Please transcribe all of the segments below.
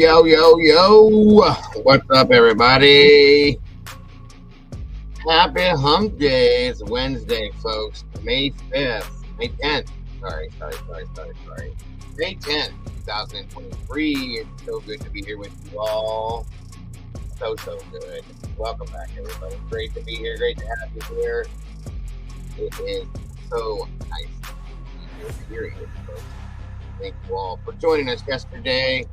Yo, yo, yo. What's up, everybody? Happy Hump Day. It's Wednesday, folks. May 5th. May 10th. Sorry. May 10th, 2023. It's so good to be here with you all. So good. Welcome back, everybody. Great to be here. Great to have you here. It is so nice to be here. Folks. Thank you all for joining us yesterday.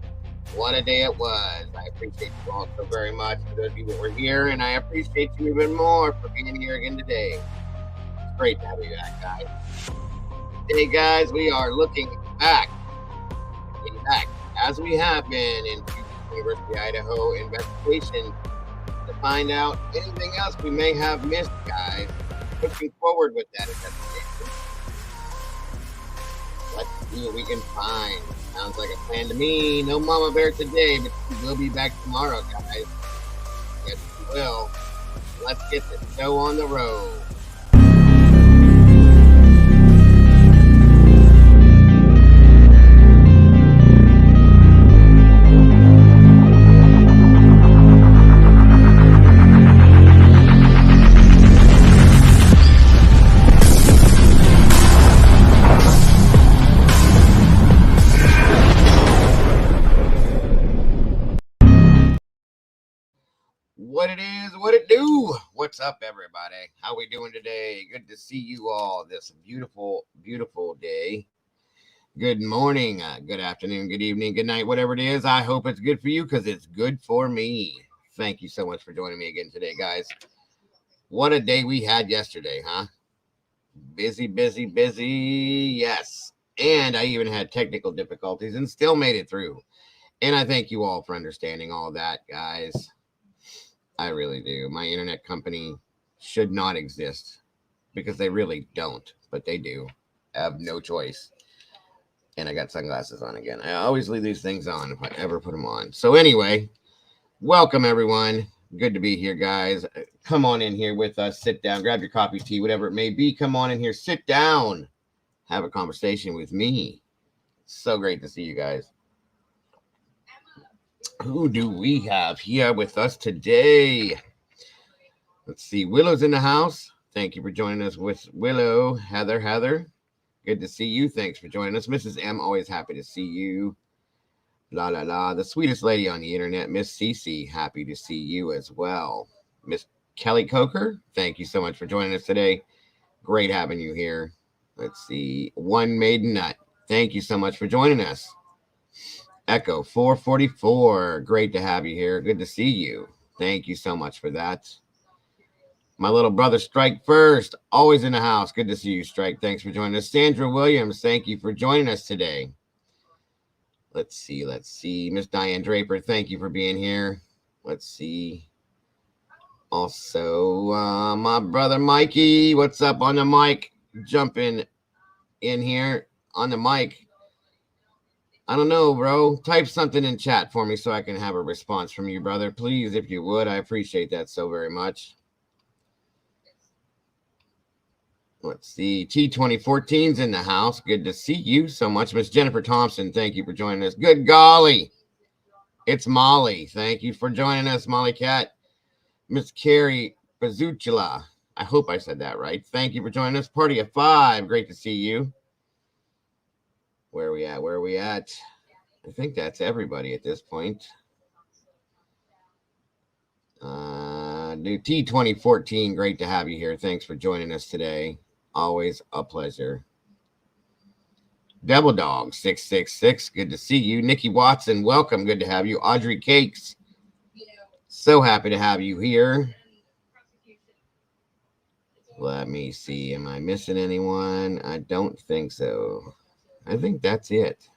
What a day it was. I appreciate you all so very much for those of you that were here, and I appreciate you even more for being here again today. It's great to have you back, guys. Today, guys, we are looking back as we have been into University of Idaho investigation to find out anything else we may have missed, guys. Pushing forward with that investigation. Let's see what we can find. Sounds like a plan to me. No mama bear today, but she will be back tomorrow, guys. Yes, she will. Let's get the show on the road. What it is, what it do? What's up, everybody? How we doing today? Good to see you all this beautiful, beautiful day. Good morning, good afternoon, good evening, good night, whatever it is. I hope it's good for you because it's good for me. Thank you so much for joining me again today, guys. What a day we had yesterday, huh? Busy. Yes. And I even had technical difficulties and still made it through. And I thank you all for understanding all that, guys. I really do. My internet company should not exist because they really don't, but they do. I have no choice. And I got sunglasses on again. I always leave these things on if I ever put them on. So anyway, welcome everyone. Good to be here, guys. Come on in here with us. Sit down. Grab your coffee, tea, whatever it may be. Come on in here. Sit down. Have a conversation with me. So great to see you guys. Who do we have here with us today? Let's see. Willow's in the house. Thank you for joining us with Willow. Heather. Good to see you. Thanks for joining us. Mrs. M, always happy to see you. The sweetest lady on the internet, Miss Cece, happy to see you as well. Miss Kelly Coker, thank you so much for joining us today. Great having you here. Let's see. One Maiden Nut, thank you so much for joining us. Echo 444, great to have you here. Good to see you. Thank you so much for that. My little brother Strike First, always in the house. Good to see you, Strike. Thanks for joining us. Sandra Williams, thank you for joining us today. Let's see. Miss Diane Draper, thank you for being here. Let's see. Also, my brother Mikey, what's up on the mic? Jumping in here on the mic. I don't know, bro. Type something in chat for me so I can have a response from you, brother. Please, if you would. I appreciate that so very much. Let's see. T2014's in the house. Good to see you so much. Miss Jennifer Thompson, thank you for joining us. Good golly. It's Molly. Thank you for joining us, Molly Cat. Miss Carrie Bazuchila. I hope I said that right. Thank you for joining us. Party of 5. Great to see you. Where are we at? I think that's everybody at this point. T2014, great to have you here. Thanks for joining us today. Always a pleasure. Devil Dog 666, good to see you. Nikki Watson, welcome. Good to have you. Audrey Cakes, so happy to have you here. Let me see. Am I missing anyone? I don't think so. I think that's it.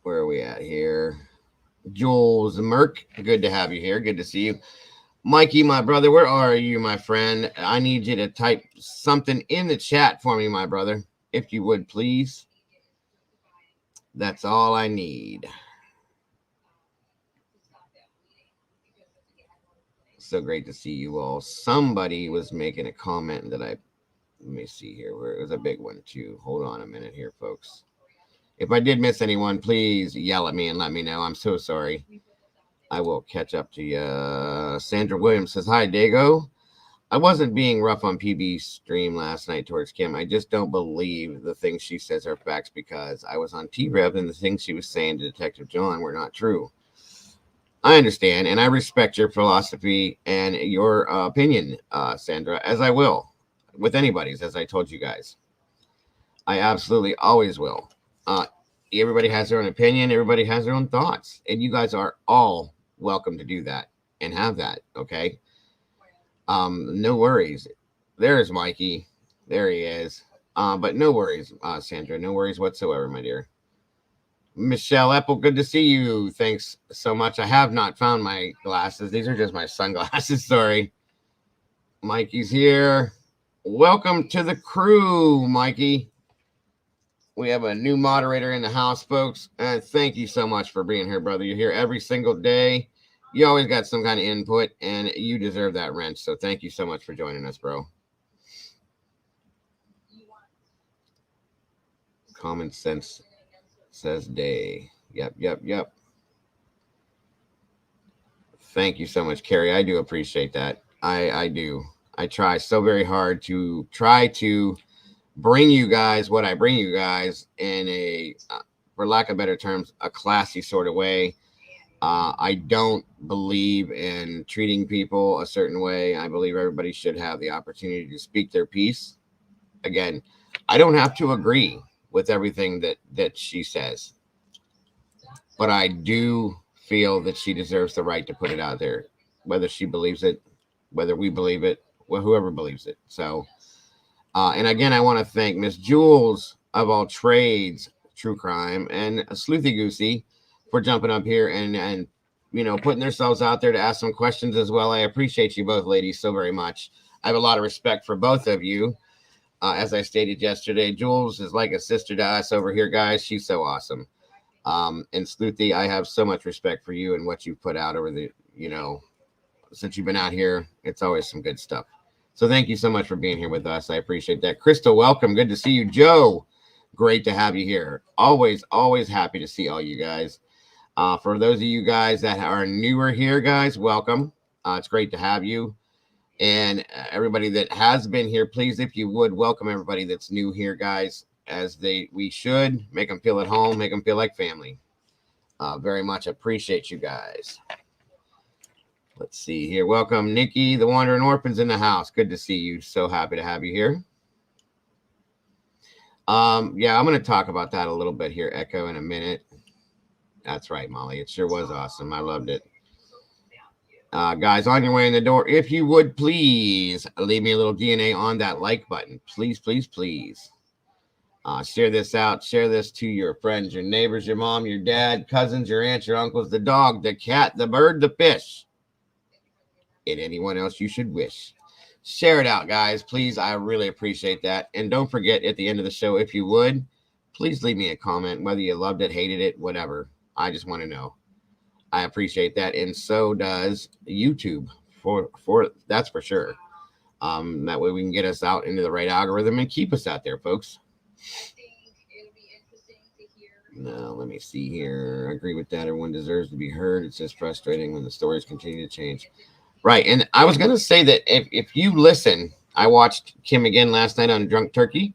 Where are we at here? Jules Merck, good to have you here. Good to see you. Mikey, my brother, where are you, my friend? I need you to type something in the chat for me, my brother, if you would, please. That's all I need. So great to see you all. Somebody was making a comment that let me see here, where it was a big one too. Hold on a minute here, folks. If I did miss anyone, please yell at me and let me know. I'm so sorry. I will catch up to you. Sandra Williams says, hi, Dago. I wasn't being rough on PB's stream last night towards Kim. I just don't believe the things she says are facts because I was on T-Rev and the things she was saying to Detective John were not true. I understand, and I respect your philosophy and your opinion, Sandra, as I will with anybody's, as I told you guys. I absolutely always will. Everybody has their own opinion. Everybody has their own thoughts, and you guys are all welcome to do that and have that. Okay. No worries. There's Mikey. There he is. But no worries, Sandra. No worries whatsoever, my dear. Michelle Apple, good to see you. Thanks so much. I have not found my glasses. These are just my sunglasses. Sorry. Mikey's here. Welcome to the crew, Mikey. We have a new moderator in the house, folks. And thank you so much for being here, brother. You're here every single day. You always got some kind of input, and you deserve that wrench. So thank you so much for joining us, bro. Common sense says day. Yep. Thank you so much, Carrie. I do appreciate that. I do. I try so very hard to bring you guys what I bring you guys in a, for lack of better terms, a classy sort of way. I don't believe in treating people a certain way. I believe everybody should have the opportunity to speak their piece. Again, I don't have to agree with everything that she says, but I do feel that she deserves the right to put it out there, whether she believes it, whether we believe it, well, whoever believes it. So, and again, I want to thank Miss Jules of All Trades, True Crime, and Sleuthy Goosey for jumping up here and putting themselves out there to ask some questions as well. I appreciate you both, ladies, so very much. I have a lot of respect for both of you. As I stated yesterday, Jules is like a sister to us over here, guys. She's so awesome. And Sleuthy, I have so much respect for you and what you've put out over the, since you've been out here. It's always some good stuff. So thank you so much for being here with us. I appreciate that. Crystal, welcome. Good to see you. Joe, great to have you here. Always happy to see all you guys. For those of you guys that are newer here, guys, welcome. It's great to have you. And everybody that has been here, please, if you would, welcome everybody that's new here, guys, as we should. Make them feel at home, make them feel like family. Very much appreciate you guys. Let's see here. Welcome, Nikki, the Wandering Orphans in the house. Good to see you. So happy to have you here. Yeah, I'm going to talk about that a little bit here, Echo, in a minute. That's right, Molly. It sure was awesome. I loved it. Guys, on your way in the door, if you would please leave me a little DNA on that like button. Please. Share this out. Share this to your friends, your neighbors, your mom, your dad, cousins, your aunts, your uncles, the dog, the cat, the bird, the fish, and anyone else you should wish. Share it out, guys. Please. I really appreciate that. And don't forget, at the end of the show, if you would, please leave me a comment, whether you loved it, hated it, whatever. I just want to know. I appreciate that, and so does YouTube. For that's for sure. That way we can get us out into the right algorithm and keep us out there, folks. Now, let me see here. I agree with that. Everyone deserves to be heard. It's just frustrating when the stories continue to change. Right, and I was going to say that if you listen, I watched Kim again last night on Drunk Turkey.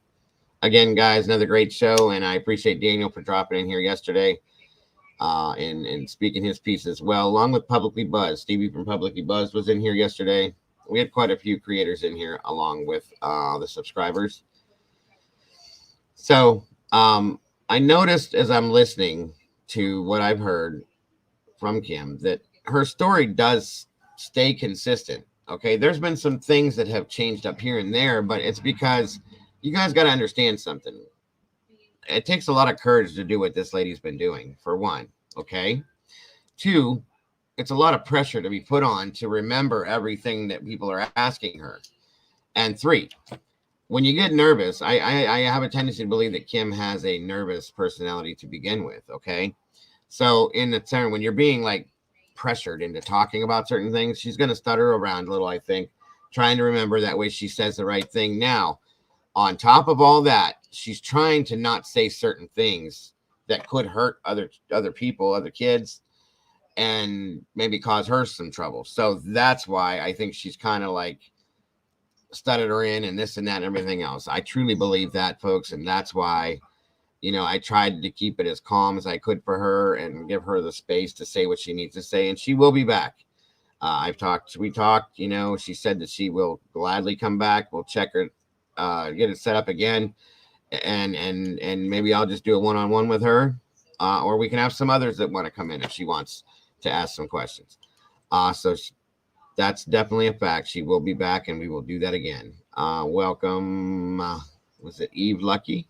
Again, guys, another great show, and I appreciate Daniel for dropping in here yesterday. And speaking his piece as well, along with Publicly Buzzed. Stevie from Publicly Buzzed was in here yesterday. We had quite a few creators in here, along with the subscribers. So I noticed as I'm listening to what I've heard from Kim that her story does stay consistent. Okay, there's been some things that have changed up here and there, but it's because you guys got to understand something. It takes a lot of courage to do what this lady's been doing, for one. Okay. Two, it's a lot of pressure to be put on to remember everything that people are asking her. And three, when you get nervous, I have a tendency to believe that Kim has a nervous personality to begin with. Okay. So in the turn, when you're being like pressured into talking about certain things, she's going to stutter around a little, I think, trying to remember that way she says the right thing. Now, on top of all that, she's trying to not say certain things that could hurt other people, other kids, and maybe cause her some trouble. So that's why I think she's kind of like studded her in and this and that and everything else. I truly believe that, folks, and that's why, you know, I tried to keep it as calm as I could for her and give her the space to say what she needs to say, and she will be back. We talked, you know, she said that she will gladly come back. We'll check her, get it set up again, and maybe I'll just do a one-on-one with her, or we can have some others that want to come in if she wants to ask some questions. That's definitely a fact. She will be back, and we will do that again. Welcome, was it Eve Lucky?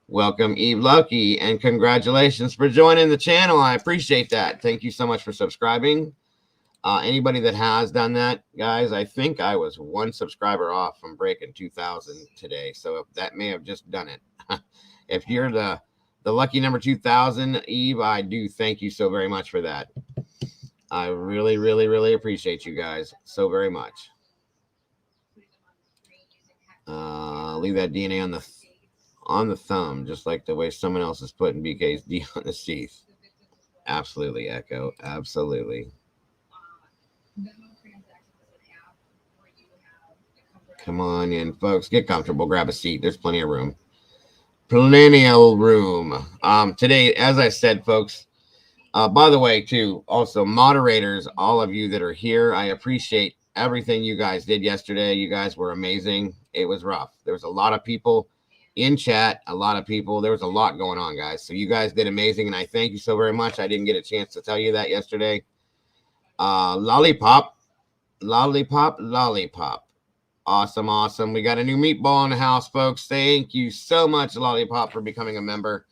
Welcome, Eve Lucky, and congratulations for joining the channel. I appreciate that. Thank you so much for subscribing. Anybody that has done that, guys, I think I was one subscriber off from breaking 2,000 today, so that may have just done it. If you're the lucky number 2,000, Eve, I do thank you so very much for that. I really, really, really appreciate you guys so very much. Leave that DNA on the thumb, just like the way someone else is putting BK's D on the teeth. Absolutely, Echo. Absolutely. Come on in, folks. Get comfortable. Grab a seat. There's plenty of room. Plenty of room. Today, as I said, folks, by the way, too, also moderators, all of you that are here, I appreciate everything you guys did yesterday. You guys were amazing. It was rough. There was a lot of people in chat, a lot of people. There was a lot going on, guys. So you guys did amazing, and I thank you so very much. I didn't get a chance to tell you that yesterday. Lollipop. Awesome, awesome. We got a new meatball in the house, folks. Thank you so much, Lollipop, for becoming a member.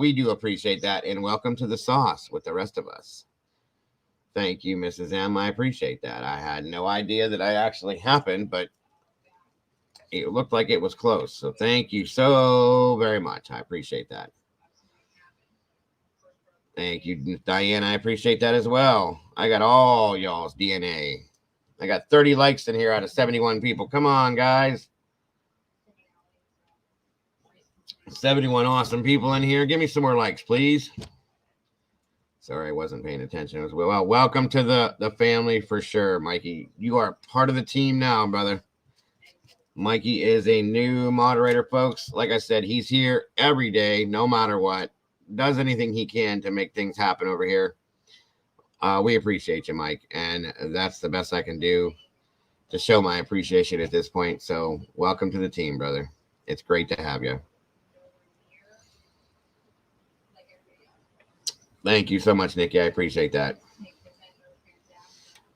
We do appreciate that, and welcome to the sauce with the rest of us. Thank you, Mrs. M. I appreciate that. I had no idea that actually happened, but it looked like it was close. So thank you so very much. I appreciate that. Thank you, Diane. I appreciate that as well. I got all y'all's DNA. I got 30 likes in here out of 71 people. Come on, guys. 71 awesome people in here. Give me some more likes, please. Sorry, I wasn't paying attention as well. Well, welcome to the family for sure, Mikey. You are part of the team now, brother. Mikey is a new moderator, folks. Like I said, he's here every day, no matter what. Does anything he can to make things happen over here. We appreciate you, Mike, and that's the best I can do to show my appreciation at this point. So welcome to the team, brother. It's great to have you. Thank you so much, Nikki. I appreciate that.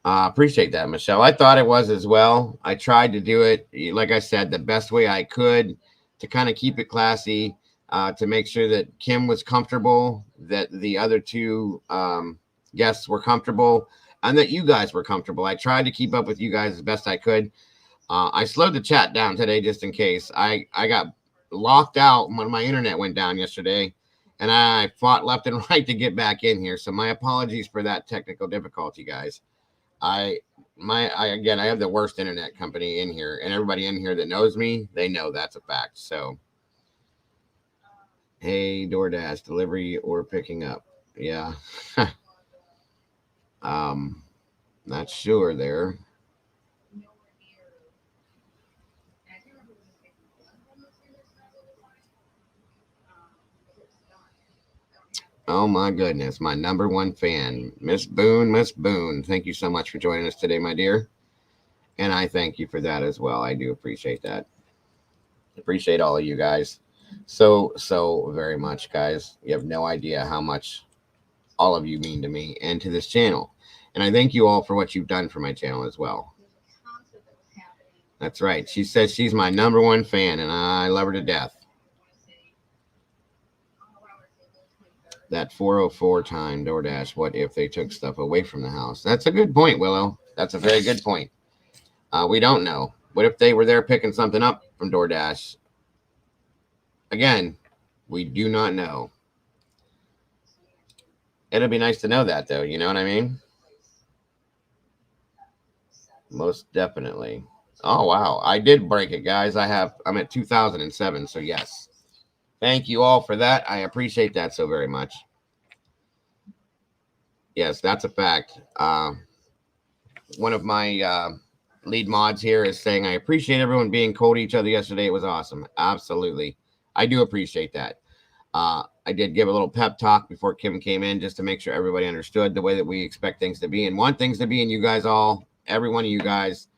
Appreciate that, Michelle. I thought it was as well. I tried to do it, like I said, the best way I could to kind of keep it classy, to make sure that Kim was comfortable, that the other two guests were comfortable, and that you guys were comfortable. I tried to keep up with you guys as best I could. I slowed the chat down today just in case. I got locked out when my internet went down yesterday, and I fought left and right to get back in here. So my apologies for that technical difficulty, guys. I have the worst internet company in here, and everybody in here that knows me, they know that's a fact. So, hey, DoorDash, delivery or picking up? Yeah. Not sure there. Oh my goodness, my number one fan, Miss Boone. Thank you so much for joining us today, my dear. And I thank you for that as well. I do appreciate that. Appreciate all of you guys so very much, guys. You have no idea how much all of you mean to me and to this channel. And I thank you all for what you've done for my channel as well. That's right. She says she's my number one fan, and I love her to death. That 404 time, DoorDash, what if they took stuff away from the house? That's a good point, Willow. That's a very good point. We don't know. What if they were there picking something up from DoorDash? Again, we do not know. It'll be nice to know that, though. You know what I mean? Most definitely. Oh, wow. I did break it, guys. I'm at 2007, so yes. Thank you all for that. I appreciate that so very much. Yes, that's a fact. One of my lead mods here is saying, I appreciate everyone being cold to each other yesterday. It was awesome. Absolutely. I do appreciate that. I did give a little pep talk before Kim came in just to make sure everybody understood the way that we expect things to be and want things to be. And you guys all, every one of you guys,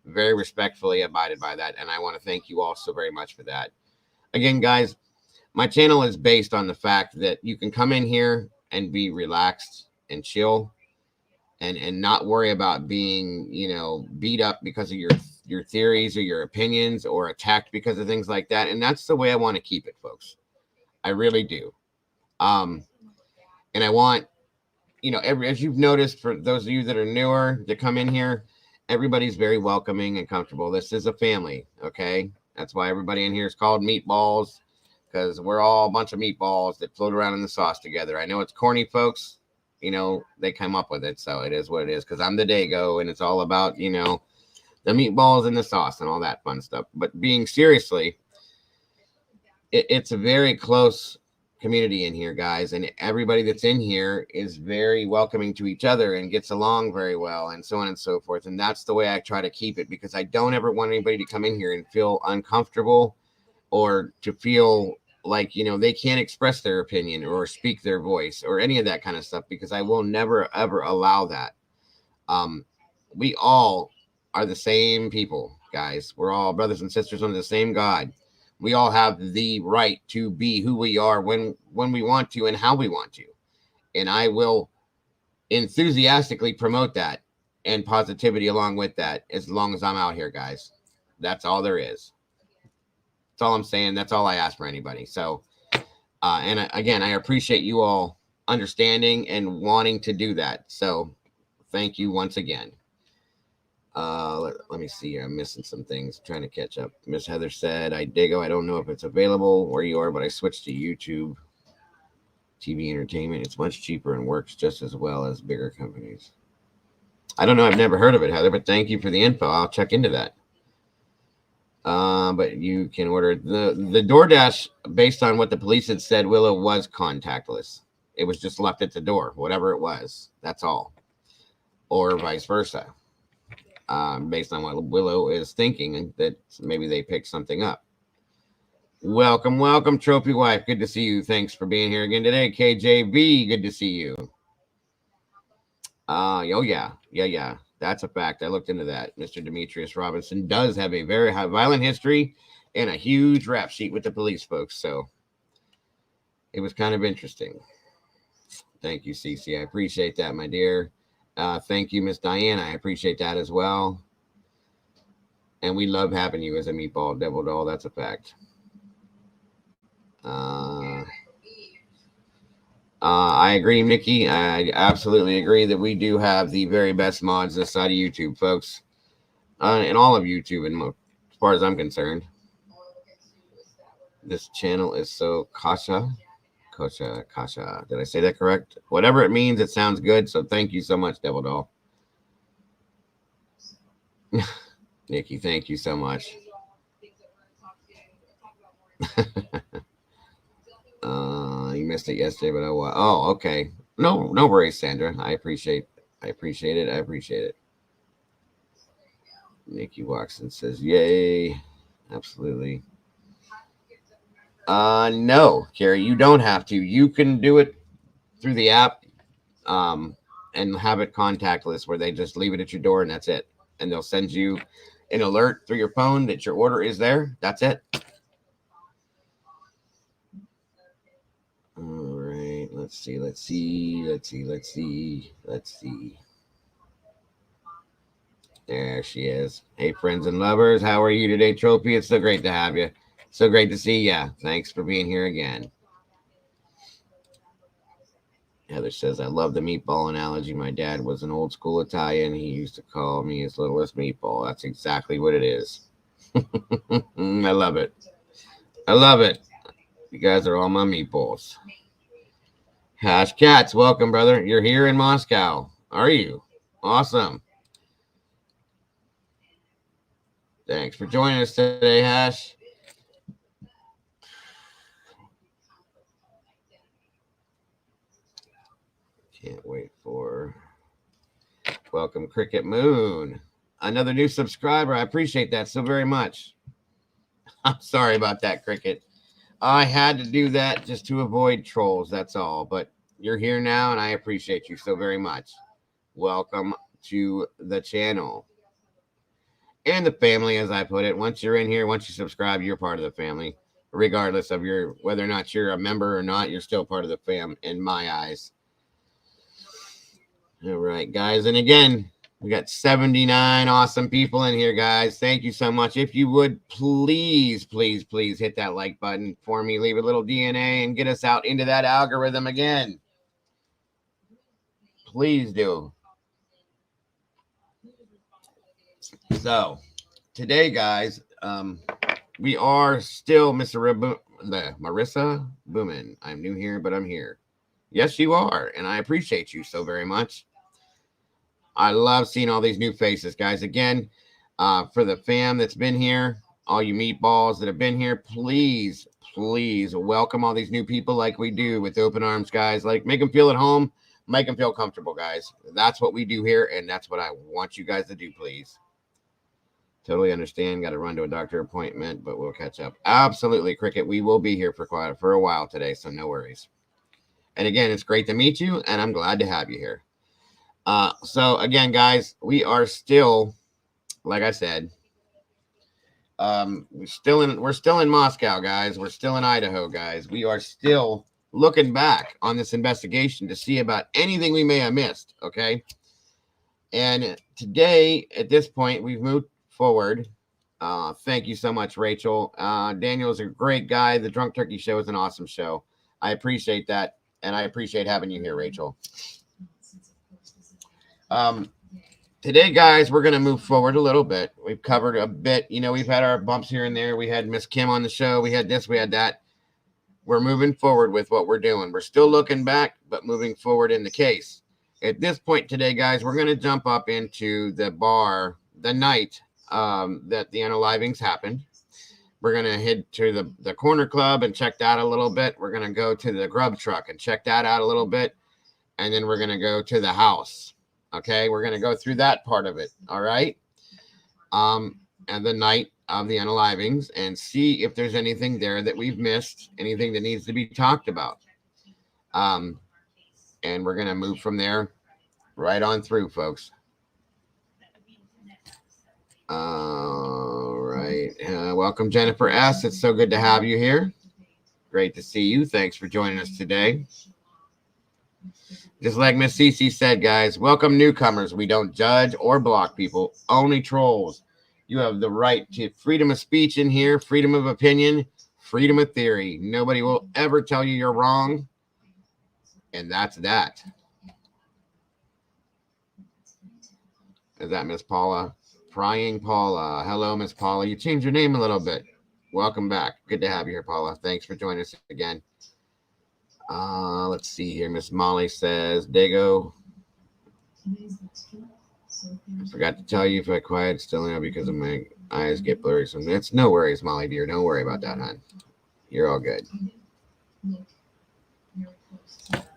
very respectfully abided by that. And I want to thank you all so very much for that. Again, guys, my channel is based on the fact that you can come in here and be relaxed and chill and not worry about being, beat up because of your theories or your opinions or attacked because of things like that. And that's the way I want to keep it, folks. I really do. Um, and I want, as you've noticed, for those of you that are newer to come in here, everybody's very welcoming and comfortable. This is a family, okay? That's why everybody in here is called meatballs, because we're all a bunch of meatballs that float around in the sauce together. I know it's corny, folks. They come up with it, so it is what it is, because I'm the Dago, and it's all about, the meatballs and the sauce and all that fun stuff. But being seriously, it's a very close community in here, guys, and everybody that's in here is very welcoming to each other and gets along very well, and so on and so forth. And that's the way I try to keep it, because I don't ever want anybody to come in here and feel uncomfortable or to feel like, they can't express their opinion or speak their voice or any of that kind of stuff, because I will never, ever allow that. We all are the same people, guys. We're all brothers and sisters under the same God. We all have the right to be who we are when we want to and how we want to. And I will enthusiastically promote that and positivity along with that as long as I'm out here, guys. That's all there is. That's all I'm saying. That's all I ask for anybody. So, and again, I appreciate you all understanding and wanting to do that. So thank you once again. Let me see. I'm missing some things. Trying to catch up. Miss Heather said, I Digo. I don't know if it's available where you are, but I switched to YouTube TV entertainment. It's much cheaper and works just as well as bigger companies. I don't know. I've never heard of it, Heather, but thank you for the info. I'll check into that. But you can order the DoorDash based on what the police had said. Willow was contactless. It was just left at the door, whatever it was. That's all, or vice versa. Based on what Willow is thinking, that maybe they picked something up. Welcome, Trophy Wife. Good to see you. Thanks for being here again today. KJV, good to see you. Oh, yeah. That's a fact. I looked into that. Mr. Demetrius Robinson does have a very high violent history and a huge rap sheet with the police, folks. So it was kind of interesting. Thank you, Cece. I appreciate that, my dear. Thank you, Miss Diane. I appreciate that as well. And we love having you as a meatball devil doll. That's a fact. I agree, Mickey. I absolutely agree that we do have the very best mods this side of YouTube, folks. And all of YouTube, and as far as I'm concerned. This channel is so Kasha. Did I say that correct? Whatever it means, it sounds good. So thank you so much, Devil Doll. Nikki, thank you so much. You missed it yesterday, but oh, okay. No worries, Sandra. I appreciate it. Nikki Watson says, yay. Absolutely. No, Carrie, you don't have to. You can do it through the app, and have it contactless, where they just leave it at your door and that's it. And they'll send you an alert through your phone that your order is there. That's it. All right. Let's see. There she is. Hey, friends and lovers. How are you today, Trophy? It's so great to have you. So great to see you. Thanks for being here again. Heather says, I love the meatball analogy. My dad was an old school Italian. He used to call me his littlest meatball. That's exactly what it is. I love it. You guys are all my meatballs. Hash Cats, welcome, brother. You're here in Moscow. Are you? Awesome. Thanks for joining us today, Hash. Can't wait for welcome Cricket Moon. Another new subscriber. I appreciate that so very much. I'm sorry about that, Cricket. I had to do that just to avoid trolls. That's all. But you're here now, and I appreciate you so very much. Welcome to the channel and the family, as I put it. Once you're in here, once you subscribe, you're part of the family. Regardless of your whether or not you're a member or not, you're still part of the fam in my eyes. All right, guys. And again, we got 79 awesome people in here, guys. Thank you so much. If you would please, please, please hit that like button for me. Leave a little DNA and get us out into that algorithm again. Please do. So today, guys, we are still Marissa Boomin. I'm new here, but I'm here. Yes, you are, and I appreciate you so very much. I love seeing all these new faces, guys. Again, for the fam that's been here, all you meatballs that have been here, please, please welcome all these new people like we do with open arms, guys. Like, make them feel at home, make them feel comfortable, guys. That's what we do here, and that's what I want you guys to do, please. Totally understand. Got to run to a doctor appointment, but we'll catch up. Absolutely, Cricket. We will be here for a while today, so no worries. And again, it's great to meet you, and I'm glad to have you here. So again, guys, we are still, like I said, we're still in Moscow, guys. We're still in Idaho, guys. We are still looking back on this investigation to see about anything we may have missed. Okay. And today, at this point, we've moved forward. Thank you so much, Rachel. Daniel's a great guy. The Drunk Turkey Show is an awesome show. I appreciate that. And I appreciate having you here, Rachel. Today, guys, we're going to move forward a little bit. We've covered a bit. You know, we've had our bumps here and there. We had Miss Kim on the show. We had this, we had that. We're moving forward with what we're doing. We're still looking back, but moving forward in the case. At this point today, guys, we're going to jump up into the bar the night that the unalivings happened. We're going to head to the corner club and check that a little bit. We're going to go to the grub truck and check that out a little bit. And then we're going to go to the house. Okay, we're going to go through that part of it. All right. And the night of the unalivings and see if there's anything there that we've missed, anything that needs to be talked about. And we're going to move from there right on through, folks. All right. Welcome, Jennifer S. It's so good to have you here. Great to see you. Thanks for joining us today. Just like Miss Cece said, guys, welcome newcomers. We don't judge or block people, only trolls. You have the right to freedom of speech in here, freedom of opinion, freedom of theory. Nobody will ever tell you you're wrong. And that's that. Is that Miss Paula? Prying Paula. Hello, Miss Paula. You changed your name a little bit. Welcome back. Good to have you here, Paula. Thanks for joining us again. Let's see here. Miss Molly says, Dago. I forgot to tell you if I quiet still now because of my eyes get blurry. So it's no worries, Molly dear. Don't worry about that, hon. You're all good.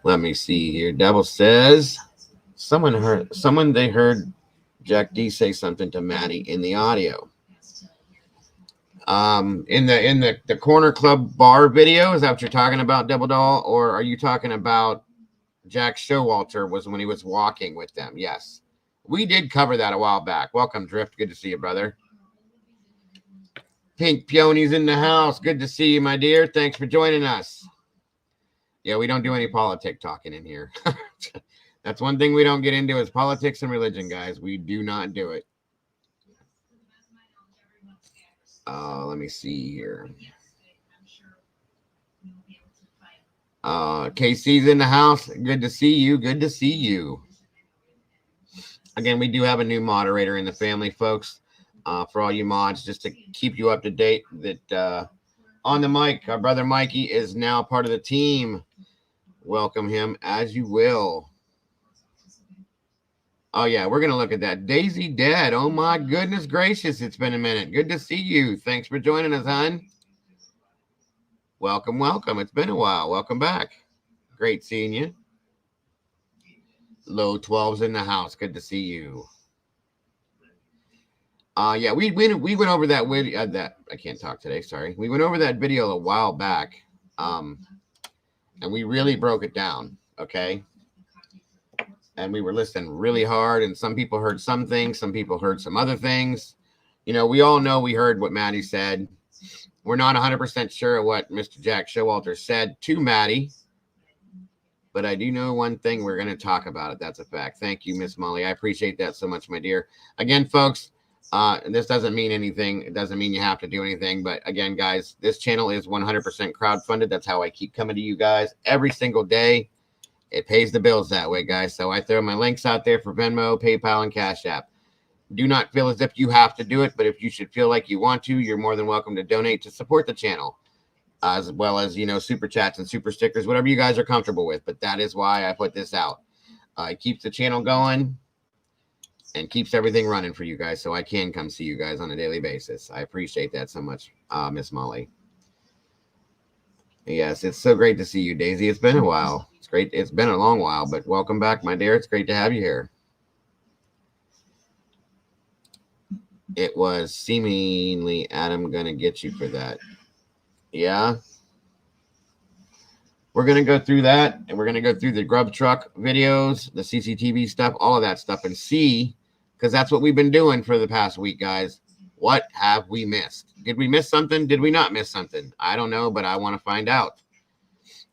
Let me see here. Devil says they heard Jack D say something to Maddie in the audio. In the corner club bar video, is that what you're talking about, Double Doll? Or are you talking about Jack Showalter was when he was walking with them? Yes. We did cover that a while back. Welcome, Drift. Good to see you, brother. Pink Peony's in the house. Good to see you, my dear. Thanks for joining us. Yeah, we don't do any politic talking in here. That's one thing we don't get into is politics and religion, guys. We do not do it. Let me see here. KC's in the house. Good to see you. Good to see you. Again, we do have a new moderator in the family, folks. For all you mods, just to keep you up to date that on the mic, our brother Mikey is now part of the team. Welcome him as you will. Oh, yeah, we're going to look at that. Daisy Dead. Oh, my goodness gracious. It's been a minute. Good to see you. Thanks for joining us, hon. Welcome, welcome. It's been a while. Welcome back. Great seeing you. Low 12s in the house. Good to see you. Yeah, we went over that video. That I can't talk today. Sorry, we went over that video a while back, and we really broke it down. Okay, and we were listening really hard. And some people heard some things, some people heard some other things. You know, we all know we heard what Maddie said. We're not 100% sure what Mr. Jack Showalter said to Maddie, but I do know one thing. We're going to talk about it. That's a fact. Thank you, Miss Molly. I appreciate that so much, my dear. Again, folks. This doesn't mean anything. It doesn't mean you have to do anything. But again, guys, this channel is 100% crowdfunded. That's how I keep coming to you guys every single day. It pays the bills that way, guys. So I throw my links out there for Venmo, PayPal, and Cash App. Do not feel as if you have to do it, but if you should feel like you want to, you're more than welcome to donate to support the channel, as well as, you know, super chats and super stickers, whatever you guys are comfortable with. But that is why I put this out. It keeps the channel going and keeps everything running for you guys, so I can come see you guys on a daily basis. I appreciate that so much, Miss Molly. Yes, it's so great to see you, Daisy. It's been a while. It's great. It's been a long while, but welcome back, my dear. It's great to have you here. It was seemingly Adam going to get you for that. Yeah. We're going to go through that, and we're going to go through the grub truck videos, the CCTV stuff, all of that stuff, and see, because that's what we've been doing for the past week, guys. What have we missed? Did we miss something? Did we not miss something? I don't know, but I want to find out.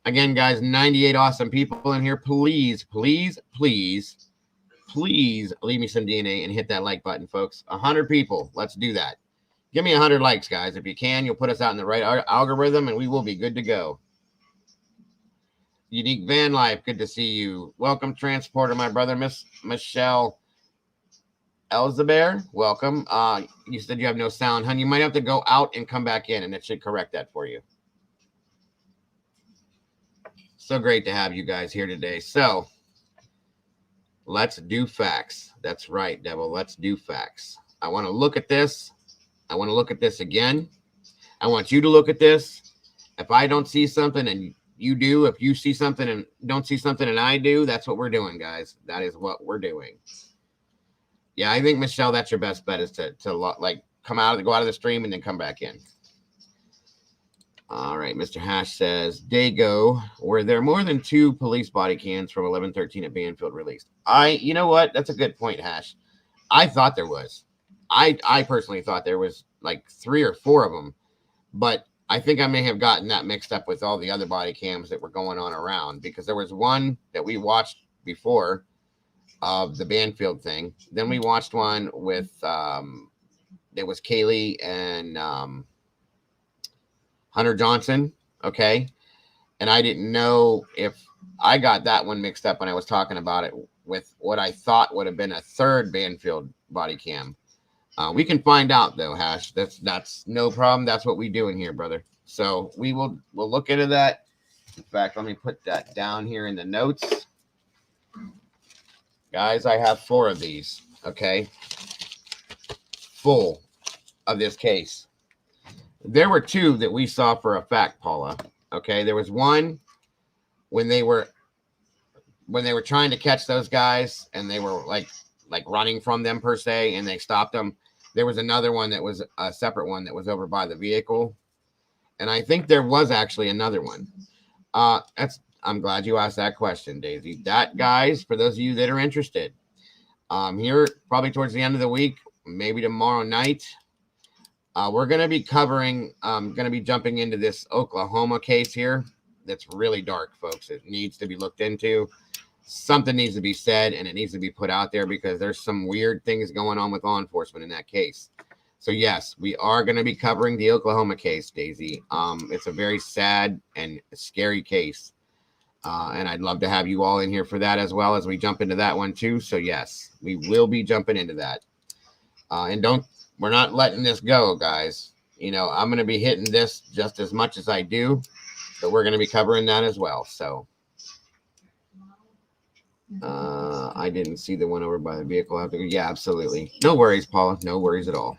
Again, guys, 98 awesome people in here. Please, please, please, please leave me some DNA and hit that like button, folks. 100 people. Let's do that. Give me 100 likes, guys. If you can, you'll put us out in the right algorithm, and we will be good to go. Unique Van Life, good to see you. Welcome, Transporter, my brother, Miss Michelle Elzabear. Welcome. You said you have no sound, hon. You might have to go out and come back in, and it should correct that for you. So great to have you guys here today. So let's do facts. That's right, Devil. Let's do facts. I want to look at this. I want to look at this again. I want you to look at this. If I don't see something and you do, if you see something and don't see something and I do, that's what we're doing, guys. That is what we're doing. Yeah, I think, Michelle, that's your best bet, is to like go out of the stream and then come back in. All right, Mr. Hash says, Dago, were there more than 2 police body cams from 11/13 at Banfield released? You know what? That's a good point, Hash. I thought there was. I personally thought there was like 3 or 4 of them, but I think I may have gotten that mixed up with all the other body cams that were going on around, because there was one that we watched before of the Banfield thing. Then we watched one with it was Kaylee and Hunter Johnson. Okay. And I didn't know if I got that one mixed up when I was talking about it with what I thought would have been a 3rd Banfield body cam. We can find out, though, Hash. That's no problem. That's what we do in here, brother. So we'll look into that. In fact, let me put that down here in the notes. Guys, I have 4 of these, okay? Full of this case. There were 2 that we saw for a fact, Paula. Okay, there was one when they were trying to catch those guys and they were like running from them per se, and they stopped them. There was another one that was a separate one that was over by the vehicle. And I think there was actually another one. I'm glad you asked that question, Daisy. That, guys, for those of you that are interested, here probably towards the end of the week, maybe tomorrow night, we're going to be covering, going to be jumping into this Oklahoma case here. That's really dark, folks. It needs to be looked into. Something needs to be said, and it needs to be put out there, because there's some weird things going on with law enforcement in that case. So yes, we are going to be covering the Oklahoma case, Daisy. It's a very sad and scary case. And I'd love to have you all in here for that, as well as we jump into that one too. So yes, we will be jumping into that. And we're not letting this go, guys. You know, I'm going to be hitting this just as much as I do, but we're going to be covering that as well. So I didn't see the one over by the vehicle. Yeah, absolutely. No worries, Paula. No worries at all.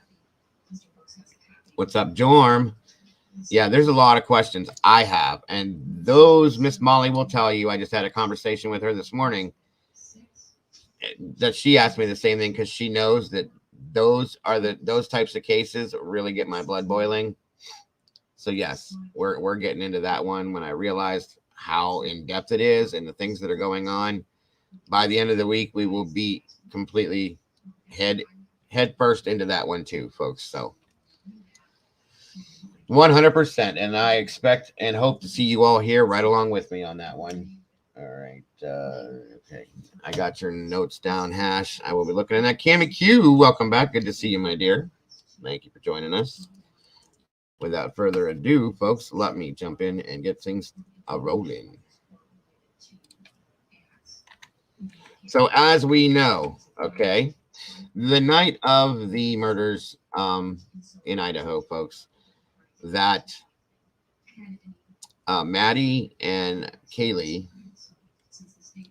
What's up, Jorm? Yeah, there's a lot of questions I have, and those Miss Molly will tell you. I just had a conversation with her this morning. that she asked me the same thing because she knows that those types of cases really get my blood boiling. So yes, we're getting into that one when I realized how in depth it is and the things that are going on. By the end of the week, we will be completely head first into that one too, folks. So 100%, and I expect and hope to see you all here right along with me on that one. All right. Okay. I got your notes down, Hash. I will be looking at that. Cammy Q, welcome back. Good to see you, my dear. Thank you for joining us. Without further ado, folks, let me jump in and get things rolling. So, as we know, okay, the night of the murders in Idaho, folks, that Maddie and Kaylee,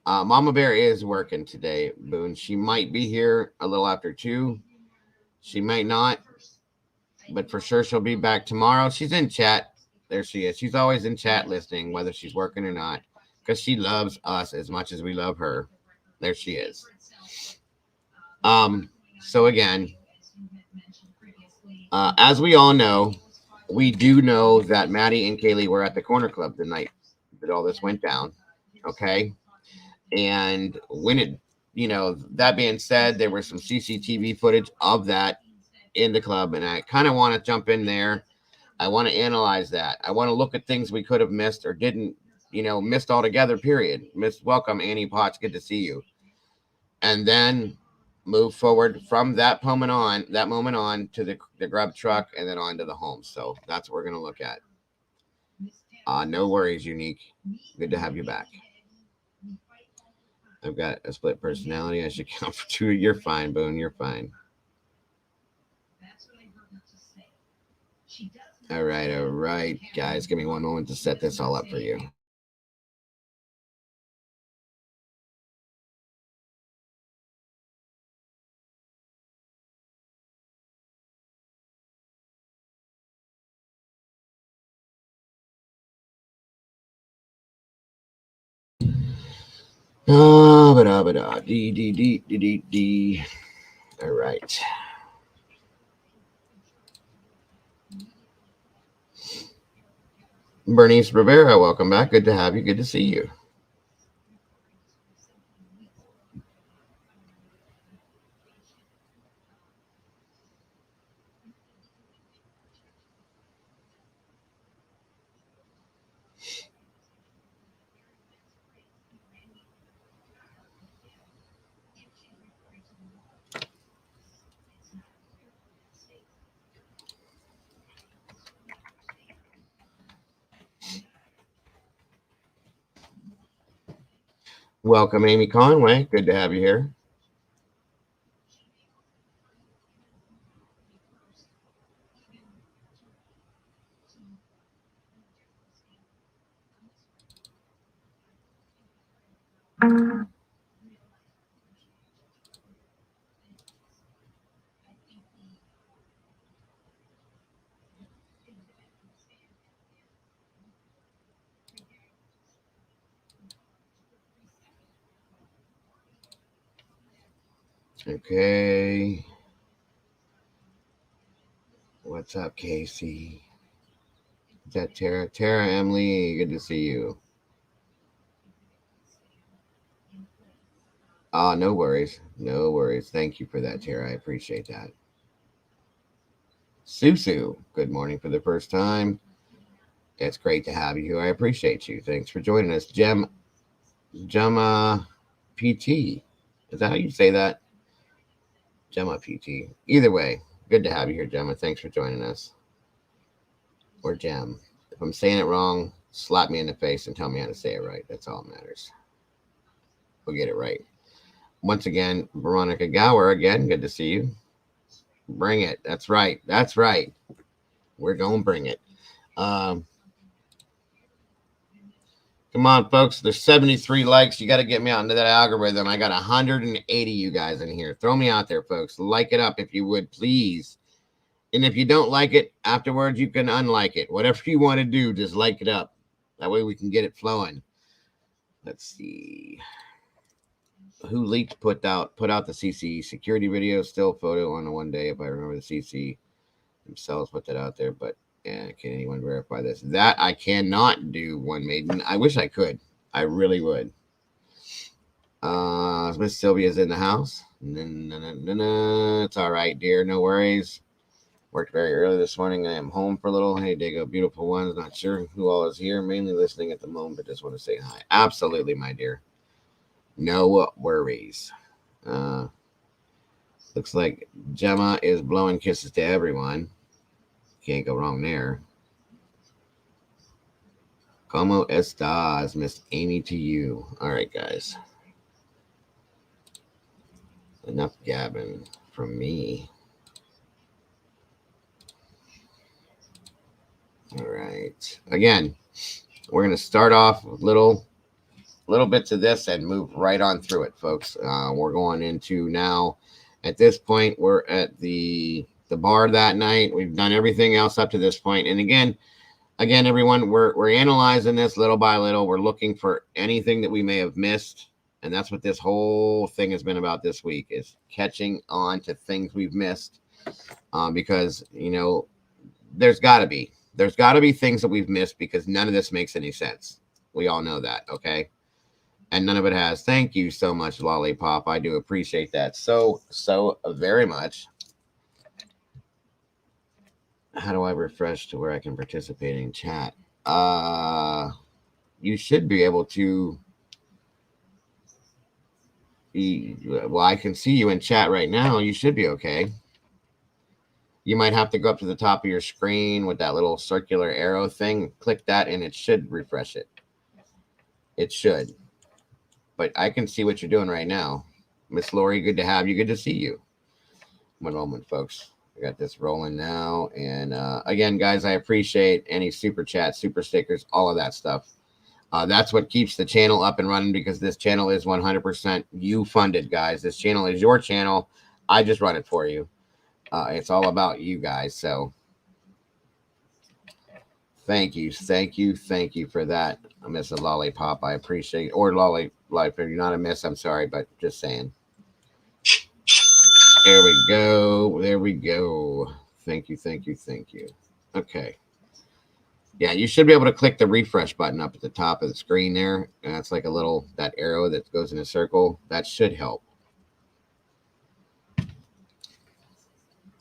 Mama Bear is working today, Boone. She might be here a little after 2. She might not, but for sure she'll be back tomorrow. She's in chat. There she is. She's always in chat listening, whether she's working or not, because she loves us as much as we love her. There she is. So again, as we all know, we do know that Maddie and Kaylee were at the Corner Club the night that all this went down. Okay. And when it, that being said, there was some CCTV footage of that in the club. And I kind of want to jump in there. I want to analyze that. I want to look at things we could have missed or didn't, missed altogether, period. Welcome, Annie Potts. Good to see you. And then move forward from that moment on to the grub truck and then on to the home. So that's what we're going to look at. No worries, Unique. Good to have you back. I've got a split personality. I should count for 2. You're fine, Boone. You're fine. All right, guys. Give me one moment to set this all up for you. D. All right. Bernice Rivera, welcome back. Good to have you. Good to see you. Welcome, Amy Conway. Good to have you here. Okay. What's up, Casey? Is that Tara? Tara, Emily, good to see you. No worries. No worries. Thank you for that, Tara. I appreciate that. Susu, good morning for the first time. It's great to have you here. I appreciate you. Thanks for joining us. Gemma PT. Is that how you say that? Gemma PT. Either way, good to have you here, Gemma. Thanks for joining us. Or Gem. If I'm saying it wrong, slap me in the face and tell me how to say it right. That's all that matters. We'll get it right. Once again, Veronica Gower, again, good to see you. Bring it. That's right. That's right. We're going to bring it. Come on, folks. There's 73 likes. You got to get me out into that algorithm. I got 180 you guys in here. Throw me out there, folks. Like it up if you would, please. And if you don't like it, afterwards, you can unlike it. Whatever you want to do, just like it up. That way we can get it flowing. Let's see. who leaked put out the CC security video, still photo on one day, if I remember. The CC themselves put that out there, but yeah, can anyone verify this? That I cannot do, One Maiden. I wish I could. I really would. Miss Sylvia's in the house. It's all right, dear. No worries. Worked very early this morning. I am home for a little. Hey, Dago, beautiful ones. Not sure who all is here. Mainly listening at the moment, but just want to say hi. Absolutely, my dear. No worries. Looks like Gemma is blowing kisses to everyone. Can't go wrong there. Como estas, Miss Amy, to you. All right, guys. Enough gabbing from me. All right. Again, we're going to start off with little bits of this and move right on through it, folks. We're going into now. At this point, we're at the bar that night. We've done everything else up to this point. And again, everyone, we're analyzing this little by little. We're looking for anything that we may have missed. And that's what this whole thing has been about this week, is catching on to things we've missed. Because, you know, there's got to be things that we've missed, because none of this makes any sense. We all know that, okay? And none of it has. Thank you so much, Lollipop. I do appreciate that so very much. How do I refresh to where I can participate in chat? You should be able to. Well, I can see you in chat right now. You should be okay. You might have to go up to the top of your screen with that little circular arrow thing. Click that, and it should refresh it. It should. But I can see what you're doing right now. Miss Lori, good to have you. Good to see you. One moment, folks. I got this rolling now. And again, guys, I appreciate any super chats, super stickers, all of that stuff. That's what keeps the channel up and running, because this channel is 100% you funded, guys. This channel is your channel. I just run it for you. It's all about you guys. So thank you for that, Miss Lollipop. I appreciate it. Or Lollipop, if you're not a miss, I'm sorry, but just saying. There we go. Thank you. Okay. Yeah, you should be able to click the refresh button up at the top of the screen there. And that's like that arrow that goes in a circle. That should help.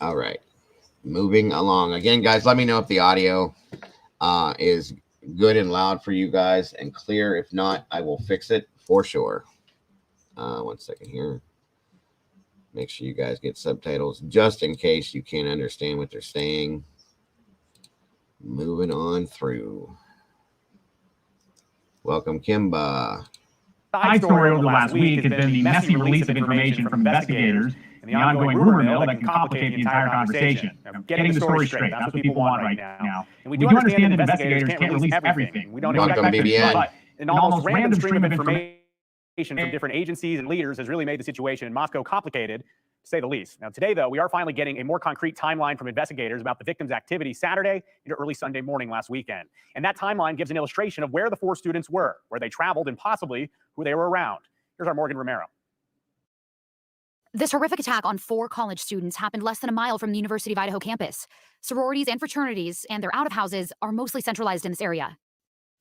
All right. Moving along. Again, guys, let me know if the audio is good and loud for you guys and clear. If not, I will fix it for sure. 1 second here. Make sure you guys get subtitles just in case you can't understand what they're saying. Moving on through. Welcome, Kimba. Side story over the last week has been the messy release of information from investigators and the ongoing rumor mill that can complicate the entire conversation. Getting the story straight, that's what people want right now. And we do understand that investigators can't release everything. We don't expect it, but an almost random stream of information from different agencies and leaders has really made the situation in Moscow complicated, to say the least. Now, today, though, we are finally getting a more concrete timeline from investigators about the victims' activity Saturday into early Sunday morning last weekend. And that timeline gives an illustration of where the 4 students were, where they traveled, and possibly who they were around. Here's our Morgan Romero. This horrific attack on 4 college students happened less than a mile from the University of Idaho campus. Sororities and fraternities and their out-of-houses are mostly centralized in this area.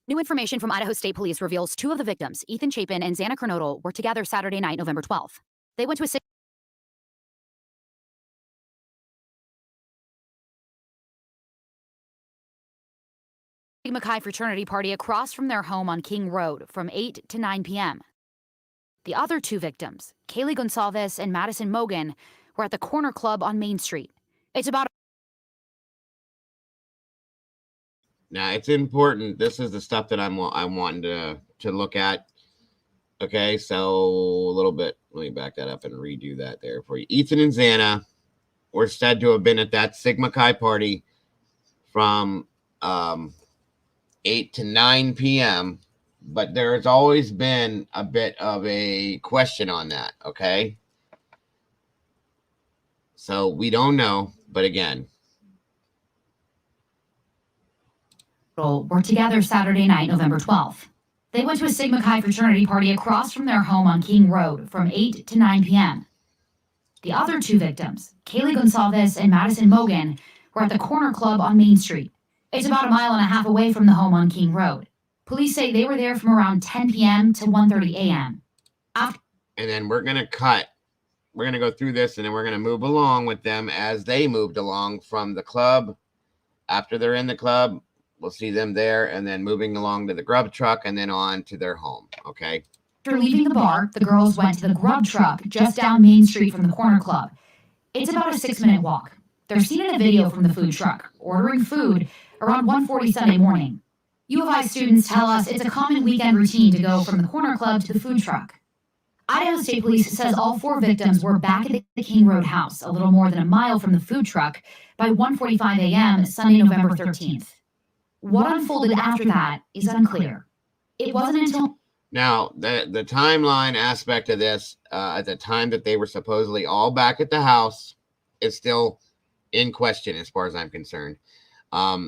New information from Idaho State Police reveals 2 of the victims, Ethan Chapin and Xana Kernodle, were together Saturday night, November 12th. They went to a Sigma Chi fraternity party across from their home on King Road from 8 to 9 p.m. The other 2 victims, Kaylee Gonsalves and Madison Mogan, were at the Corner Club on Main Street. It's about... Now, it's important. This is the stuff that I'm wanting to look at. Okay, so a little bit. Let me back that up and redo that there for you. Ethan and Xana were said to have been at that Sigma Chi party from 8 to 9 p.m., but there's always been a bit of a question on that, okay? So we don't know, but again. Were together Saturday night, November 12th. They went to a Sigma Chi fraternity party across from their home on King Road from 8 to 9 p.m. The other two victims, Kaylee Gonsalves and Madison Mogan, were at the Corner Club on Main Street. It's about a mile and a half away from the home on King Road. Police say they were there from around 10 p.m. to 1:30 a.m. And then we're going to cut. We're going to go through this, and then we're going to move along with them as they moved along from the club. After they're in the club, we'll see them there, and then moving along to the grub truck, and then on to their home, okay? After leaving the bar, the girls went to the grub truck just down Main Street from the Corner Club. It's about a 6-minute walk. They're seen in a video from the food truck, ordering food around 1:40 Sunday morning. U of I students tell us it's a common weekend routine to go from the Corner Club to the food truck. Idaho State Police says all 4 victims were back at the King Road house, a little more than a mile from the food truck, by 1:45 a.m. Sunday, November 13th. What unfolded after that is unclear. It wasn't until... Now, the timeline aspect of this, at the time that they were supposedly all back at the house, is still in question as far as I'm concerned.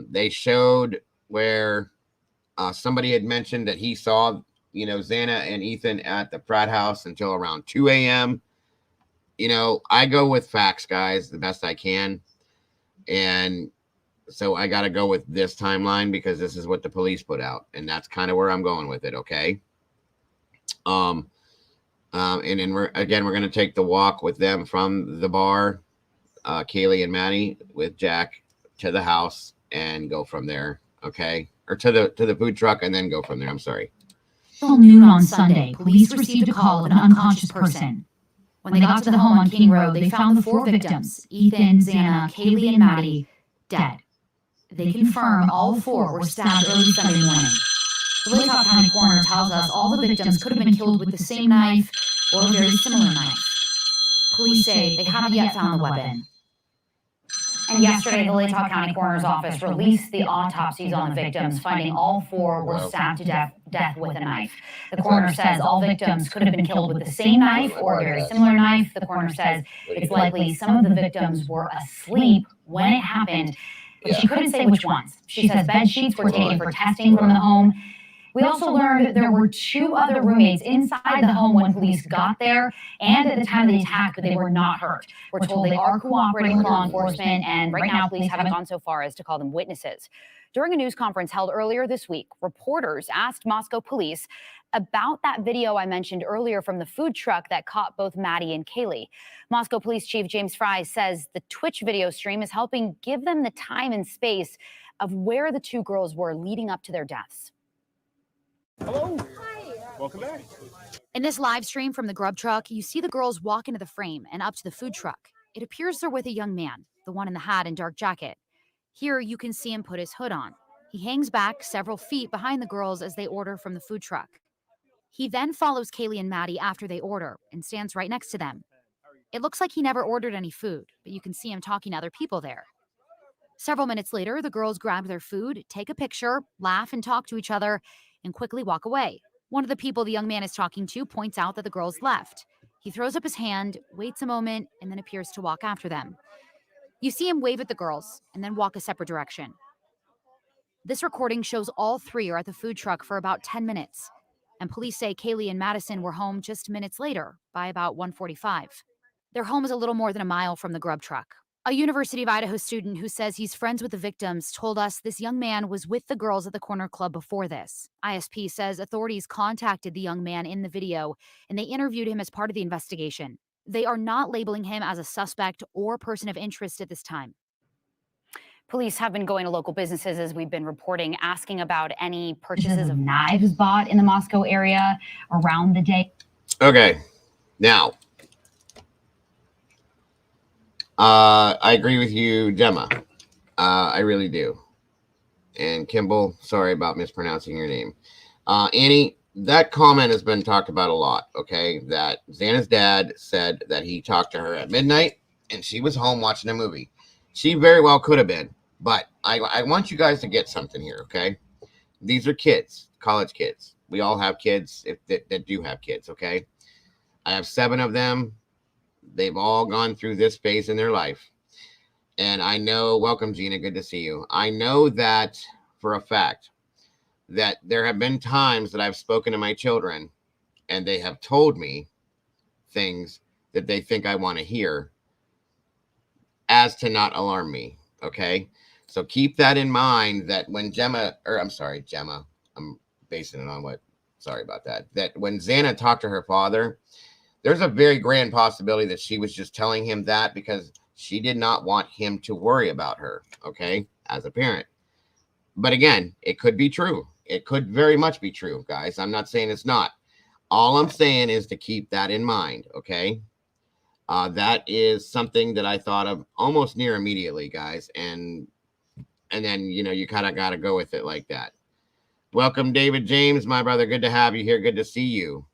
They showed where somebody had mentioned that he saw, Xana and Ethan at the frat house until around 2 a.m. I go with facts, guys, the best I can. And so I got to go with this timeline because this is what the police put out. And that's kind of where I'm going with it, okay? And then we're going to take the walk with them from the bar, Kaylee and Maddie with Jack, to the house and go from there, okay? Or to the food truck and then go from there. I'm sorry. Till noon on Sunday, police received a call of an unconscious person. When they got to the home on King Road, they found the 4 victims, Ethan, Xana, Kaylee, and Maddie, dead. They confirm all 4 were stabbed early Sunday morning. The Lake County coroner tells us all the victims could have been killed with the same knife or a very similar knife. Police say they haven't yet found the weapon. And yesterday, the Lake County coroner's office released the autopsies on the victims, finding all 4 were stabbed to death with a knife. The coroner says all victims could have been killed with the same knife or a very similar knife. The coroner says it's likely some of the victims were asleep when it happened, but she couldn't say which ones. She says bed sheets were taken for testing from the home. We also learned that there were 2 other roommates inside the home when police got there and at the time of the attack, but they were not hurt. We're told they are cooperating with law enforcement, and right now police haven't gone so far as to call them witnesses. During a news conference held earlier this week, reporters asked Moscow police about that video I mentioned earlier from the food truck that caught both Maddie and Kaylee. Moscow Police Chief James Fry says the Twitch video stream is helping give them the time and space of where the 2 girls were leading up to their deaths. Hello. Hi. Welcome back. In this live stream from the grub truck, you see the girls walk into the frame and up to the food truck. It appears they're with a young man, the one in the hat and dark jacket. Here you can see him put his hood on. He hangs back several feet behind the girls as they order from the food truck. He then follows Kaylee and Maddie after they order and stands right next to them. It looks like he never ordered any food, but you can see him talking to other people there. Several minutes later, the girls grab their food, take a picture, laugh and talk to each other, and quickly walk away. One of the people the young man is talking to points out that the girls left. He throws up his hand, waits a moment, and then appears to walk after them. You see him wave at the girls and then walk a separate direction. This recording shows all 3 are at the food truck for about 10 minutes, and police say Kaylee and Madison were home just minutes later by about 1:45. Their home is a little more than a mile from the grub truck. A University of Idaho student who says he's friends with the victims told us this young man was with the girls at the Corner Club before this. ISP says authorities contacted the young man in the video and they interviewed him as part of the investigation. They are not labeling him as a suspect or person of interest at this time. Police have been going to local businesses, as we've been reporting, asking about any purchases of knives bought in the Moscow area around the day. Okay, now, I agree with you, Gemma. I really do. And Kimball, sorry about mispronouncing your name. Annie, that comment has been talked about a lot, okay? That Xana's dad said that he talked to her at midnight and she was home watching a movie. She very well could have been, but I want you guys to get something here, okay? These are kids, college kids. We all have kids that do have kids, okay? I have 7 of them. They've all gone through this phase in their life. And I know, welcome, Gina, good to see you. I know that for a fact that there have been times that I've spoken to my children and they have told me things that they think I want to hear as to not alarm me. Okay. So keep that in mind, that when Gemma, I'm basing it on what, sorry about that, that when Xana talked to her father, there's a very grand possibility that she was just telling him that because she did not want him to worry about her, okay, as a parent. But again, it could be true. It could very much be true, guys. I'm not saying it's not. All I'm saying is to keep that in mind, okay? That is something that I thought of almost near immediately, guys. And then, you kind of got to go with it like that. Welcome, David James, my brother. Good to have you here. Good to see you.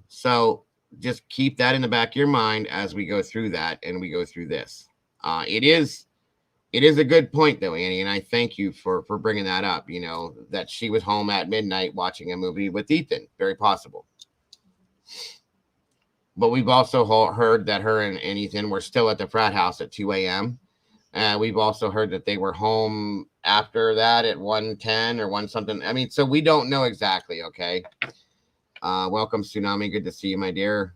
So just keep that in the back of your mind as we go through that and we go through this. It is a good point though, Annie, and I thank you for bringing that up. That she was home at midnight watching a movie with Ethan. Very possible. But we've also heard that her and Ethan were still at the frat house at 2 a.m. We've also heard that they were home after that at 1:10 or 1 something. I mean, so we don't know exactly, okay? Welcome, Tsunami. Good to see you, my dear.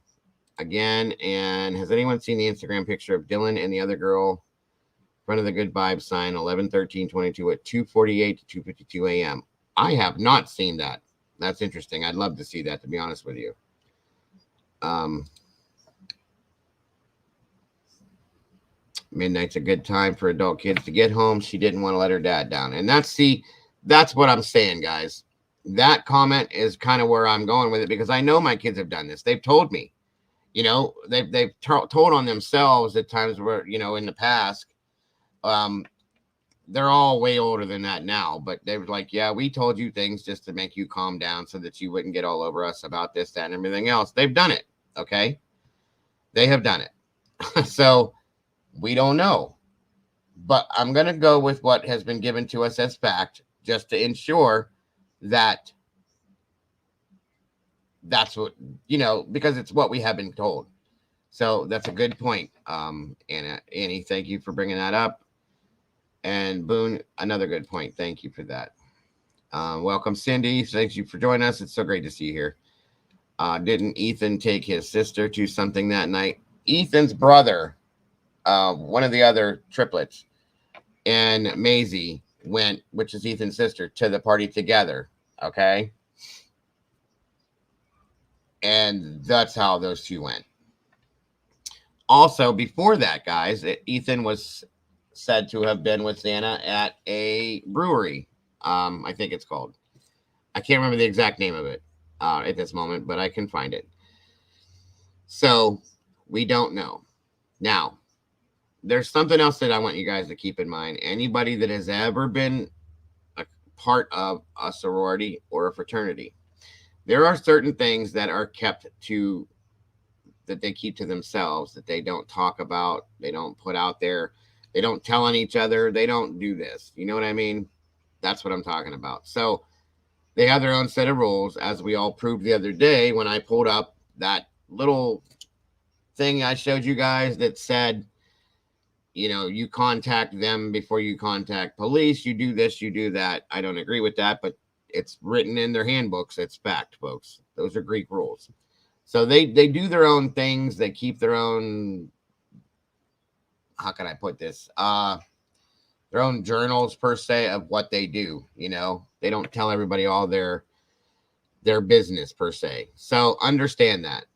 Again, and has anyone seen the Instagram picture of Dylan and the other girl in front of the good vibes sign, 11/13/22 at 2:48 to 2:52 a.m.? I have not seen that. That's interesting. I'd love to see that, to be honest with you. Midnight's a good time for adult kids to get home. She didn't want to let her dad down. And that's what I'm saying, guys. That comment is kind of where I'm going with it, because I know my kids have done this. They've told me, they've told on themselves at times where, in the past, they're all way older than that now, but they were like, yeah, we told you things just to make you calm down so that you wouldn't get all over us about this, that, and everything else. They've done it. Okay. They have done it. So we don't know, but I'm going to go with what has been given to us as fact, just to ensure that that's what, because it's what we have been told. So that's a good point. Annie, thank you for bringing that up. And Boone, another good point. Thank you for that. Welcome, Cindy. Thank you for joining us. It's so great to see you here. Didn't Ethan take his sister to something that night? Ethan's brother, one of the other triplets, and Maisie went, which is Ethan's sister, to the party together. Okay. And that's how those two went. Also, before that, guys, Ethan was said to have been with Xana at a brewery. I think it's called. I can't remember the exact name of it at this moment, but I can find it. So we don't know. Now, there's something else that I want you guys to keep in mind. Anybody that has ever been a part of a sorority or a fraternity, there are certain things that are that they keep to themselves, that they don't talk about, they don't put out there, they don't tell on each other, they don't do this. You know what I mean? That's what I'm talking about. So they have their own set of rules, as we all proved the other day when I pulled up that little thing I showed you guys that said, you contact them before you contact police, you do this, you do that. I don't agree with that, but it's written in their handbooks. It's fact, folks. Those are Greek rules. So they do their own things. They keep their own, how can I put this? Their own journals, per se, of what they do. They don't tell everybody all their business, per se. So understand that.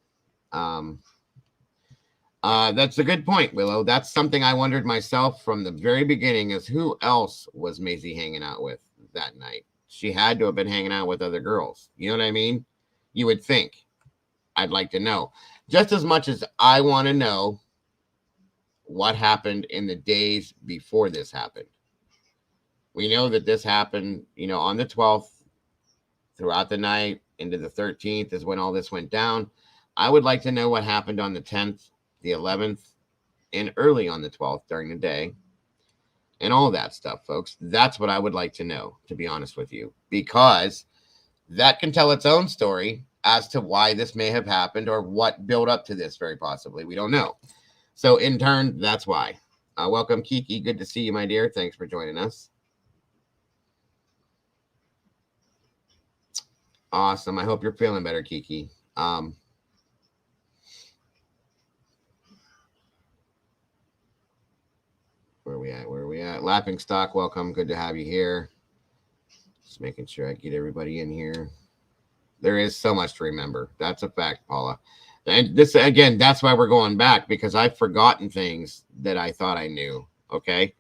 That's a good point, Willow. That's something I wondered myself from the very beginning, is who else was Maisie hanging out with that night? She had to have been hanging out with other girls. You know what I mean? You would think. I'd like to know. Just as much as I want to know what happened in the days before this happened. We know that this happened, on the 12th, throughout the night, into the 13th is when all this went down. I would like to know what happened on the 10th, the 11th, and early on the 12th during the day, and all that stuff, folks. That's what I would like to know, to be honest with you, because that can tell its own story as to why this may have happened or what built up to this, very possibly. We don't know. So in turn, that's why. Welcome, Kiki. Good to see you, my dear. Thanks for joining us. Awesome. I hope you're feeling better, Kiki. Where are we at? Laughing Stock, welcome. Good to have you here. Just making sure I get everybody in here. There is so much to remember. That's a fact, Paula. And this, again, that's why we're going back, because I've forgotten things that I thought I knew. Okay.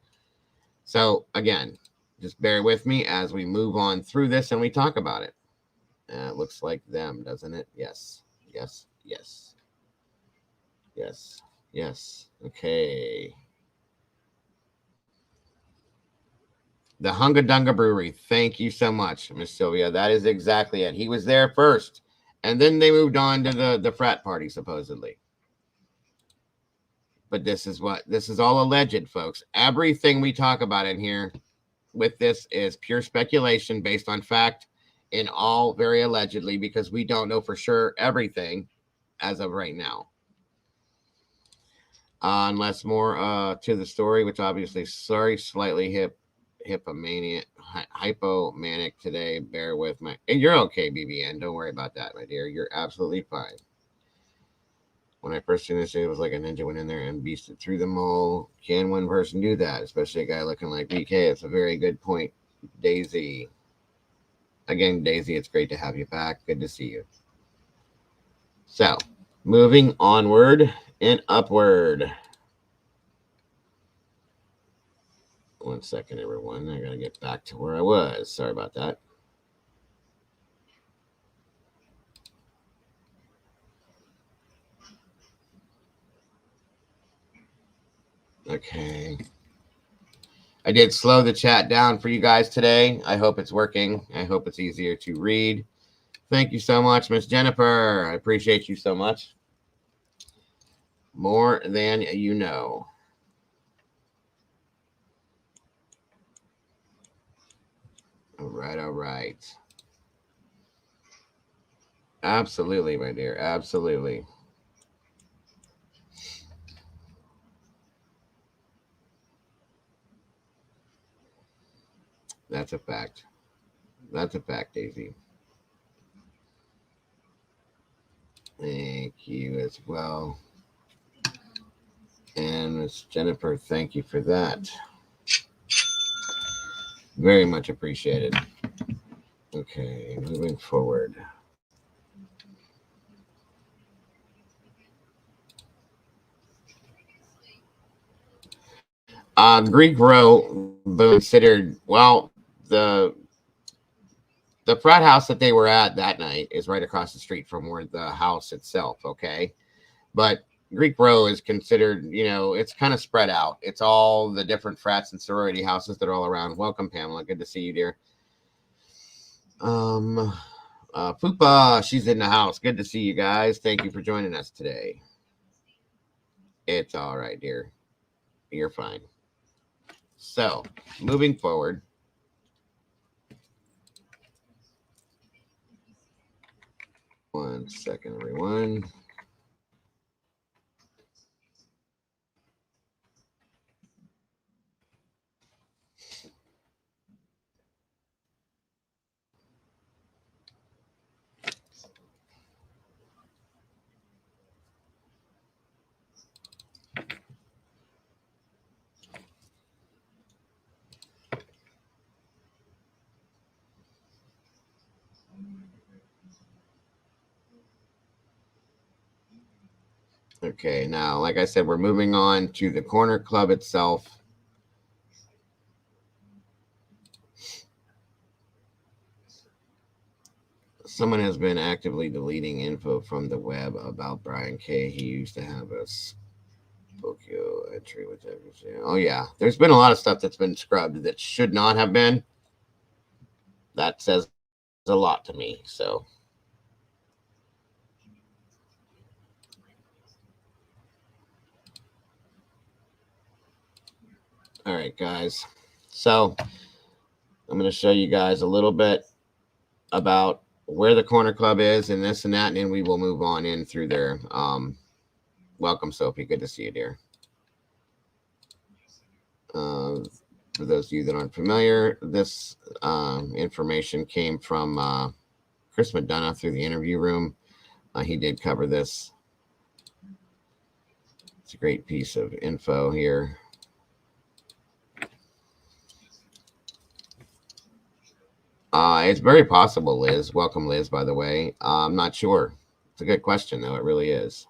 So, again, just bear with me as we move on through this and we talk about it. It looks like them, doesn't it? Yes. Yes. Yes. Yes. Yes. Okay. The Hunga Dunga Brewery. Thank you so much, Miss Sylvia. That is exactly it. He was there first, and then they moved on to the frat party, supposedly. But this is all alleged, folks. Everything we talk about in here with this is pure speculation based on fact, and all very allegedly, because we don't know for sure everything as of right now. Unless more to the story, which obviously, sorry, slightly hypomanic today. Bear with my. You're okay, BBN. Don't worry about that, my dear. You're absolutely fine. When I first seen this, it was like a ninja went in there and beasted through them all. Can one person do that? Especially a guy looking like BK. It's a very good point, Daisy. Again, Daisy, it's great to have you back. Good to see you. So, moving onward and upward. One second, everyone. I gotta get back to where I was. Sorry about that. Okay. I did slow the chat down for you guys today. I hope it's working. I hope it's easier to read. Thank you so much, Miss Jennifer. I appreciate you so much. More than you know. All right, all right. Absolutely, my dear. Absolutely. That's a fact. That's a fact, Daisy. Thank you as well. And Miss Jennifer, thank you for that. Very much appreciated. Okay, moving forward. Greek Row considered, well, the frat house that they were at that night is right across the street from where the house itself, okay? But Greek Row is considered, it's kind of spread out. It's all the different frats and sorority houses that are all around. Welcome, Pamela. Good to see you, dear. Fupa, she's in the house. Good to see you guys. Thank you for joining us today. It's all right, dear. You're fine. So, moving forward. One second, everyone. Okay, now, like I said, we're moving on to the corner club itself. Someone has been actively deleting info from the web about Brian K. He used to have a Spokio entry with everything. Oh, yeah. There's been a lot of stuff that's been scrubbed that should not have been. That says a lot to me, so. All right, guys. So I'm going to show you guys a little bit about where the corner club is and this and that, and then we will move on in through there. Welcome, Sophie. Good to see you, dear. For those of you that aren't familiar, this information came from Chris McDonough through the interview room. He did cover this. It's a great piece of info here. It's very possible, Liz. Welcome, Liz, by the way. I'm not sure. It's a good question, though. It really is.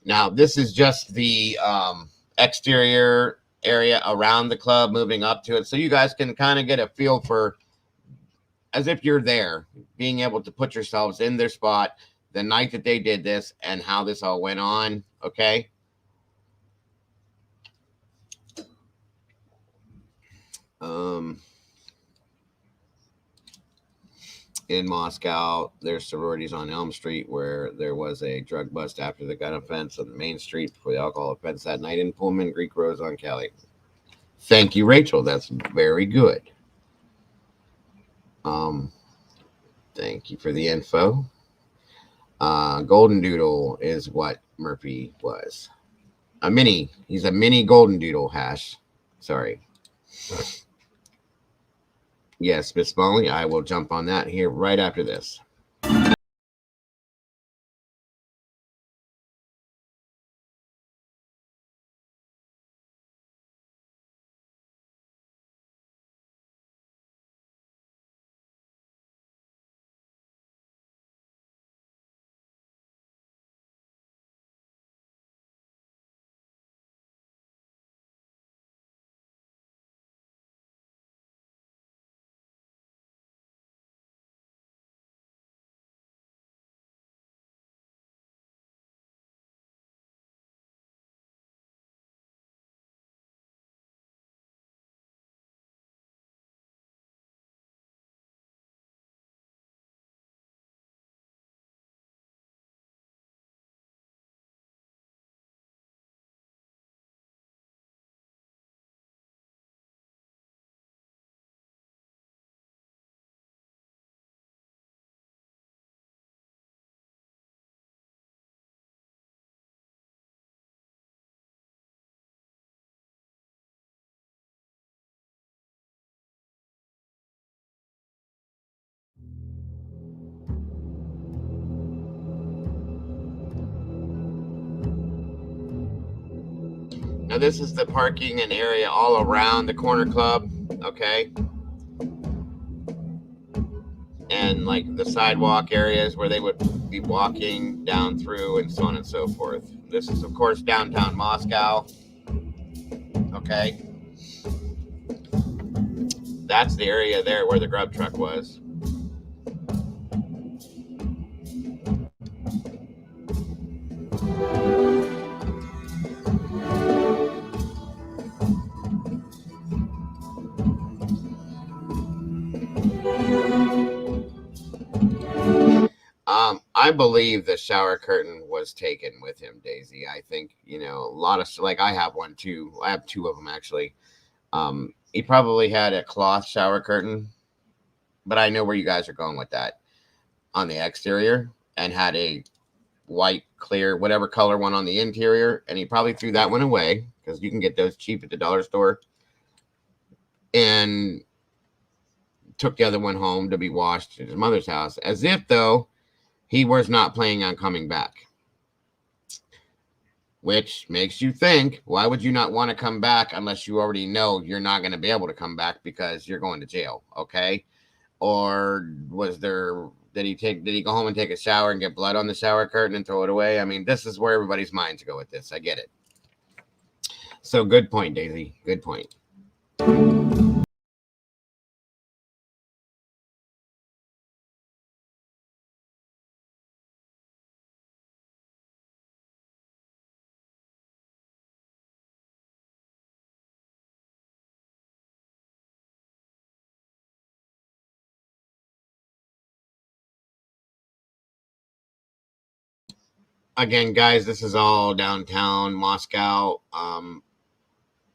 Now, this is just the exterior area around the club, moving up to it. So you guys can kind of get a feel for, as if you're there, being able to put yourselves in their spot the night that they did this and how this all went on. Okay. In Moscow, there's sororities on Elm Street where there was a drug bust after the gun offense on Main Street for the alcohol offense that night in Pullman, Greek Rose on Cali. Thank you, Rachel. That's very good. Thank you for the info. Golden Doodle is what Murphy was. He's a mini Golden Doodle hash. Sorry. Yes, Miss Molly, I will jump on that here right after this. Now, this is the parking and area all around the corner club, okay? And like the sidewalk areas where they would be walking down through and so on and so forth. This is, of course, downtown Moscow, okay? That's the area there where the grub truck was. I believe the shower curtain was taken with him, Daisy. I think, a lot of, like, I have one too. I have two of them actually. He probably had a cloth shower curtain, but I know where you guys are going with that, on the exterior, and had a white, clear, whatever color one on the interior. And he probably threw that one away because you can get those cheap at the dollar store, and took the other one home to be washed at his mother's house, as if, though, he was not planning on coming back. Which makes you think, why would you not want to come back unless you already know you're not going to be able to come back because you're going to jail, okay? Or did he go home and take a shower and get blood on the shower curtain and throw it away? I mean, this is where everybody's minds go with this. I get it. So good point, Daisy. Good point. Again, guys, this is all downtown Moscow.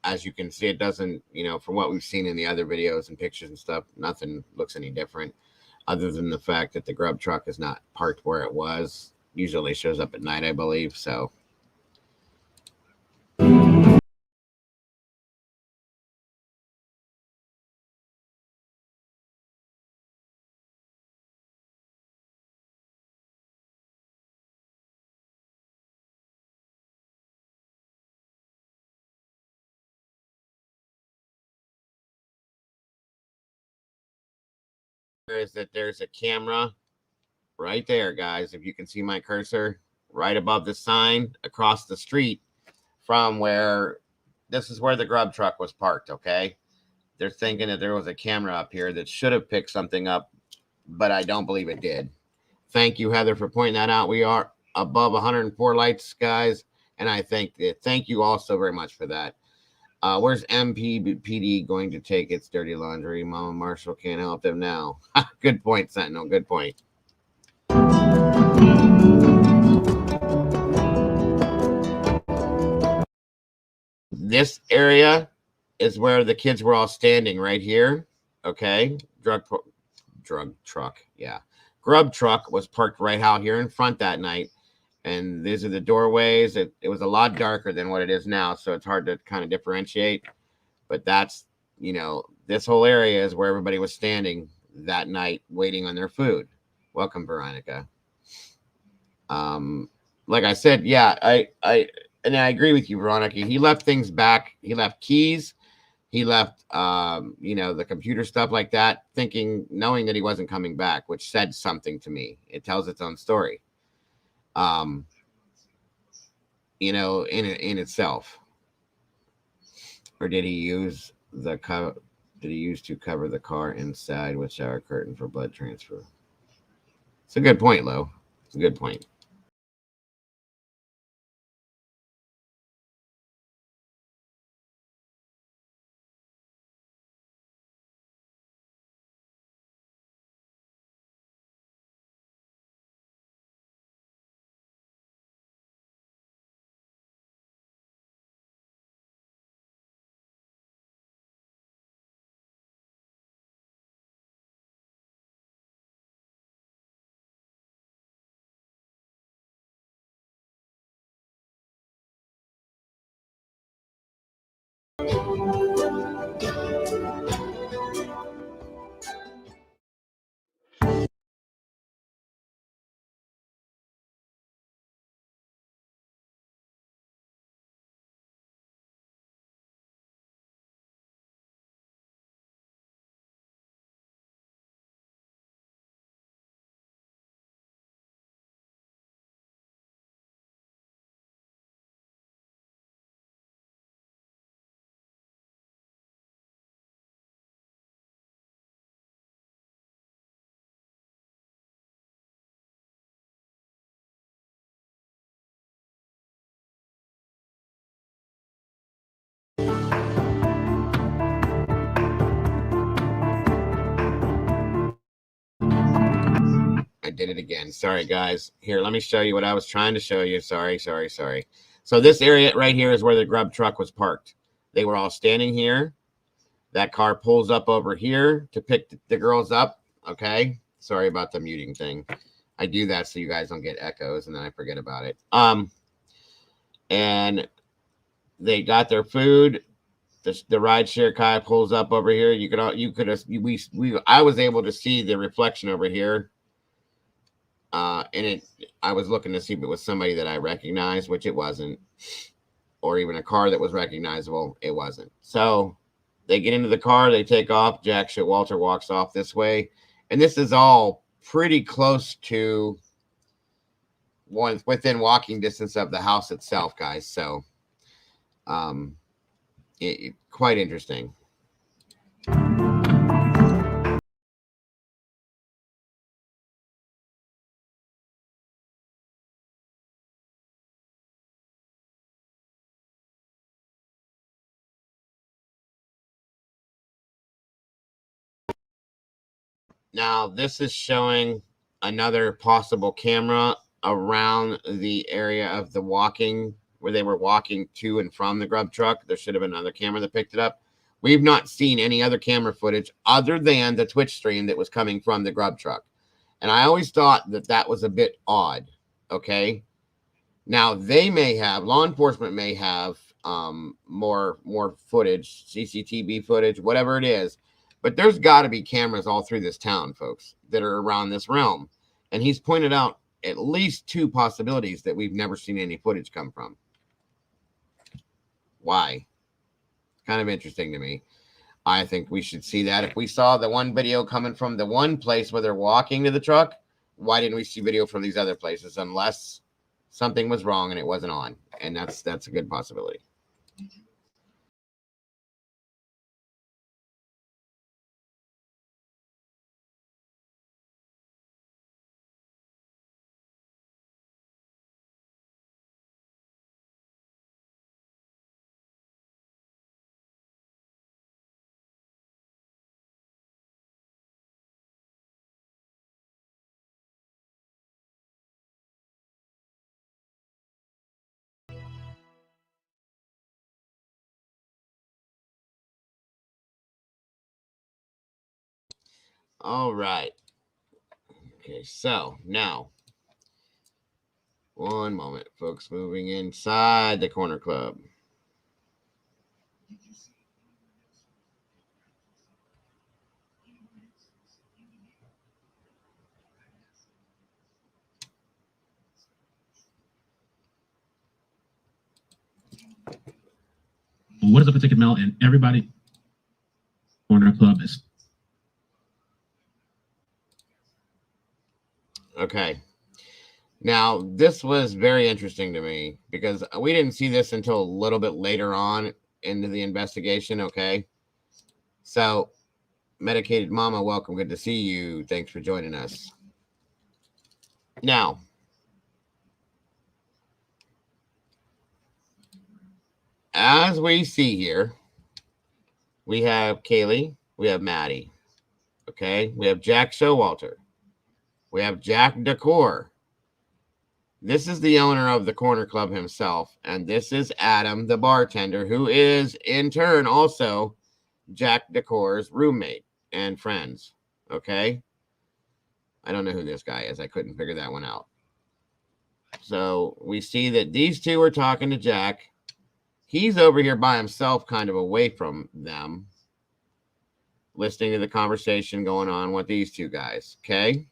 As you can see, it doesn't, from what we've seen in the other videos and pictures and stuff, nothing looks any different other than the fact that the grub truck is not parked where it was. Usually shows up at night, I believe. So is that there's a camera right there, guys. If you can see my cursor right above the sign across the street from where this is where the grub truck was parked. Okay. They're thinking that there was a camera up here that should have picked something up, but I don't believe it did. Thank you, Heather, for pointing that out. We are above 104 lights, guys. And I thank you all so very much for that. Where's MPPD going to take its dirty laundry? Mama Marshall can't help them now. Good point, Sentinel. Good point. This area is where the kids were all standing right here. Okay. Drug truck. Yeah. Grub truck was parked right out here in front that night. And these are the doorways. It was a lot darker than what it is now. So it's hard to kind of differentiate. But that's, this whole area is where everybody was standing that night waiting on their food. Welcome, Veronica. Like I said, yeah, I agree with you, Veronica. He left things back. He left keys. He left, the computer stuff like that, knowing that he wasn't coming back, which said something to me. It tells its own story. In itself. Or did he use the cover? Did he use to cover the car inside with shower curtain for blood transfer? It's a good point, Lo. It's a good point. I did it again. Sorry, guys. Here, let me show you what I was trying to show you. Sorry. So this area right here is where the grub truck was parked. They were all standing here. That car pulls up over here to pick the girls up. Okay. Sorry about the muting thing. I do that so you guys don't get echoes and then I forget about it. And they got their food. The ride share guy pulls up over here. I was able to see the reflection over here. And I was looking to see if it was somebody that I recognized, which it wasn't, or even a car that was recognizable. It wasn't. So they get into the car, they take off. Jack Showalter walks off this way, and this is all pretty close to within walking distance of the house itself, guys. So, quite interesting. Now, this is showing another possible camera around the area of the walking, where they were walking to and from the grub truck. There should have been another camera that picked it up. We've not seen any other camera footage other than the Twitch stream that was coming from the grub truck. And I always thought that that was a bit odd. Okay. Now they may have, law enforcement may have more footage, CCTV footage, whatever it is, but there's got to be cameras all through this town, folks, that are around this realm. And he's pointed out at least 2 possibilities that we've never seen any footage come from. Why? Kind of interesting to me. I think we should see that. If we saw the one video coming from the one place where they're walking to the truck, why didn't we see video from these other places? Unless something was wrong and it wasn't on. And that's a good possibility. All right. Okay, so now, one moment, folks, moving inside the Corner Club. What is up with Ticket Mail and everybody? Corner Club is. Okay. Now, this was very interesting to me because we didn't see this until a little bit later on into the investigation. Okay. So, Medicated Mama, welcome. Good to see you. Thanks for joining us. Now, as we see here, we have Kaylee, we have Maddie. Okay. We have Jack Showalter. We have Jack Decor. This is the owner of the Corner Club himself. And this is Adam, the bartender, who is in turn also Jack Decor's roommate and friends. Okay. I don't know who this guy is. I couldn't figure that one out. So we see that these two are talking to Jack. He's over here by himself, kind of away from them, listening to the conversation going on with these two guys. Okay.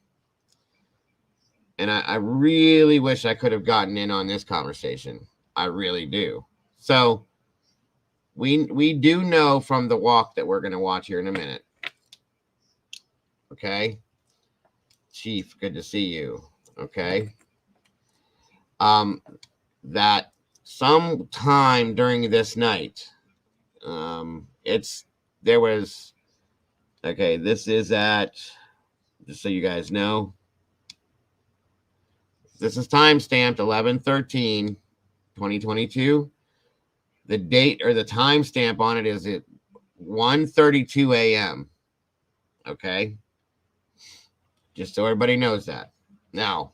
And I really wish I could have gotten in on this conversation. I really do. So we do know from the walk that we're going to watch here in a minute. Okay. Chief, good to see you. Okay. That sometime during this night, there was, okay, this is at, just so you guys know, this is time stamped 11/13/2022. The date or the time stamp on it is at 1:32 a.m. Okay. Just so everybody knows that. Now,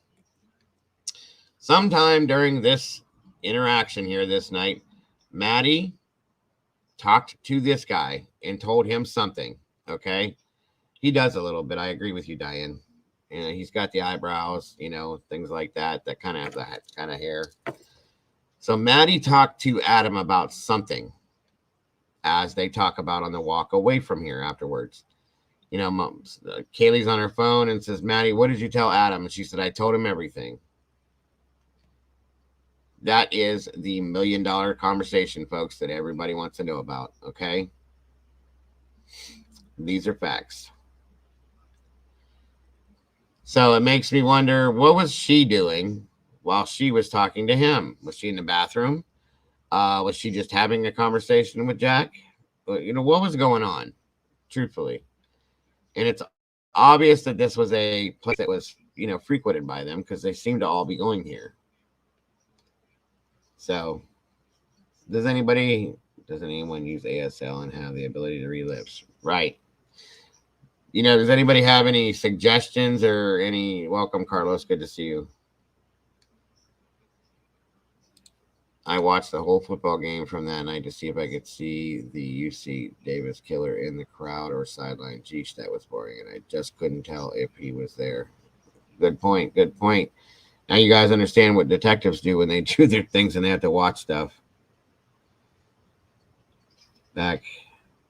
sometime during this interaction here this night, Maddie talked to this guy and told him something. Okay. He does a little bit. I agree with you, Diane. And he's got the eyebrows, things like that kind of have that kind of hair. So Maddie talked to Adam about something, as they talk about on the walk away from here afterwards. Kaylee's on her phone and says, Maddie, what did you tell Adam? And she said, I told him everything. That is the $1 million conversation, folks, that everybody wants to know about. Okay. These are facts. So it makes me wonder, what was she doing while she was talking to him? Was she in the bathroom? Was she just having a conversation with Jack? What was going on, truthfully? And it's obvious that this was a place that was, frequented by them because they seem to all be going here. So does anyone use ASL and have the ability to relive? Right. Does anybody have any suggestions or welcome, Carlos? Good to see you. I watched the whole football game from that night to see if I could see the UC Davis killer in the crowd or sideline. Geesh, that was boring, and I just couldn't tell if he was there. Good point. Good point. Now you guys understand what detectives do when they do their things and they have to watch stuff.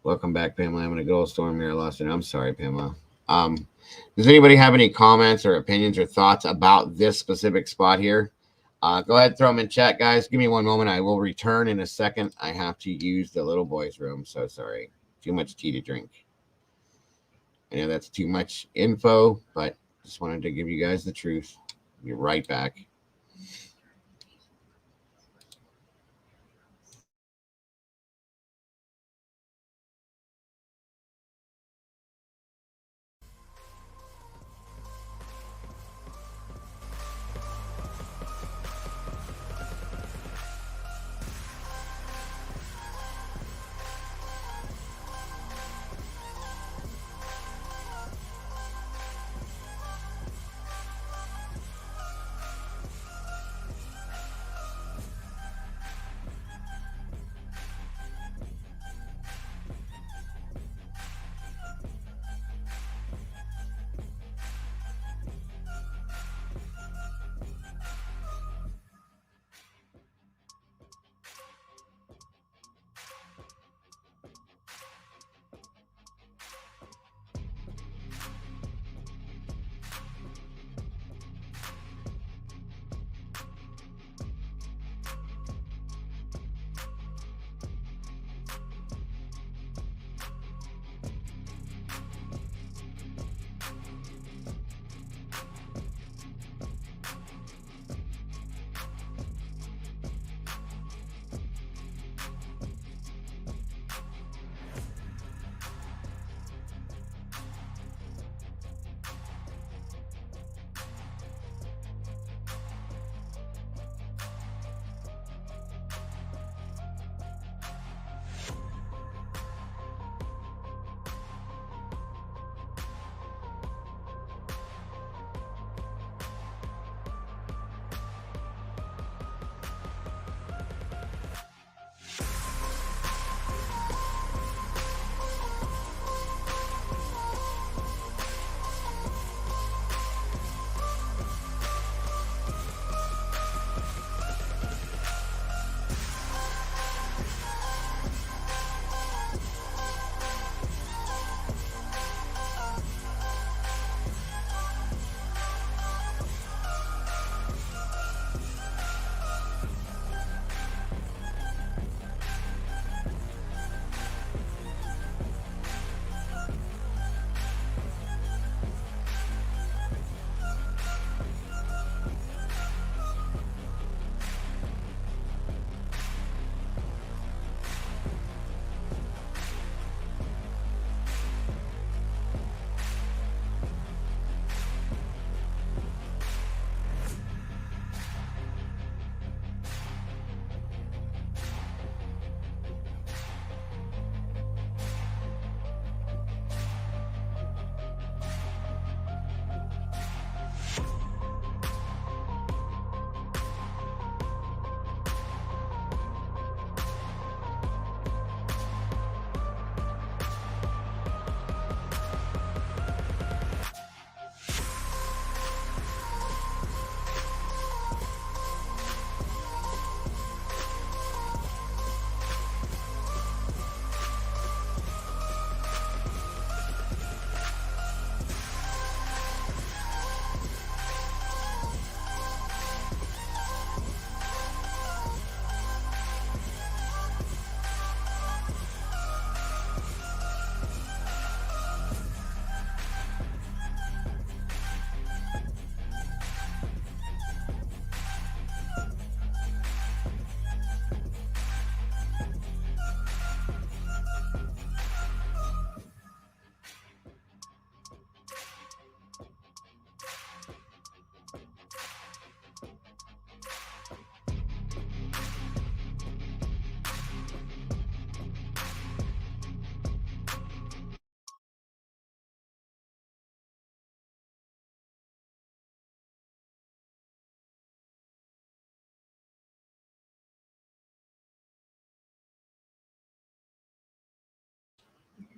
Welcome back, Pamela. I'm in a good old storm here. I lost it. I'm sorry, Pamela. Does anybody have any comments or opinions or thoughts about this specific spot here? Go ahead, throw them in chat, guys. Give me one moment. I will return in a second. I have to use the little boy's room. So sorry. Too much tea to drink. I know that's too much info, but just wanted to give you guys the truth. Be right back.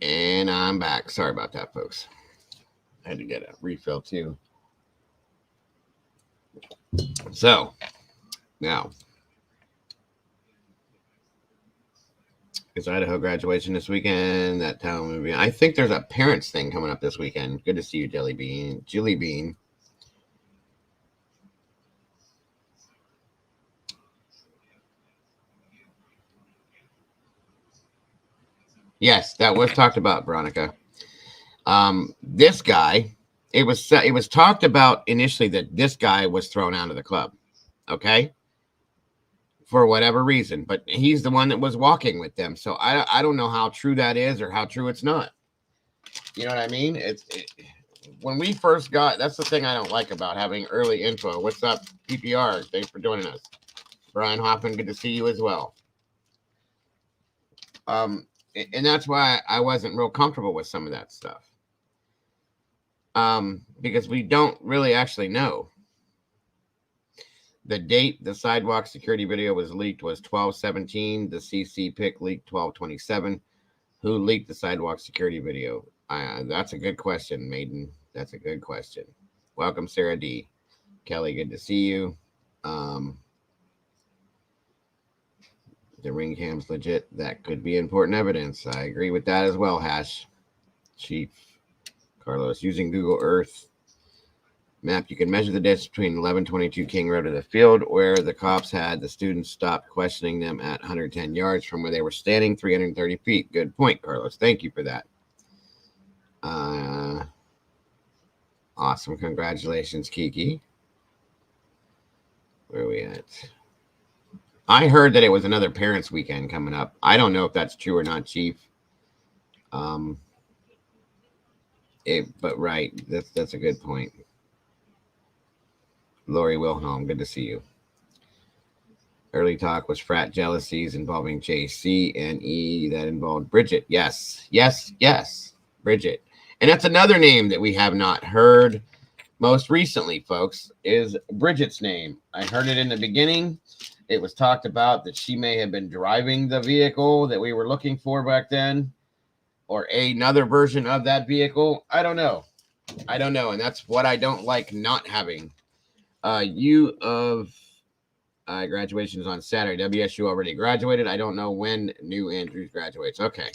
And I'm back. Sorry about that, folks. I had to get a refill too. So, now, it's Idaho graduation this weekend. That town movie. I think there's a parents thing coming up this weekend. Good to see you, Jelly Bean. Yes, that was talked about, Veronica. This guy, it was talked about initially that this guy was thrown out of the club. Okay, for whatever reason, but he's the one that was walking with them. So I don't know how true that is or how true it's not. You know what I mean? When we first got, that's the thing I don't like about having early info. What's up, PPR? Thanks for joining us. Brian Hoffman, good to see you as well. And that's why I wasn't real comfortable with some of that stuff. Because we don't really actually know. The date the sidewalk security video was leaked was 12/17. The CC pic leaked 12/27. Who leaked the sidewalk security video? That's a good question, Maiden. That's a good question. Welcome, Sarah D. Kelly, good to see you. The ring cam's legit. That could be important evidence. I agree with that as well, Hash. Chief Carlos, using Google Earth map, you can measure the distance between 1122 King Road and the field where the cops had the students stopped questioning them at 110 yards from where they were standing, 330 feet. Good point, Carlos. Thank you for that. Awesome. Congratulations, Kiki. Where are we at? I heard that it was another parents' weekend coming up. I don't know if that's true or not, Chief. But right, that's a good point. Lori Wilhelm, good to see you. Early talk was frat jealousies involving JC and E that involved Bridget. Yes, Bridget. And that's another name that we have not heard most recently, folks, is Bridget's name. I heard it in the beginning. It was talked about that she may have been driving the vehicle that we were looking for back then, or another version of that vehicle. I don't know. And that's what I don't like not having. Graduation is on Saturday. WSU already graduated. I don't know when New Andrews graduates. Okay.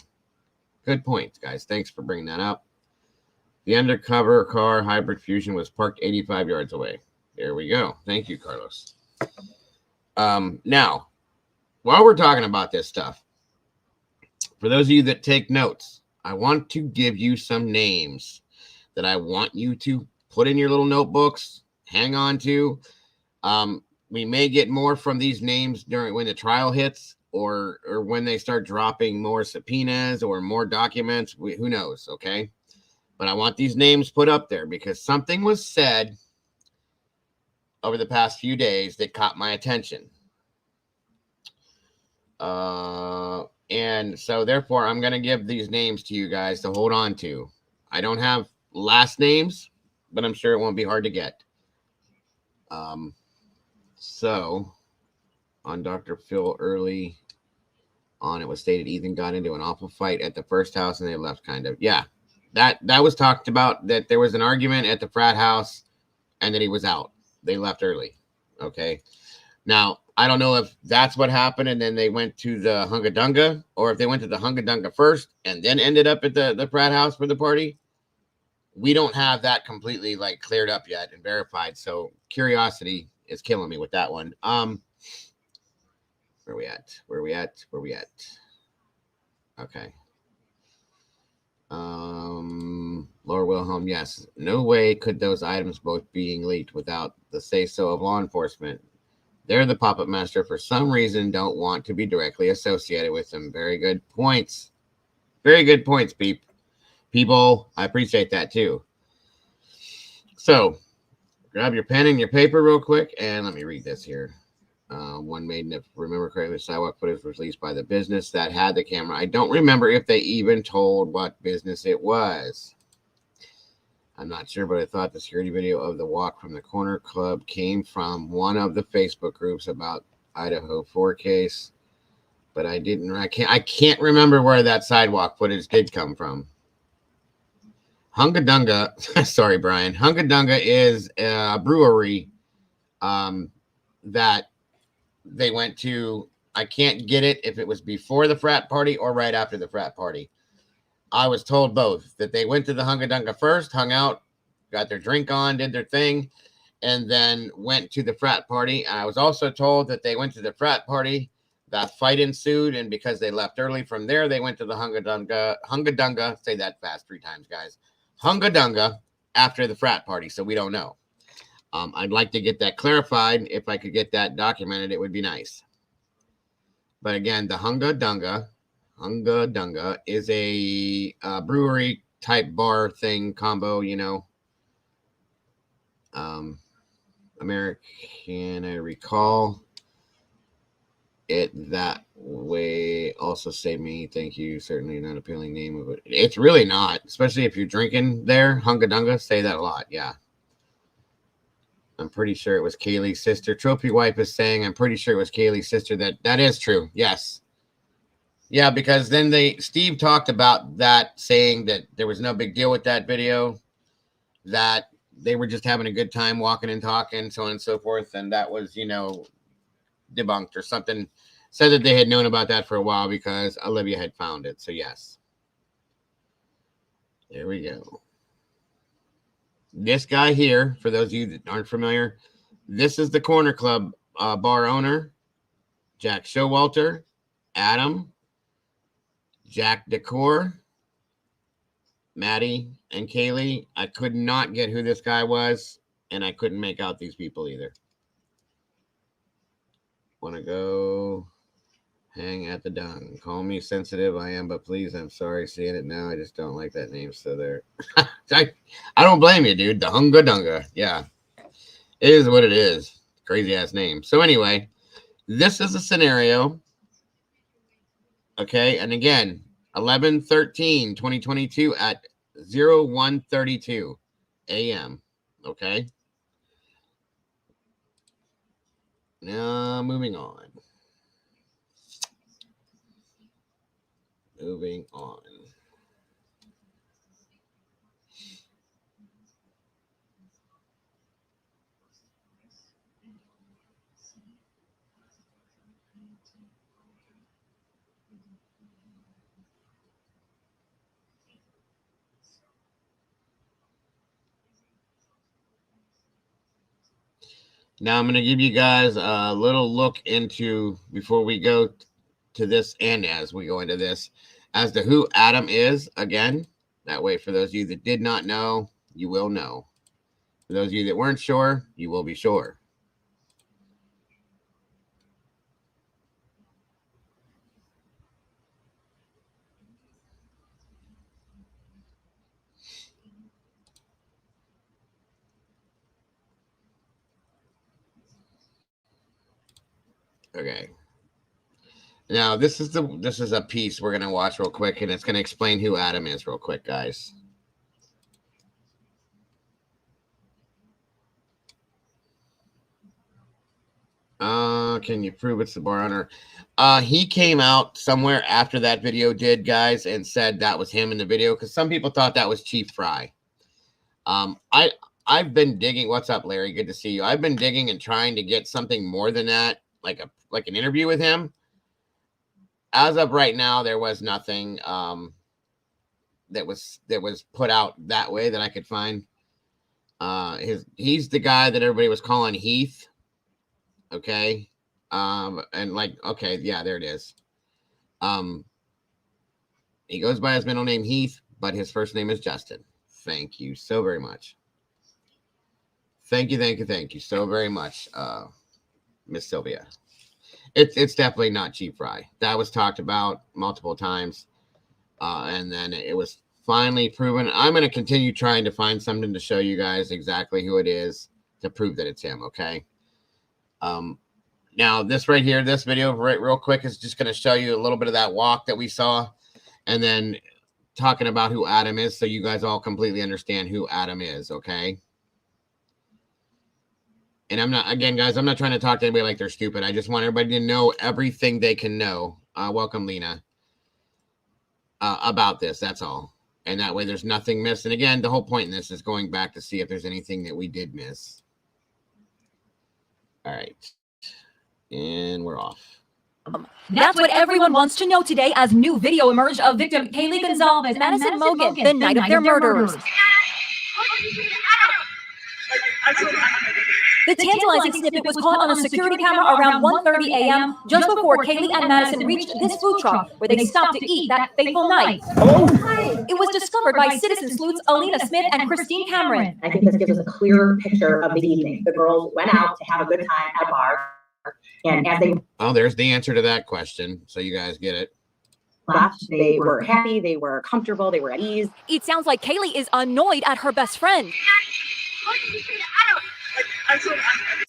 Good point, guys. Thanks for bringing that up. The undercover car hybrid Fusion was parked 85 yards away. There we go. Thank you, Carlos. Now, while we're talking about this stuff, for those of you that take notes, I want to give you some names that I want you to put in your little notebooks, hang on to. We may get more from these names during when the trial hits or when they start dropping more subpoenas or more documents. Who knows, okay? But I want these names put up there because something was said over the past few days that caught my attention. And so therefore, I'm going to give these names to you guys to hold on to. I don't have last names, but I'm sure it won't be hard to get. So on Dr. Phil early on, it was stated Ethan got into an awful fight at the first house and they left kind of. Yeah, that was talked about, that there was an argument at the frat house and that he was out. They left early. Okay. Now, I don't know if that's what happened and then they went to the Hunga Dunga, or if they went to the Hunga Dunga first and then ended up at the frat house for the party. We don't have that completely cleared up yet and verified. So curiosity is killing me with that one. Where we at? Okay. Laura Wilhelm, yes. No way could those items both being leaked without the say-so of law enforcement. They're the puppet master. For some reason, don't want to be directly associated with them. Very good points. Very good points, people. I appreciate that too. So, grab your pen and your paper real quick, and let me read this here. One maiden, if I remember correctly, sidewalk footage was released by the business that had the camera. I don't remember if they even told what business it was. I'm not sure, but I thought the security video of the walk from the corner club came from one of the Facebook groups about Idaho 4 case. but I can't remember where that sidewalk footage did come from. Hunga Dunga, sorry, Brian. Hunga Dunga is a brewery that they went to. I can't get it if it was before the frat party or right after the frat party. I was told both, that they went to the Hunga Dunga first, hung out, got their drink on, did their thing, and then went to the frat party. I was also told that they went to the frat party, that fight ensued, and because they left early from there, they went to the Hunga Dunga, say that fast 3 times, guys, Hunga Dunga after the frat party, so we don't know. I'd like to get that clarified. If I could get that documented, it would be nice. But again, the Hunga Dunga is a brewery type bar thing combo, you know. American, I recall it that way. Also save me, thank you. Certainly not appealing name of it. It's really not, especially if you're drinking there. Hunga Dunga, say that a lot. Yeah, I'm pretty sure it was Kaylee's sister. Trophy Wife is saying I'm pretty sure it was Kaylee's sister. That is true. Yes. Yeah, because then Steve talked about that, saying that there was no big deal with that video, that they were just having a good time walking and talking, so on and so forth. And that was, you know, debunked or something. Said that they had known about that for a while because Olivia had found it. So yes. There we go. This guy here, for those of you that aren't familiar, this is the Corner Club bar owner, Jack Showalter, Adam, Jack Decor, Maddie, and Kaylee. I could not get who this guy was, and I couldn't make out these people either. Want to go hang at the dung. Call me sensitive. I am, but please, I'm sorry seeing it now. I just don't like that name. So there. I don't blame you, dude. The Hunga Dunga. Yeah. It is what it is. Crazy ass name. So anyway, this is a scenario. Okay. And again, 11/13/2022 at 01:32 a.m. Okay. Now moving on. Moving on. Now I'm going to give you guys a little look into, before we go to this and as we go into this, as to who Adam is again. That way, for those of you that did not know, you will know. For those of you that weren't sure, you will be sure. Okay. Now this is a piece we're gonna watch real quick, and it's gonna explain who Adam is real quick, guys. Can you prove it's the bar owner? He came out somewhere after that video did, guys, and said that was him in the video, because some people thought that was Chief Fry. I've been digging. What's up, Larry? Good to see you. I've been digging and trying to get something more than that, like an interview with him. As of right now, there was nothing that was put out that way that I could find. He's the guy that everybody was calling Heath. Okay. And like, okay, yeah, there it is. He goes by his middle name Heath, but his first name is Justin. Thank you so very much. Thank you so very much, Miss Sylvia. It's definitely not Chief Fry. That was talked about multiple times, and then it was finally proven. I'm going to continue trying to find something to show you guys exactly who it is to prove that it's him, okay? Now, this right here, this video real quick is just going to show you a little bit of that walk that we saw, and then talking about who Adam is so you guys all completely understand who Adam is, okay? And I'm not, again, guys, I'm not trying to talk to anybody like they're stupid. I just want everybody to know everything they can know welcome Lena, about this. That's all. And that way there's nothing missed. And again, the whole point in this is going back to see if there's anything that we did miss. All right. And we're off. That's what everyone wants to know today as new video emerged of victim Kaylee Gonzalez and Madison Mogan the night of their murders. The tantalizing snippet was caught on a security camera around 1:30 a.m. just before Kaylee and Madison reached this food truck where they stopped to eat that fateful night. It was discovered by citizen sleuths Alina Smith and Christine Cameron. I think this gives us a clear picture of the evening. The girls went out to have a good time at a bar, and as they there's the answer to that question, so you guys get it. left, they were happy, they were comfortable, they were at ease. It sounds like Kaylee is annoyed at her best friend.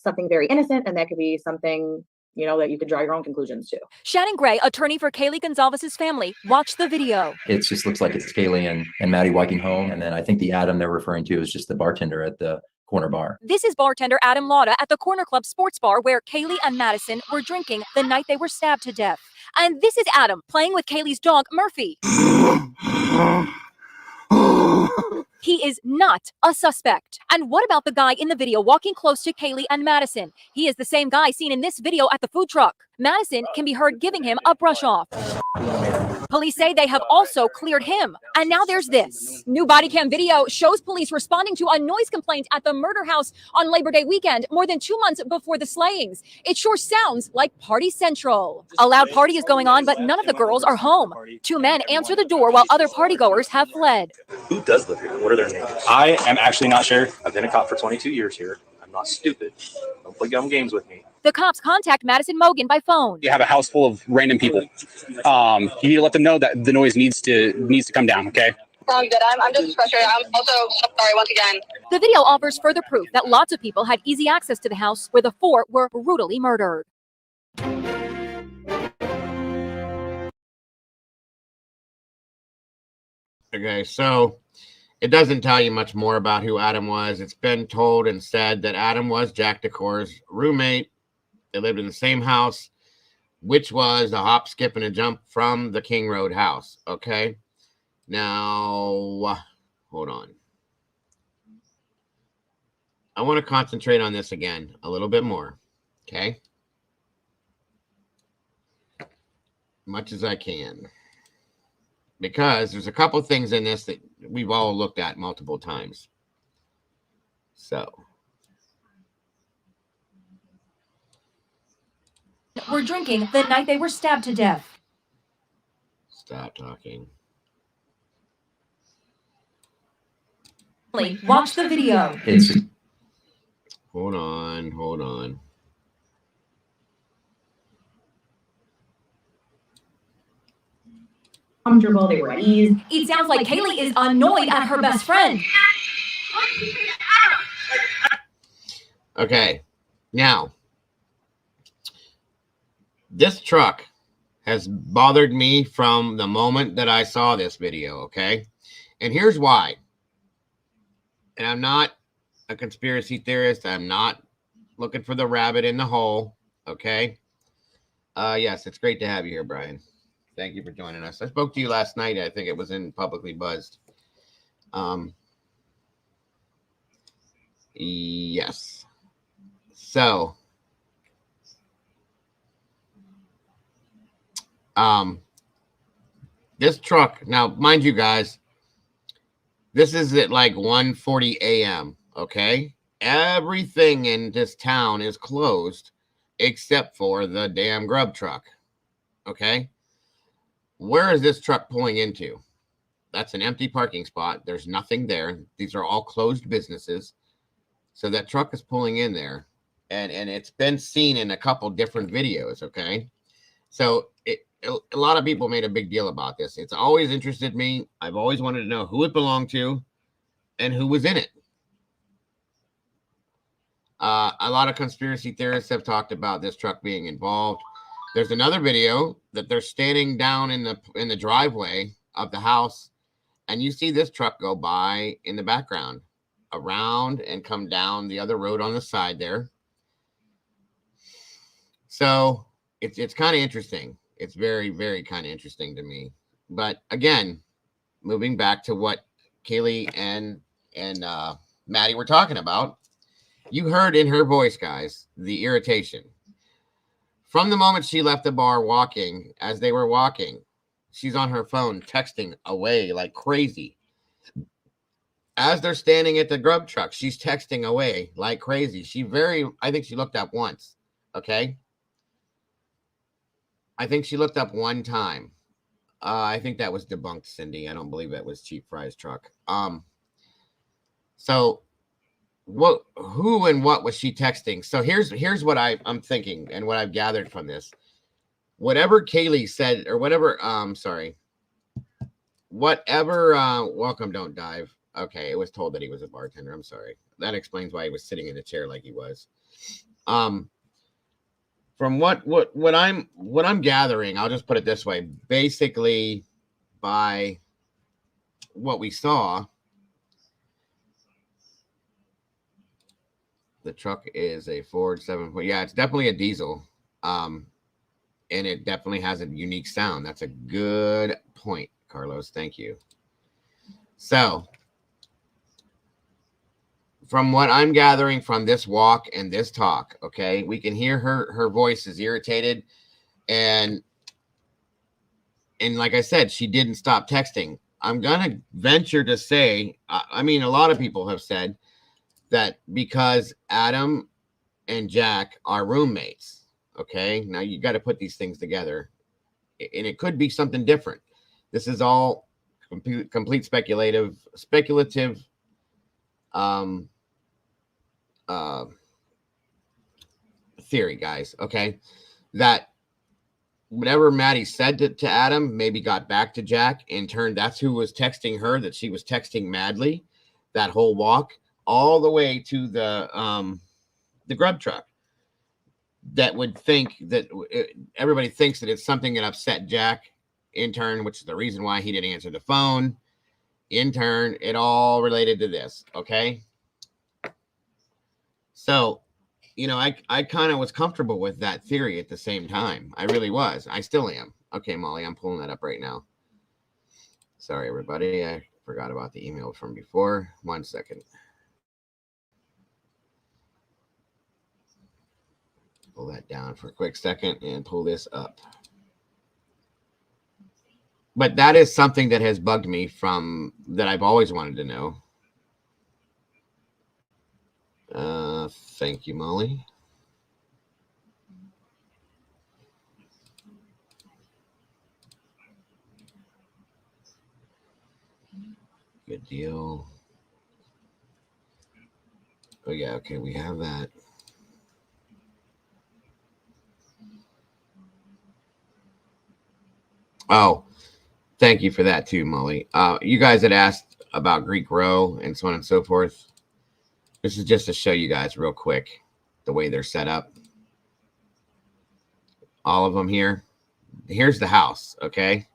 Something very innocent, and that could be something, you know, that you could draw your own conclusions to. Shannon Gray, attorney for Kaylee Gonzalez's family, watched the video. It just looks like it's Kaylee and Maddie walking home. And then I think the Adam they're referring to is just the bartender at the corner bar. This is bartender Adam Lauda at the Corner Club Sports Bar where Kaylee and Madison were drinking the night they were stabbed to death. And this is Adam playing with Kaylee's dog, Murphy. He is not a suspect. And what about the guy in the video walking close to Kaylee and Madison? He is the same guy seen in this video at the food truck. Madison can be heard giving him a brush off. Police say they have also cleared him. And now there's this. New body cam video shows police responding to a noise complaint at the murder house on Labor Day weekend, more than 2 months before the slayings. It sure sounds like Party Central. A loud party is going on, but none of the girls are home. 2 men answer the door while other partygoers have fled. Who does live here? What are their names? I am actually not sure. I've been a cop for 22 years here. I'm not stupid. Don't play dumb games with me. The cops contact Madison Mogan by phone. You have a house full of random people. You need to let them know that the noise needs to come down, okay? Sounds good. I'm just frustrated. I'm also sorry once again. The video offers further proof that lots of people had easy access to the house where the 4 were brutally murdered. Okay, so it doesn't tell you much more about who Adam was. It's been told and said that Adam was Jack DeCour's roommate. They lived in the same house, which was a hop, skip, and a jump from the King Road house. Okay, now hold on. I want to concentrate on this again a little bit more. Okay, much as I can, because there's a couple things in this that we've all looked at multiple times. So were drinking the night they were stabbed to death. Stop talking. Watch the video. Hold on. Comfortable, they were at ease. It sounds like Kaylee is annoyed at her best friend. Okay, now this truck has bothered me from the moment that I saw this video, okay? And here's why. And I'm not a conspiracy theorist. I'm not looking for the rabbit in the hole, okay? Yes, it's great to have you here, Brian. Thank you for joining us. I spoke to you last night. I think it was in Publicly Buzzed. Yes. So, this truck, now, mind you guys, this is at like 1:40 a.m., okay? Everything in this town is closed except for the damn grub truck, okay? Where is this truck pulling into? That's an empty parking spot. There's nothing there. These are all closed businesses. So that truck is pulling in there. And it's been seen in a couple different videos, okay? So a lot of people made a big deal about this. It's always interested me. I've always wanted to know who it belonged to and who was in it. A lot of conspiracy theorists have talked about this truck being involved. There's another video that they're standing down in the driveway of the house, and you see this truck go by in the background, around and come down the other road on the side there. So it's kind of interesting. It's very, very kind of interesting to me. But again, moving back to what Kaylee and Maddie were talking about, you heard in her voice, guys, the irritation. From the moment she left the bar walking, as they were walking, she's on her phone texting away like crazy. As they're standing at the grub truck, she's texting away like crazy. I think she looked up once. Okay. I think she looked up one time. I think that was debunked, Cindy. I don't believe that was Cheap Fry's truck. So who and what was she texting? So here's what I'm thinking and what I've gathered from this. Whatever Kaylee said, or whatever, welcome, don't dive. Okay, it was told that he was a bartender. I'm sorry. That explains why he was sitting in a chair like he was. From what I'm gathering, I'll just put it this way. Basically, by what we saw, the truck is a Ford 7. Yeah, it's definitely a diesel. And it definitely has a unique sound. That's a good point, Carlos. Thank you. So, from what I'm gathering from this walk and this talk, okay, we can hear her voice is irritated, and like I said, she didn't stop texting. I'm gonna venture to say, I mean, a lot of people have said that because Adam and Jack are roommates. Okay, now you got to put these things together, and it could be something different. This is all complete speculative theory, guys. Okay, that whatever Maddie said to Adam maybe got back to Jack. In turn, that's who was texting her, that she was texting madly that whole walk all the way to the grub truck. That would think that everybody thinks that it's something that upset Jack. In turn, which is the reason why he didn't answer the phone. In turn, it all related to this. Okay. So, you know, I kind of was comfortable with that theory at the same time. I really was. I still am. Okay, Molly, I'm pulling that up right now. Sorry, everybody. I forgot about the email from before. 1 second. Pull that down for a quick second and pull this up. But that is something that has bugged me from that I've always wanted to know. Thank you, Molly. Good deal. Oh, yeah. Okay, we have that. Oh, thank you for that too, Molly. You guys had asked about Greek Row and so on and so forth. This is just to show you guys real quick the way they're set up. All of them here. Here's the house, okay?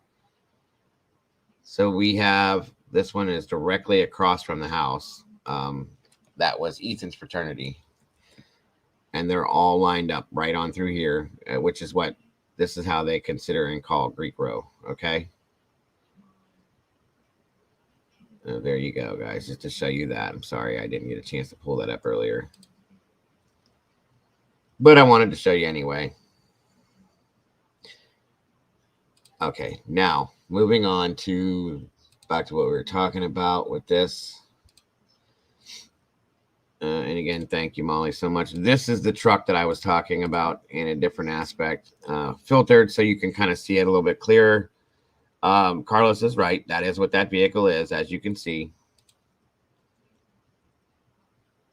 So we have, this one is directly across from the house. That was Ethan's fraternity. And they're all lined up right on through here, which is what, this is how they consider and call Greek Row, okay? There you go, guys, just to show you that. I'm sorry I didn't get a chance to pull that up earlier. But I wanted to show you anyway. Okay, now moving on to back to what we were talking about with this. And again, thank you, Molly, so much. This is the truck that I was talking about in a different aspect, filtered so you can kind of see it a little bit clearer. Carlos is right. That is what that vehicle is, as you can see.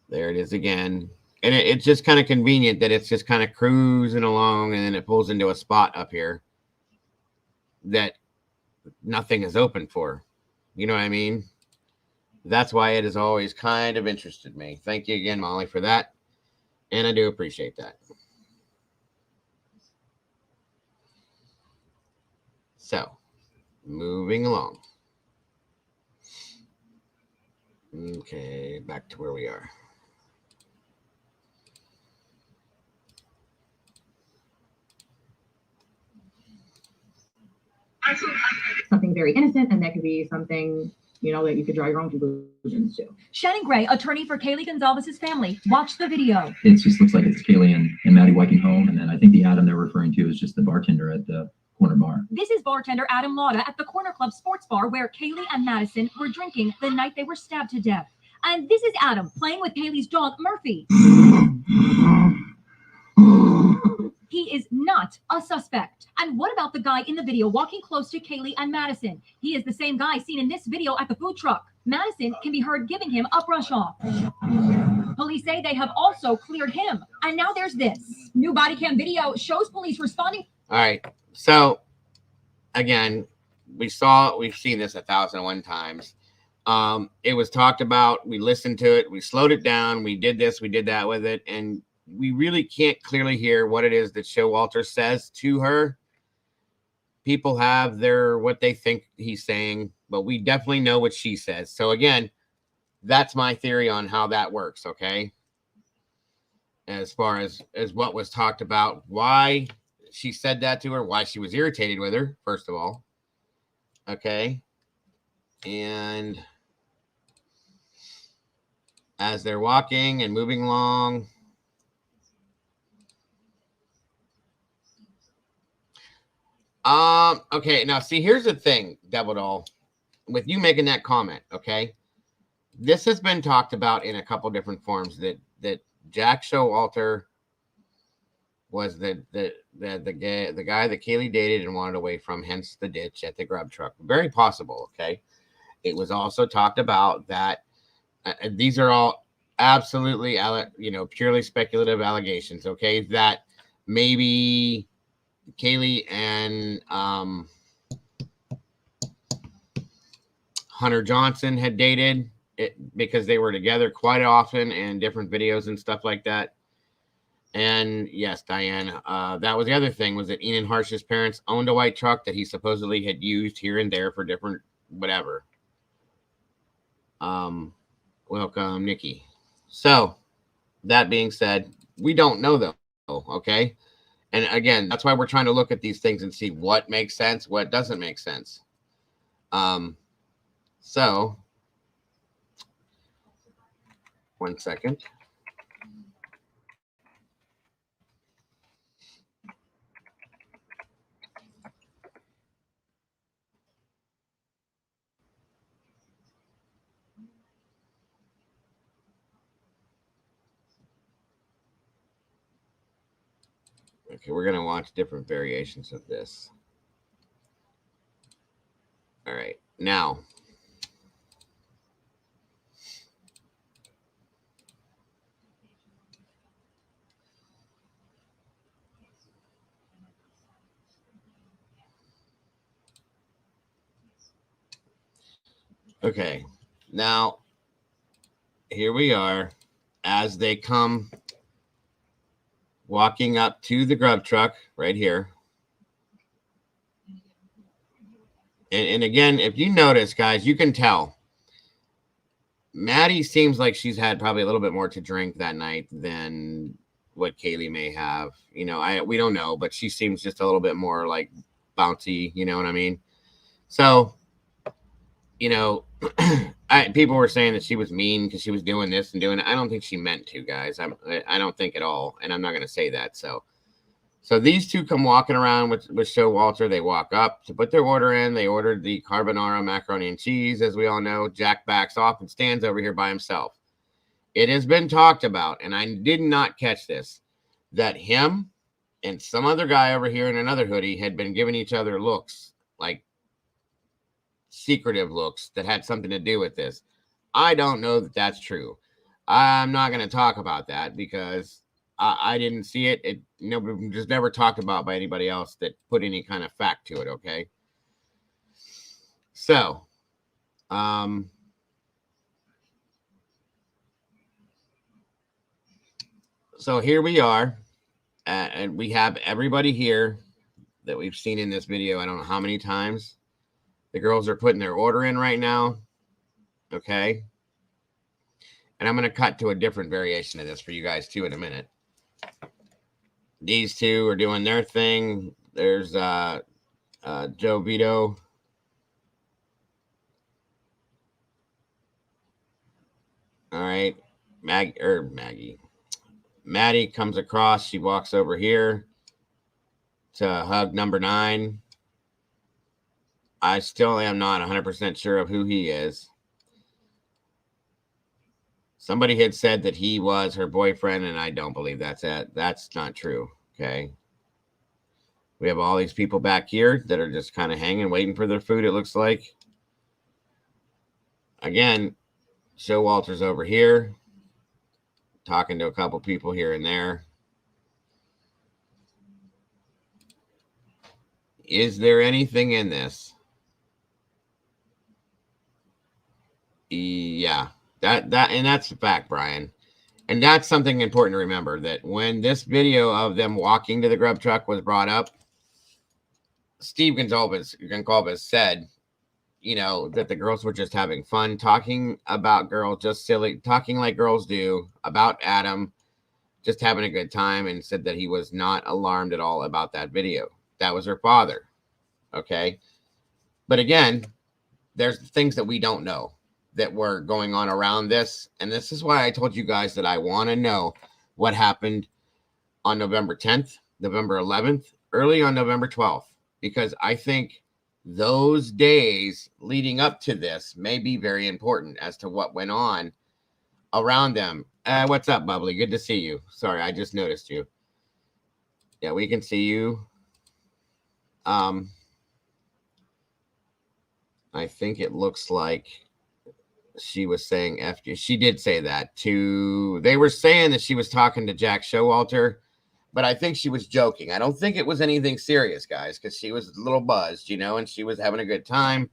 There it is again. And it's just kind of convenient that it's just kind of cruising along, and then it pulls into a spot up here that nothing is open for. You know what I mean? That's why it has always kind of interested me. Thank you again, Molly, for that. And I do appreciate that. So, moving along. Okay, back to where we are. something very innocent, and that could be something, you know, that you could draw your own conclusions to. Shannon Gray, attorney for Kaylee Gonzalez's family, watch the video. It just looks like it's Kaylee and Maddie Wiking home. And then I think the Adam they're referring to is just the bartender at the corner bar. This is bartender Adam Lauda at the Corner Club Sports Bar where Kaylee and Madison were drinking the night they were stabbed to death. And this is Adam playing with Kaylee's dog, Murphy. He is not a suspect. And what about the guy in the video walking close to Kaylee and Madison? He is the same guy seen in this video at the food truck. Madison can be heard giving him a brush off. Police say they have also cleared him. And now there's this. New body cam video shows police responding. All right. So again, we've seen this 1,001 times. It was talked about, we listened to it, we slowed it down, we did this, we did that with it, and we really can't clearly hear what it is that Showalter says to her. People have what they think he's saying, but we definitely know what she says. So again, that's my theory on how that works, okay? As far as what was talked about, why she said that to her, why she was irritated with her, first of all. Okay. And as they're walking and moving along, okay, now see, here's the thing, Devil Doll, with you making that comment, okay? This has been talked about in a couple different forms that Jack Showalter was the guy that Kaylee dated and wanted away from, hence the ditch at the grub truck. Very possible, okay? It was also talked about that these are all absolutely, purely speculative allegations, okay? That maybe Kaylee and Hunter Johnson had dated because they were together quite often in different videos and stuff like that. And yes, Diane, that was the other thing, was that Enan Harsh's parents owned a white truck that he supposedly had used here and there for different whatever. Welcome, Nikki. So that being said, we don't know though, okay? And again, that's why we're trying to look at these things and see what makes sense, what doesn't make sense. So, 1 second. Okay, we're going to watch different variations of this. All right, now. Okay, now here we are as they come walking up to the grub truck right here. And again, if you notice, guys, you can tell Maddie seems like she's had probably a little bit more to drink that night than what Kaylee may have. You know, we don't know, but she seems just a little bit more like bouncy, you know what I mean? So, you know, people were saying that she was mean because she was doing this and doing it. I don't think she meant to, guys. I don't think at all, and I'm not going to say that. So these two come walking around with Showalter. They walk up to put their order in. They ordered the carbonara macaroni and cheese, as we all know. Jack backs off and stands over here by himself. It has been talked about, and I did not catch this, that him and some other guy over here in another hoodie had been giving each other looks, like secretive looks that had something to do with this. I don't know that that's true. I'm not going to talk about that because I didn't see it. It just never talked about by anybody else that put any kind of fact to it. Okay. So, so here we are, and we have everybody here that we've seen in this video. I don't know how many times. The girls are putting their order in right now. Okay. And I'm going to cut to a different variation of this for you guys too in a minute. These two are doing their thing. There's Joe Vito. All right. Maggie. Maddie comes across. She walks over here to hug number 9. I still am not 100% sure of who he is. Somebody had said that he was her boyfriend, and I don't believe that's it. That's not true. Okay. We have all these people back here that are just kind of hanging, waiting for their food, it looks like. Again, Showalter's over here, talking to a couple people here and there. Is there anything in this? Yeah, that's a fact, Brian. And that's something important to remember, that when this video of them walking to the grub truck was brought up, Steve Goncalves said, you know, that the girls were just having fun, talking about girls, just silly, talking like girls do about Adam, just having a good time, and said that he was not alarmed at all about that video. That was her father. Okay. But again, there's things that we don't know that were going on around this. And this is why I told you guys that I want to know what happened on November 10th, November 11th, early on November 12th, because I think those days leading up to this may be very important as to what went on around them. What's up, Bubbly? Good to see you. Sorry, I just noticed you. Yeah, we can see you. I think it looks like she was saying F you. She did say that too. They were saying that she was talking to Jack Showalter, but I think she was joking. I don't think it was anything serious, guys, because she was a little buzzed, you know, and she was having a good time.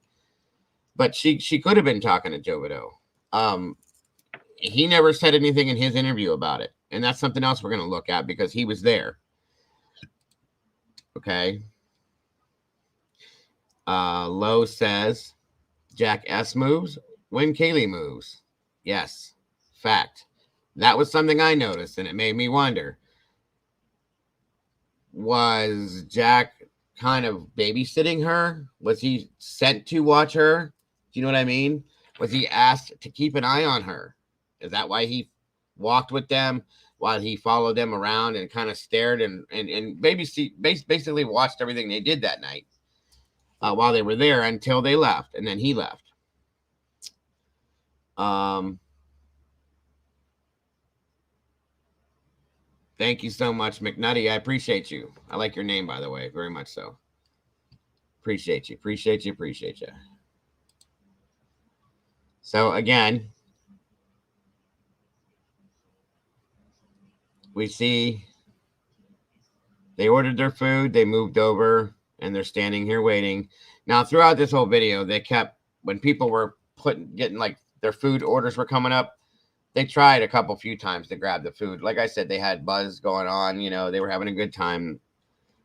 But she could have been talking to Joe Vito. He never said anything in his interview about it. And that's something else we're going to look at because he was there. Okay. Lowe says Jack S moves when Kaylee moves. Yes. Fact. That was something I noticed, and it made me wonder. Was Jack kind of babysitting her? Was he sent to watch her? Do you know what I mean? Was he asked to keep an eye on her? Is that why he walked with them while he followed them around and kind of stared and basically watched everything they did that night while they were there until they left, and then he left. Thank you so much, McNutty. I appreciate you. I like your name, by the way, very much so. Appreciate you. Appreciate you. Appreciate you. So again, we see they ordered their food, they moved over, and they're standing here waiting. Now, throughout this whole video, they kept, when people were getting like their food orders were coming up, they tried a few times to grab the food. Like I said, they had buzz going on, you know, they were having a good time.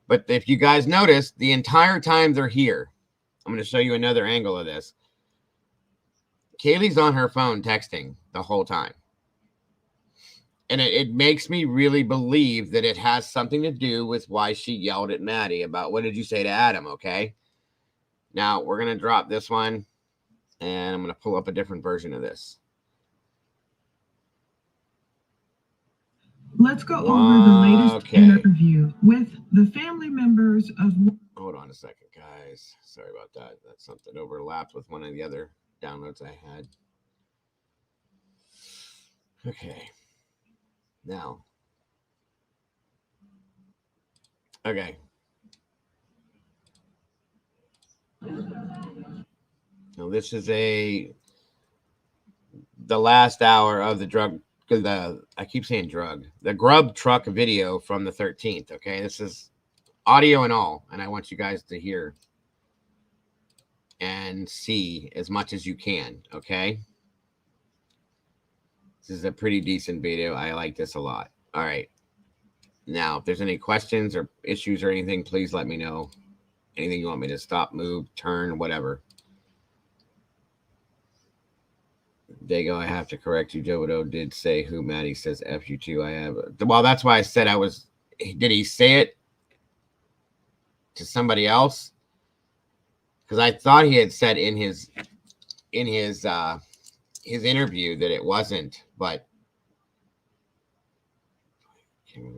But if you guys notice, the entire time they're here, I'm going to show you another angle of this. Kaylee's on her phone texting the whole time. And it makes me really believe that it has something to do with why she yelled at Maddie about, what did you say to Adam, okay? Now, we're going to drop this one, and I'm going to pull up a different version of this. Let's go over the latest interview with the family members of... Hold on a second, guys. Sorry about that. That's something overlapped with one of the other downloads I had. Okay. Now. Okay. Now this is the last hour of the the grub truck video from the 13th. Okay. This is audio and all. And I want you guys to hear and see as much as you can. Okay. This is a pretty decent video. I like this a lot. All right. Now, if there's any questions or issues or anything, please let me know. Anything you want me to stop, move, turn, whatever. Dago, I have to correct you. Jovido did say who Maddie says F you too. I have. Well, that's why I said I was. Did he say it to somebody else? because I thought he had said in his interview that it wasn't, but I have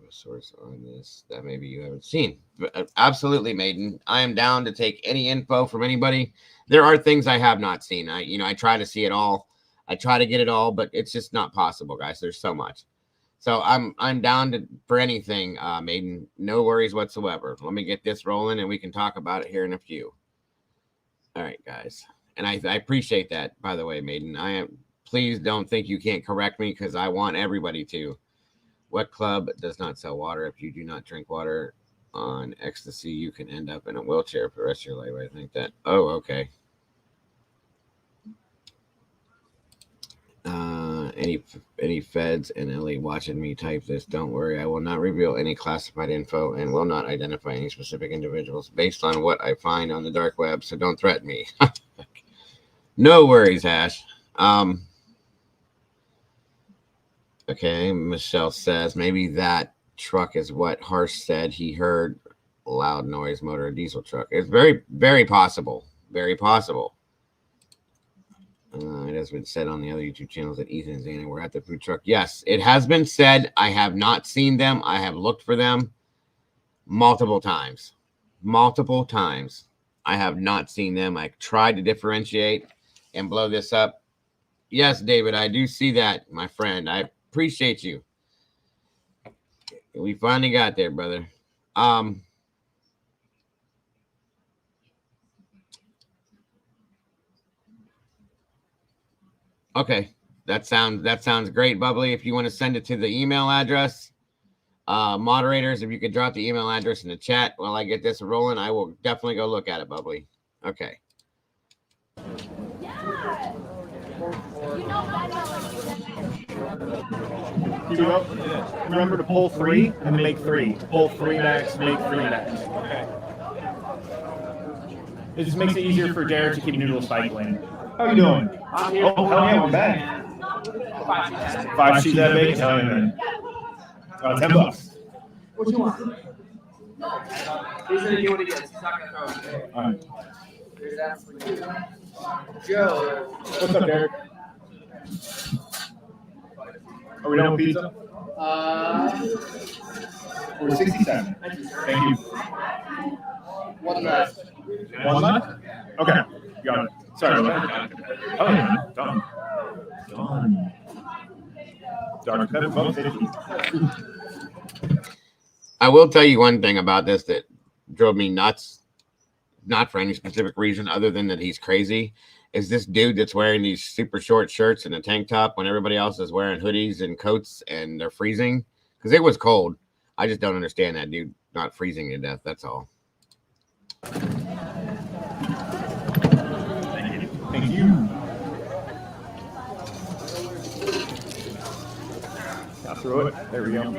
a source on this that maybe you haven't seen. But absolutely, Maiden. I am down to take any info from anybody. There are things I have not seen. I try to see it all. I try to get it all, but it's just not possible, guys. There's so much. So I'm down for anything, Maiden. No worries whatsoever. Let me get this rolling, and we can talk about it here in a few. All right, guys. And I appreciate that, by the way, Maiden. Please don't think you can't correct me, because I want everybody to. What club does not sell water? If you do not drink water on ecstasy, you can end up in a wheelchair for the rest of your life. I think that. Oh, okay. Any feds and Ellie watching me type this? Don't worry, I will not reveal any classified info and will not identify any specific individuals based on what I find on the dark web. So don't threaten me. No worries, Ash. Okay, Michelle says maybe that truck is what Harsh said. He heard loud noise, motor, diesel truck. It's very, very possible. Very possible. It has been said on the other YouTube channels that Ethan and Zana were at the food truck. Yes, it has been said. I have not seen them. I have looked for them multiple times. Multiple times. I have not seen them. I tried to differentiate and blow this up. Yes, David, I do see that, my friend. I appreciate you. We finally got there, brother. Okay, that sounds great, Bubbly. If you want to send it to the email address, moderators, if you could drop the email address in the chat while I get this rolling, I will definitely go look at it, Bubbly. Okay. Remember to pull 3 and then make 3. Pull 3 next, make 3 next. Okay. It just makes it easier for Jared to keep noodles cycling. How are you doing? I'm here. Oh, hell yeah, we're back. 5 sheets that bacon? Hell yeah. $10. What you want? He's gonna do what he gets. He's not gonna throw it. All right. There's that for you. Joe. What's up, Derek? Are we done with pizza? We're 67. Thank you. One left. One left? Okay. Got it. Sorry about that. Oh, yeah. Done. Done. Dr. Pepper, both 50. I will tell you one thing about this that drove me nuts, not for any specific reason other than that he's crazy, is this dude that's wearing these super short shirts and a tank top when everybody else is wearing hoodies and coats and they're freezing. Because it was cold. I just don't understand that dude not freezing to death. That's all. Thank you. I'll throw it. There we go.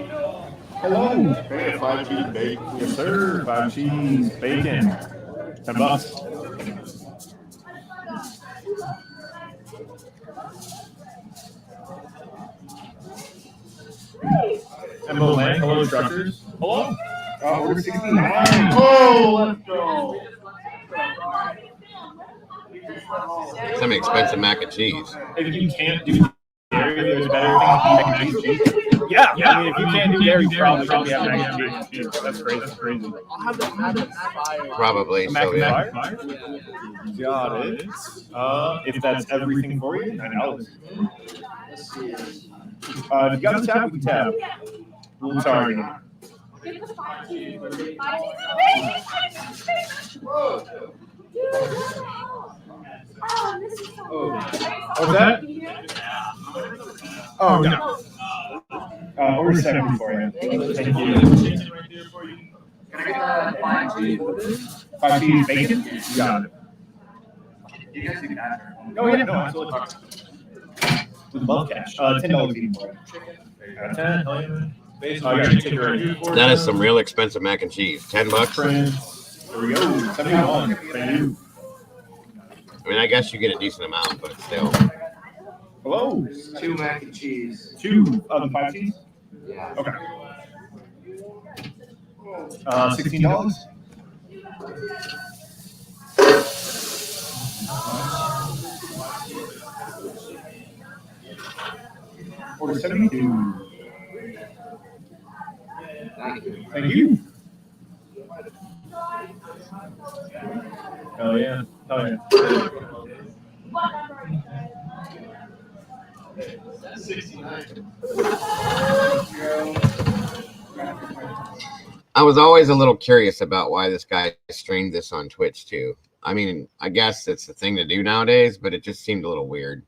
Hello. 5 cheese bacon. Yes, sir. 5 cheese bacon. $10. Emma Lang, hello, instructors. Hello. We're 69. Oh, let's go. Some expensive mac and cheese. If you can't do dairy, there's better things than mac and cheese. Yeah. I mean, if you can't do dairy, you probably have mac and cheese. That's crazy. That's crazy. I'll have the fire. Probably. Mac So, and yeah. fire? Got it. If that's everything for you, $9. Let's see. If you got a tab, we can tab. I'm sorry. What's that? Oh, no. Order 70 for you. Thank you. Can I get 5 cheese? 5 cheese bacon? You got it. You guys can add. Oh, yeah, no, absolutely. With love cash. $10 even for it. 10, hell yeah. That is some real expensive mac and cheese. $10. There we go. 71. Thank you. I mean, I guess you get a decent amount, but still. Hello. 2 mac and cheese. 2 of the 5 cheese? Yeah. Okay. $16. Order 72. Thank you. Oh yeah. Oh yeah. I was always a little curious about why this guy streamed this on Twitch too. I mean, I guess it's the thing to do nowadays, but it just seemed a little weird.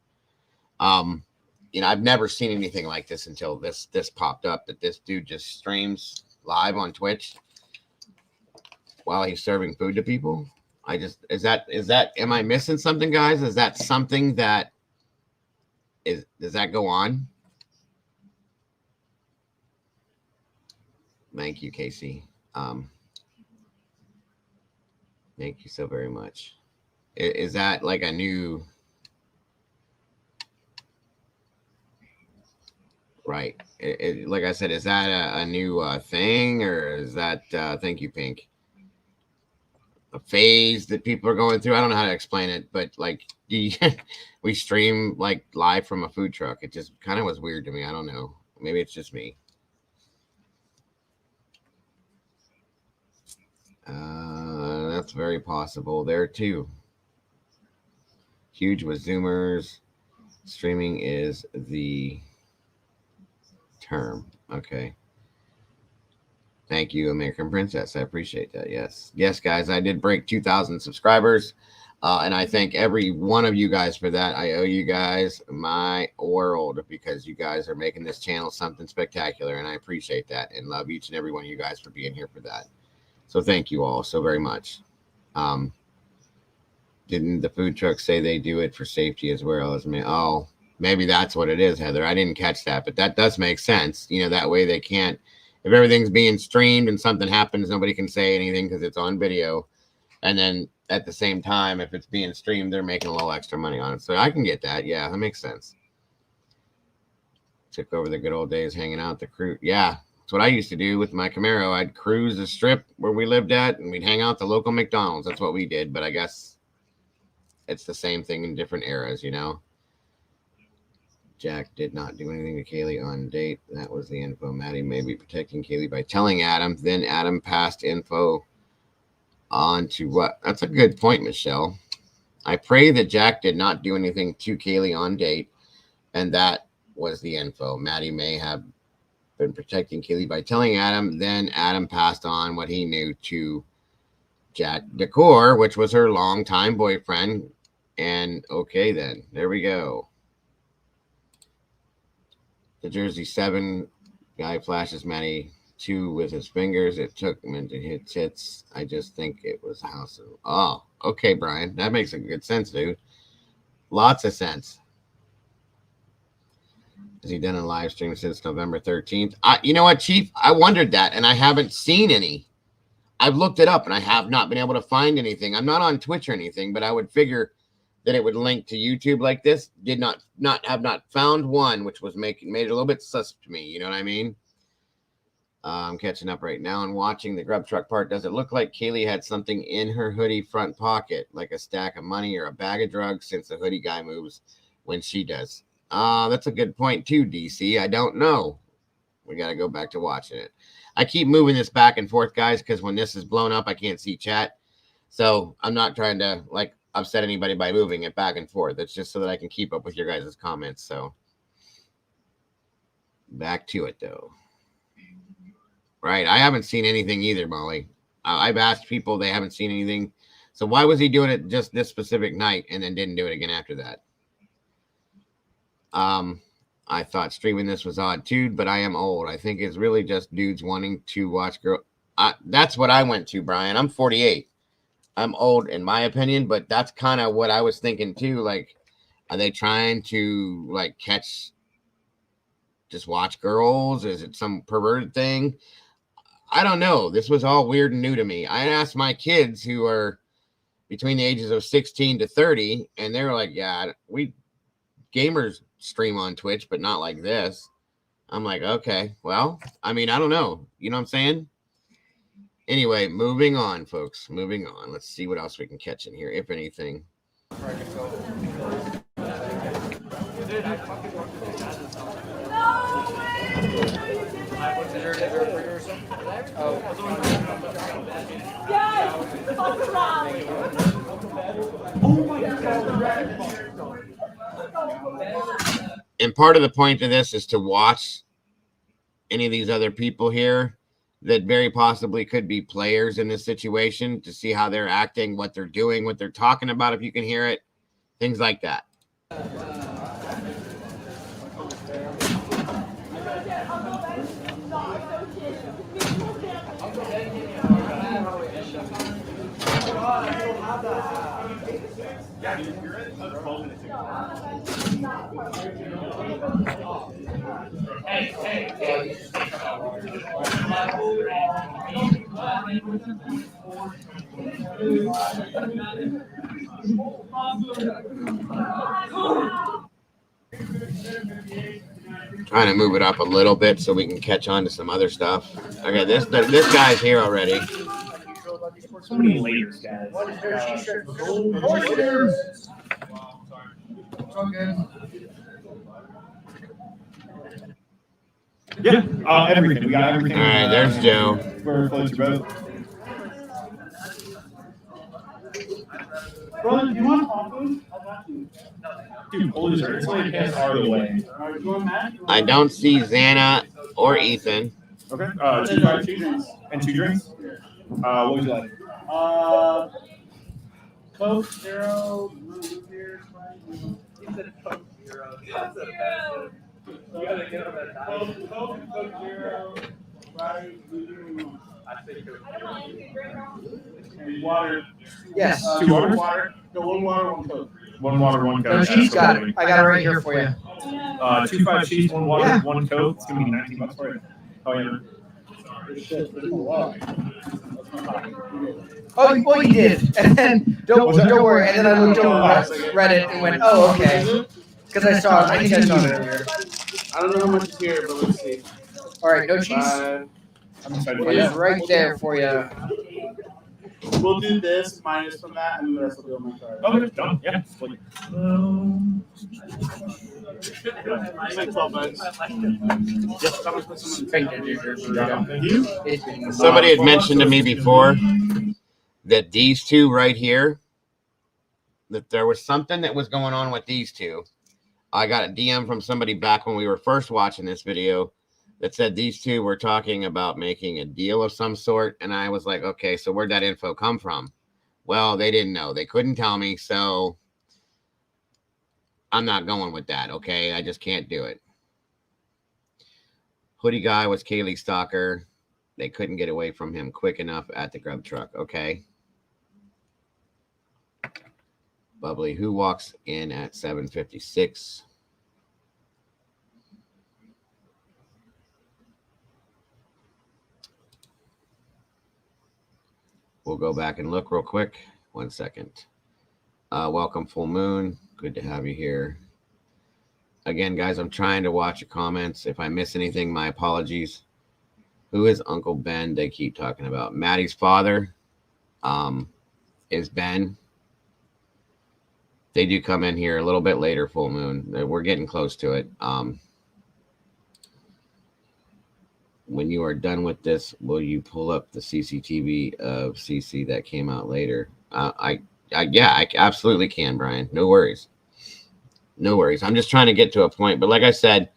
You know, I've never seen anything like this until this popped up, that this dude just streams live on Twitch while he's serving food to people. I just, is that am I missing something, guys? Is that something that does that go on? Thank you, Casey. Thank you so very much. Is that like a new, right? Like I said, is that a new thing, or is that, thank you, Pink, a phase that people are going through? I don't know how to explain it, but like we stream like live from a food truck. It just kind of was weird to me. I don't know. Maybe it's just me. That's very possible there too. Huge with Zoomers. Streaming is the term. Okay. Thank you, American Princess. I appreciate that. Yes. Yes, guys, I did break 2,000 subscribers. And I thank every one of you guys for that. I owe you guys my world, because you guys are making this channel something spectacular. And I appreciate that and love each and every one of you guys for being here for that. So thank you all so very much. Didn't the food truck say they do it for safety as well as me? Oh, maybe that's what it is, Heather. I didn't catch that, but that does make sense. You know, that way they can't, if everything's being streamed and something happens, nobody can say anything because it's on video. And then at the same time, if it's being streamed, they're making a little extra money on it. So I can get that. Yeah, that makes sense. Took over the good old days hanging out the crew. Yeah, that's what I used to do with my Camaro. I'd cruise the strip where we lived at, and we'd hang out the local McDonald's. That's what we did. But I guess it's the same thing in different eras, you know. Jack did not do anything to Kaylee on date. That was the info. Maddie may be protecting Kaylee by telling Adam. Then Adam passed info on to what? That's a good point, Michelle. I pray that Jack did not do anything to Kaylee on date, and that was the info. Maddie may have been protecting Kaylee by telling Adam. Then Adam passed on what he knew to Jack Decor, which was her longtime boyfriend. And okay, then there we go. The Jersey 7 guy flashes Maddie 2 with his fingers. It took him into hit tits. I just think it was a house of. Oh, okay, Brian. That makes a good sense, dude. Lots of sense. Has he done a live stream since November 13th? You know what, Chief? I wondered that, and I haven't seen any. I've looked it up, and I have not been able to find anything. I'm not on Twitch or anything, but I would figure that it would link to YouTube like this. Did not found one, which was made it a little bit sus to me. You know what I mean? I'm catching up right now and watching the grub truck part. Does it look like Kaylee had something in her hoodie front pocket, like a stack of money or a bag of drugs, since the hoodie guy moves when she does? That's a good point too, DC. I don't know. We got to go back to watching it. I keep moving this back and forth, guys, because when this is blown up, I can't see chat. So I'm not trying to like upset anybody by moving it back and forth. It's just so that I can keep up with your guys' comments. So back to it though. Right. I haven't seen anything either, Molly. I've asked people, they haven't seen anything. So why was he doing it just this specific night and then didn't do it again after that? I thought streaming this was odd too, but I am old. I think it's really just dudes wanting to watch girl. That's what I went to, Brian. I'm 48. I'm old in my opinion, but that's kind of what I was thinking too. Like, are they trying to like just watch girls? Is it some perverted thing? I don't know. This was all weird and new to me. I asked my kids who are between the ages of 16 to 30, and they were like, yeah, we gamers stream on Twitch, but not like this. I'm like, okay, well, I mean, I don't know. You know what I'm saying? Anyway, moving on, folks. Moving on. Let's see what else we can catch in here, if anything. And part of the point of this is to watch any of these other people here that very possibly could be players in this situation, to see how they're acting, what they're doing, what they're talking about, if you can hear it, things like that. Trying to move it up a little bit so we can catch on to some other stuff. Okay, this guy's here already. So many layers, guys. What is their t-shirt? Yeah, everything. We got everything. All right, there's Joe. We're close to both. Brother, do you want coffee? Dude, pull this right out of the way. I don't see Xana or Ethan. Okay. 2 drinks. And 2 drinks? What would you like? Coke, zero, root beer, Sprite. He said Coke, zero. You gotta get on that diet. Coke, zero, Sprite, I say Coke. And water. Yes. 2 waters? Water. No, 1 water, 1 Coke. 1 water, 1 Coke. No, she's got it. I got it right here for you. 2 5 cheese, 1 water, 1 Coke. It's gonna be $19 for it. Oh yeah. Oh, well, you did. And then don't worry. And then I looked over, read it, and went, oh, okay. Because I saw it. I think I saw it earlier. I don't know how much is here, but let's see. All right, no cheese. I'm excited. It is right there for you. We'll do this minus from that, and the rest will be on my card. Okay, done. Yeah. It's like 12 bucks. Thank you. Somebody had mentioned to me before that these two right here, that there was something that was going on with these two. I got a DM from somebody back when we were first watching this video that said these two were talking about making a deal of some sort. And I was like, okay, so where'd that info come from? Well, they didn't know. They couldn't tell me. So I'm not going with that. Okay. I just can't do it. Hoodie guy was Kaylee's stalker. They couldn't get away from him quick enough at the grub truck. Okay. Bubbly, who walks in at 7:56? We'll go back and look real quick. 1 second. Welcome, Full Moon. Good to have you here. Again, guys, I'm trying to watch your comments. If I miss anything, my apologies. Who is Uncle Ben they keep talking about? Maddie's father is Ben. They do come in here a little bit later, Full Moon. We're getting close to it. When you are done with this, will you pull up the CCTV of CC that came out later? Yeah, I absolutely can, Brian. No worries. No worries. I'm just trying to get to a point. But like I said,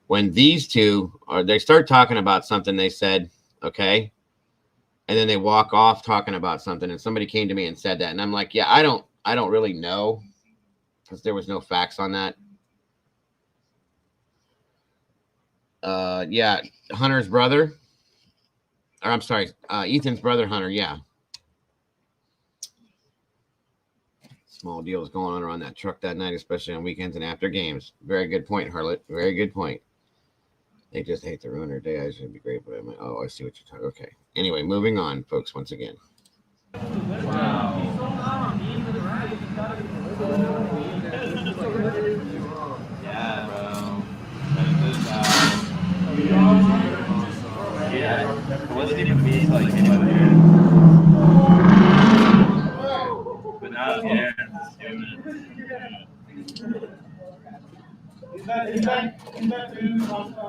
when these two they start talking about something, they said, okay, and then they walk off talking about something, and somebody came to me and said that, and I'm like, yeah, I don't really know, because there was no facts on that. Yeah, Hunter's brother, or I'm sorry, Ethan's brother, Hunter. Yeah. Small deals going on around that truck that night, especially on weekends and after games. Very good point, Harlot. Very good point. They just hate to ruin their day. I should be great, but I'm like, oh, I see what you're talking. Okay. Anyway, moving on, folks. Once again. Wow. Yeah, bro. Yeah. It wasn't even me, like, anybody. Yeah. Is that too?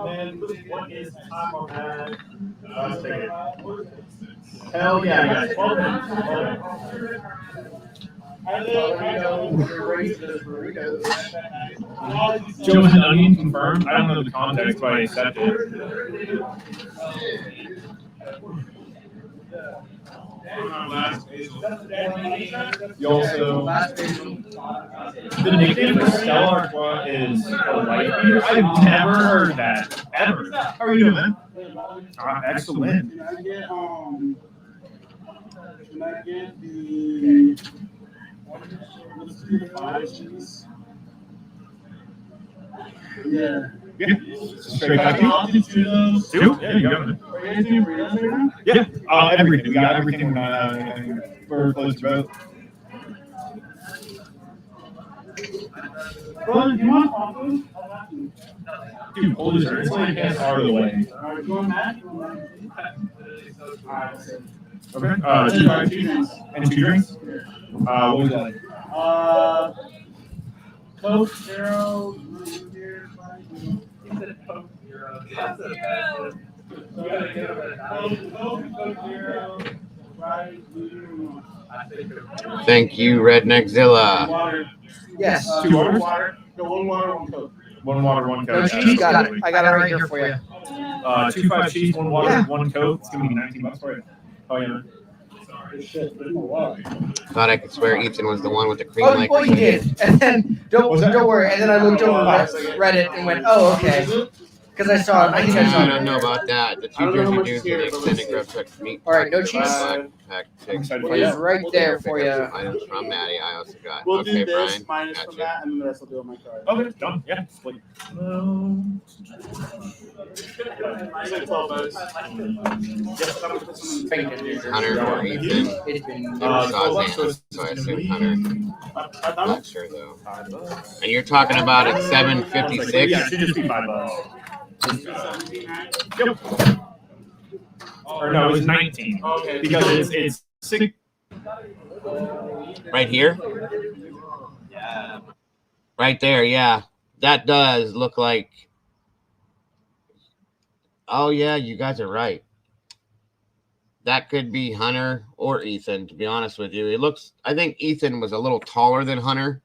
Man, what is the time on that? Let's take it. Hell yeah, guys. 12 minutes. I know you're ready for those burritos. Joe had onion confirmed. I don't know the context, but I accept it. You also, the nickname for Stella Artois is a wife beater. I've never heard that ever. How are you doing, man? Excellent. Can I get the let's do the 5 cheese? Yeah. Straight coffee? Two? Yeah, you got it. Yeah, everything. We got everything. We're close to both. Well, if you want coffee, Dude, hold this right. It's like it's out of the way. alright, you want that? Okay. 2 drinks. And 2 drinks? What would you like? Coke, Zero, root beer, he said Coke, Zero. Coke, Zero, Sprite, Thank you, Redneckzilla. water. Yes. 2 waters? No, 1 water, 1 Coke. 1 water, 1 No Coke. cheese, got it. I got it right here for you. 2 5 cheese, 1 water, Yeah. 1 Coke. It's gonna be $19 for you. Oh yeah. Shit, there's no water. Thought I could swear Ethan was the one with the cream Oh, like. well, you did. And then don't worry. And then I looked over, read it, and went, oh, okay. Because I saw it. I think I saw I it. don't know about that. The 2 Jersey dudes and the extended grub truck meat. All right, no cheese. Pack chicks. It is right there for you. Items from Maddie. I also got. We'll Okay, do this Brian. minus from Gotcha. that, and then the rest will do on my card. Okay, done. Yeah. Split. It's like 12 bucks. Hunter or Ethan. It's been So I assume Hunter. I'm not sure though. And you're talking about at 7:56. Yeah, it should just be $5. Yep. Or no, it was 19. Okay. Because it's 6. Right here? Right there, yeah. That does look like. Oh, yeah, you guys are right. That could be Hunter or Ethan, to be honest with you. It looks, I think Ethan was a little taller than Hunter.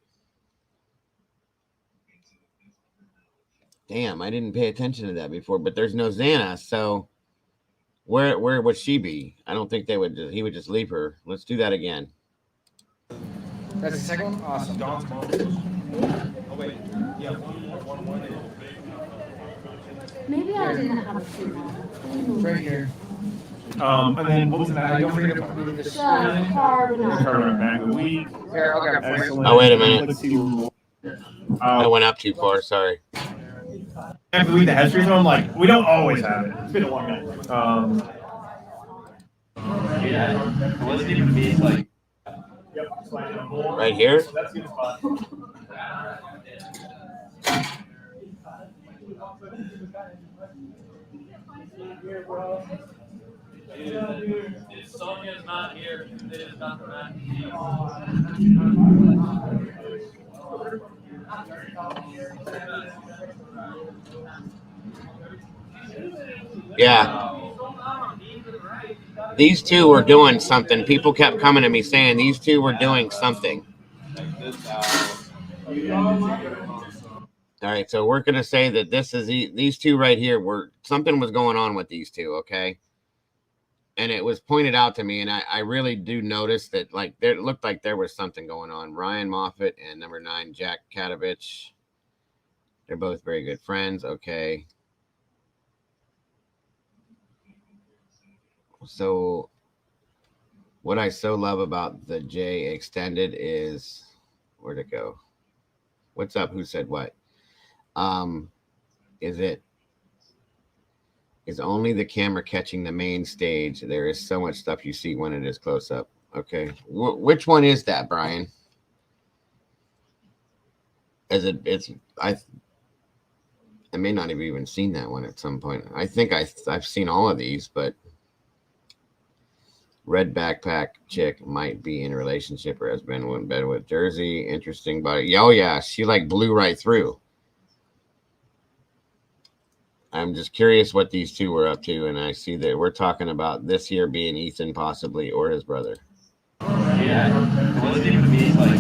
Damn, I didn't pay attention to that before, but there's no Xana, so where would she be? I don't think they would. He would just leave her. Let's do that again. That's the second one? Awesome. Oh, wait. Yeah, one. Maybe I didn't have a few. Right here. And then what was that? Don't forget about carbonara. Week. Here, I'll grab it. Excellent. Oh, wait a minute. Let's see. I went up too far. Sorry. I believe the history zone, like, we don't always have it. It's been a long minute. Yeah, it wasn't even me, like. Right here? That's a good spot. If Sonia's not here, it is not the match. Yeah. These two were doing something. People kept coming to me saying these two were doing something. All right, so we're going to say that this is these two right here were something was going on with these two, okay? And it was pointed out to me, and I really do notice that, like, it looked like there was something going on. Ryan Moffitt and number 9, Jack Katovich. They're both very good friends, okay. So what I so love about the J extended is, where'd it go? What's up? Who said what? Is only the camera catching the main stage. There is so much stuff you see when it is close up. Okay. Which one is that, Brian? I may not have even seen that one at some point. I think I've seen all of these, but Red backpack chick might be in a relationship or has been in bed with Jersey. Interesting body. Oh yeah, she like blew right through. I'm just curious what these two were up to, and I see that we're talking about this here being Ethan possibly or his brother. Yeah. Well, it even means like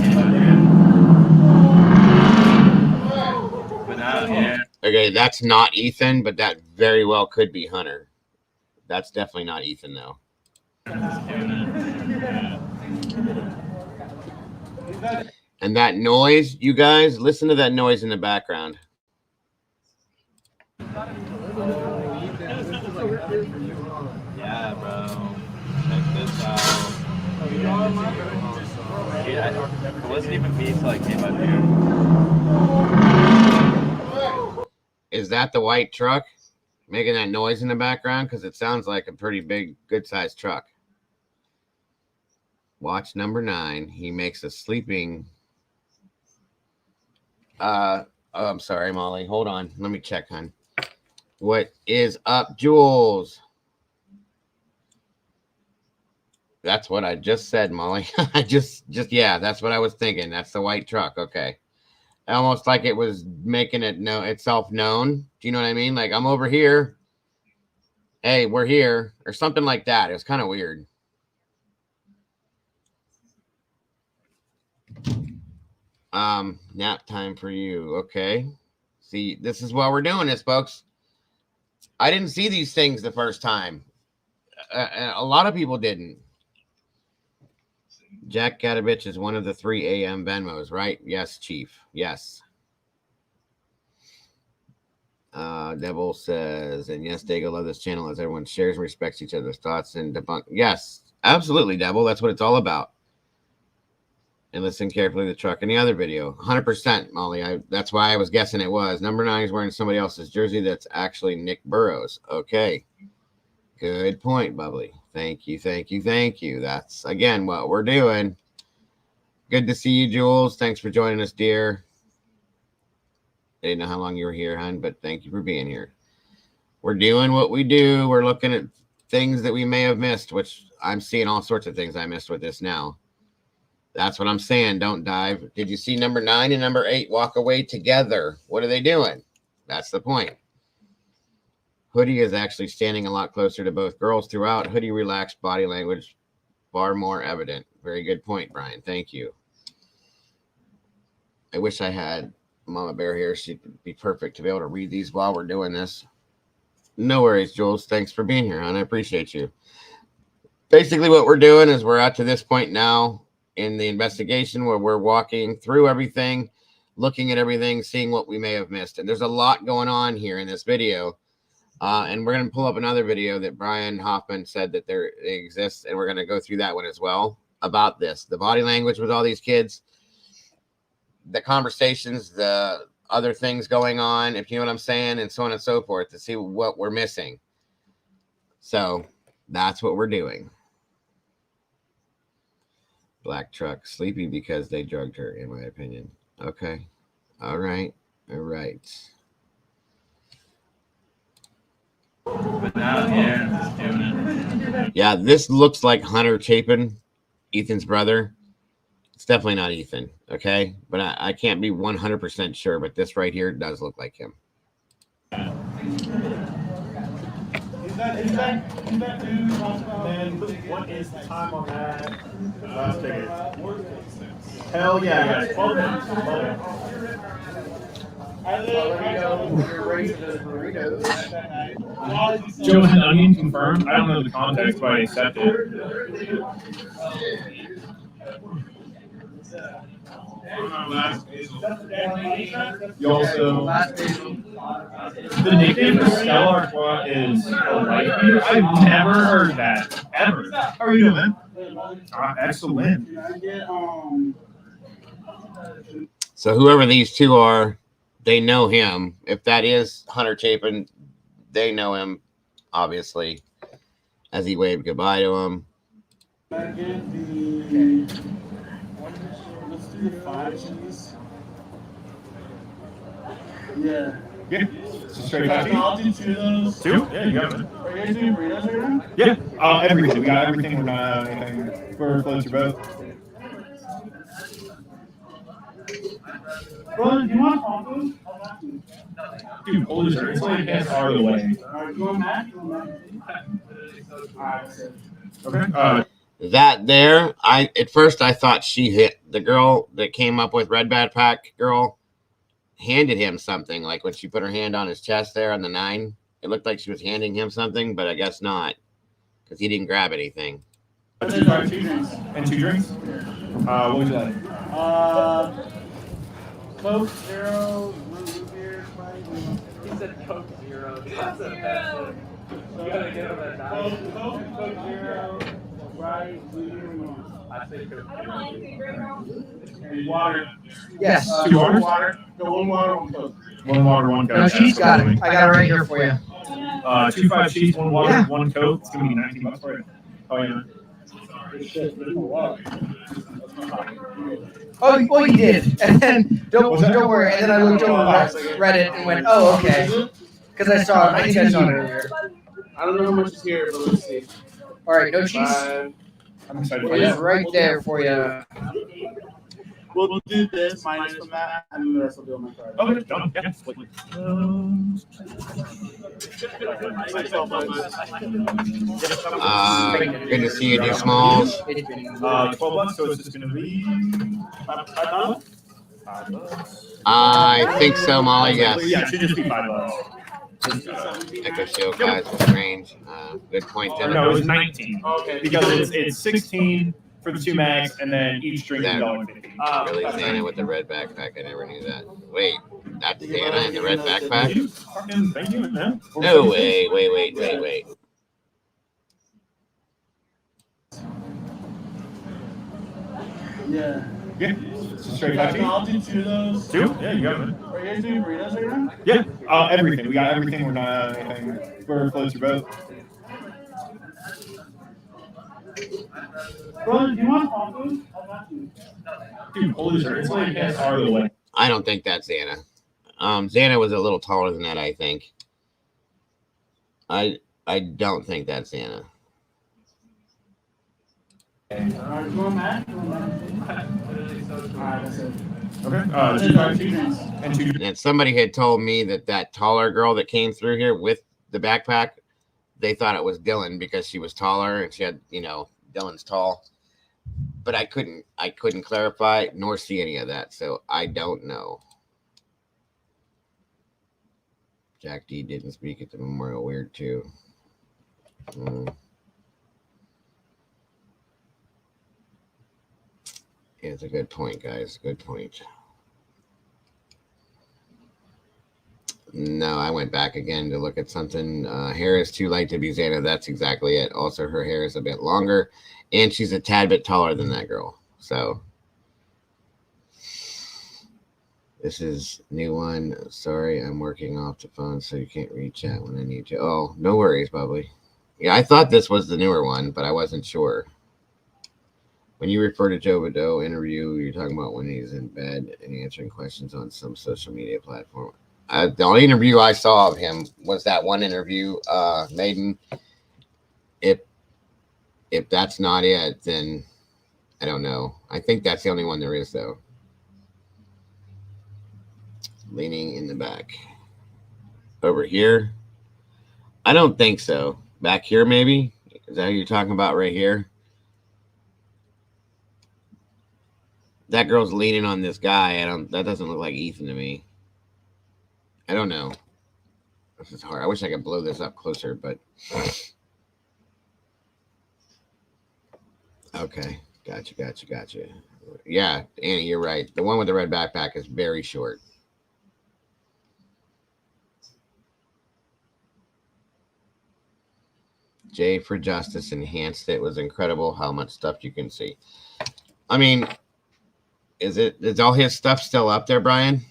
but now, yeah. Okay, that's not Ethan, but that very well could be Hunter. That's definitely not Ethan though. And that noise, you guys, listen to that noise in the background. Yeah, bro. Check this out. Yeah, it wasn't even me till I came up here. Is that the white truck making that noise in the background? Because it sounds like a pretty big, good-sized truck. Watch number 9. He makes a sleeping... Oh, I'm sorry, Molly. Hold on. Let me check, hon. What is up, Jules? That's what I just said, Molly. I just yeah, that's what I was thinking. That's the white truck. Okay. Almost like it was making it know itself known. Do you know what I mean? Like, I'm over here. Hey, we're here. Or something like that. It was kind of weird. Nap time for you. Okay. See, this is why we're doing this, folks. I didn't see these things the first time. A lot of people didn't. Jack Gadovich is one of the 3 a.m. Venmos, right? Yes, Chief. Yes. Devil says, and yes, Dago, love this channel as everyone shares and respects each other's thoughts and debunk. Yes, absolutely, Devil. That's what it's all about. And listen carefully to the truck in the other video. 100%, Molly. That's why I was guessing it was. Number 9 is wearing somebody else's jersey. That's actually Nick Burrows. Okay. Good point, Bubbly. Thank you, thank you, thank you. That's, again, what we're doing. Good to see you, Jules. Thanks for joining us, dear. I didn't know how long you were here, hon, but thank you for being here. We're doing what we do. We're looking at things that we may have missed, which I'm seeing all sorts of things I missed with this now. That's what I'm saying. Don't dive. Did you see number 9 and number 8 walk away together? What are they doing? That's the point. Hoodie is actually standing a lot closer to both girls throughout. Hoodie relaxed body language, far more evident. Very good point, Brian. Thank you. I wish I had Mama Bear here. She'd be perfect to be able to read these while we're doing this. No worries, Jules. Thanks for being here, hon. I appreciate you. Basically, what we're doing is we're at to this point now in the investigation where we're walking through everything, looking at everything, seeing what we may have missed. And there's a lot going on here in this video. And we're going to pull up another video that Brian Hoffman said that they exist, and we're going to go through that one as well about this. The body language with all these kids, the conversations, the other things going on, if you know what I'm saying, and so on and so forth, to see what we're missing. So that's what we're doing. Black truck, sleepy because they drugged her, in my opinion. Okay. All right. All right. But now, yeah, just doing it. Yeah, this looks like Hunter Chapin, Ethan's brother. It's definitely not Ethan, okay? But I can't be 100% sure, but this right here does look like him. Is that dude? Man, what is the time on that? Last ticket. Hell yeah, guys. 12 minutes. Joe had onion confirmed. I don't know the context, but I accept it. You also, the nickname for Stella Artois is a wife beater. I've never heard that, ever. How are you doing, man? Excellent. So whoever these two are, they know him. If that is Hunter Chapin, they know him, obviously, as he waved goodbye to him. Let's do the 5 cheese. Yeah. Straight back. I'll do 2 of those. 2? Yeah, you got it. Are you guys doing burritos right now? Yeah, everything. We got everything. We're not anything. Whoever floats your boat. Brother, do you want tacos? Dude, hold this. It's like as far away. Alright, you want mac? Alright, so. Okay. That there, at first I thought she hit the girl that came up with red backpack girl. Handed him something, like when she put her hand on his chest there on the 9. It looked like she was handing him something, but I guess not, because he didn't grab anything. 2 drinks. And 2 drinks? What would you like? Coke Zero, root beer, Sprite. He said Coke Zero. That's a bad shit. You gotta get him that diet. Coke Zero, Sprite, blue. I say Coke Zero. And water. Yes. 2 waters? No, 1 water, 1 Coke. 1 water, 1 Coke. No, she's got it. I got it right here for you. 2 5 sheets, 1 water, Yeah. 1 Coke. It's gonna be $19 for it. Oh yeah. Oh, you did. And then don't worry. And then I looked over, read it, and went, oh, okay. Because I saw it. I think I saw it earlier. I don't know how much is here, but let's see. All right, no cheese. I'm excited. It is right there for you. We'll do this minus from that, and then the rest will do on my card. Okay, done. Yeah. Good to see you do smalls. $12, so it's just gonna be $5. I think so, Molly. Yes. Yeah, it should just be $5. Echo Shield guys was strange. Good point, No, Jennifer. it was 19 because it's 16 for the 2 mags, and then each drink is $1.50. Really, Xana with the red backpack. I never knew that. Wait, that's Xana in the red backpack? Thank you, man. No way. Wait. Yeah. Yeah. Straight back. I'll do 2 of those. 2? Yeah, you got it. Are you guys doing burritos right now? Yeah, everything. We got everything. We're not anything. Whoever floats your boat. Brother, do you want tacos? I got you. Dude, hold this. It's like as far away. I don't think that's Xana. Xana was a little taller than that, I think. I don't think that's Xana. Alright, you want mac? Alright, that's it. Okay. 2 drinks. And 2 drinks. And somebody had told me that taller girl that came through here with the backpack, they thought it was Dylan because she was taller and she had, Dylan's tall. But I couldn't clarify nor see any of that, so I don't know. Jack D didn't speak at the memorial. Weird too. Yeah, it's a good point, guys. Good point. No, I went back again to look at something. Hair is too light to be Xana. That's exactly it. Also, her hair is a bit longer, and she's a tad bit taller than that girl. So this is new one. Sorry, I'm working off the phone, so you can't read chat when I need to. Oh, no worries, Bubbly. Yeah, I thought this was the newer one, but I wasn't sure. When you refer to Joe Badeau interview, you're talking about when he's in bed and answering questions on some social media platform. The only interview I saw of him was that one interview, Maiden. If that's not it, then I don't know. I think that's the only one there is, though. Leaning in the back. Over here? I don't think so. Back here, maybe? Is that who you're talking about right here? That girl's leaning on this guy. That doesn't look like Ethan to me. I don't know. This is hard. I wish I could blow this up closer, but okay. Gotcha. Yeah, Annie, you're right. The one with the red backpack is very short. J for Justice enhanced it. Was incredible how much stuff you can see. I mean, is all his stuff still up there, Brian?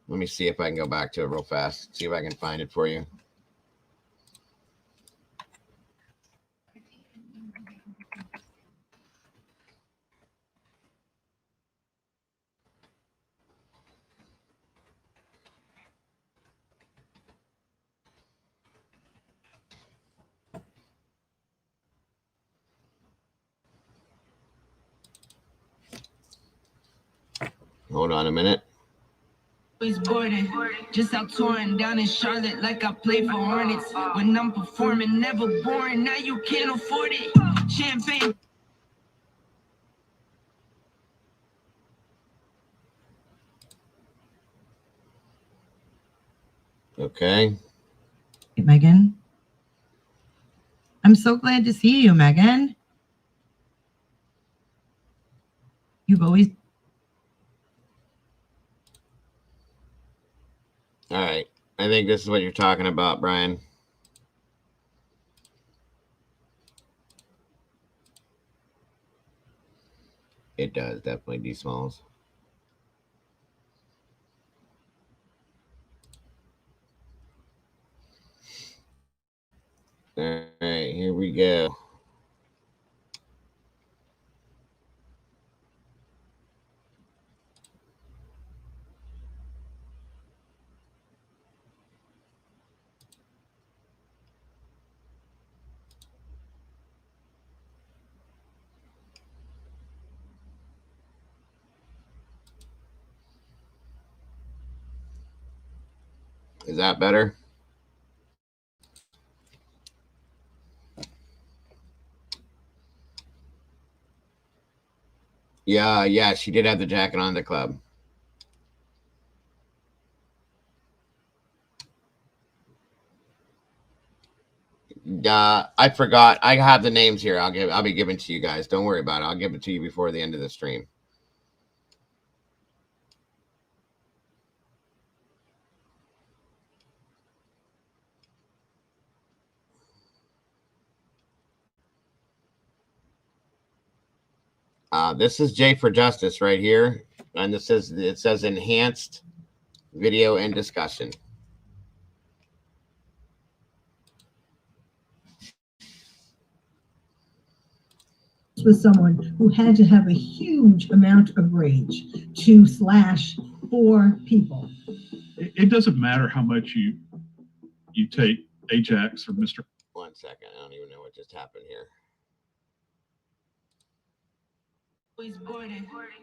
Let me see if I can go back to it real fast. See if I can find it for you. Hold on a minute. Just out touring down in Charlotte like I play for Hornets. When I'm performing, never boring. Now you can't afford it. Champagne. Okay. Hey, Megan. I'm so glad to see you, Megan. You've always. All right. I think this is what you're talking about, Brian. It does definitely desmalls. All right, here we go. Is that better? Yeah, she did have the jacket on the club. I forgot. I have the names here. I'll be giving to you guys. Don't worry about it. I'll give it to you before the end of the stream. This is Jay for Justice right here, and it says enhanced video and discussion. With someone who had to have a huge amount of rage to slash 4 people. It doesn't matter how much you take Ajax or Mr. 1 second. I don't even know what just happened here.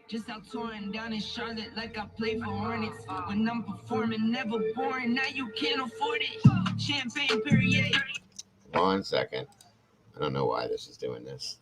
Just out touring down in Charlotte like I play for Hornets. When I'm performing, never boring. Now you can't afford it. Champagne Perrier. 1 second. I don't know why this is doing this.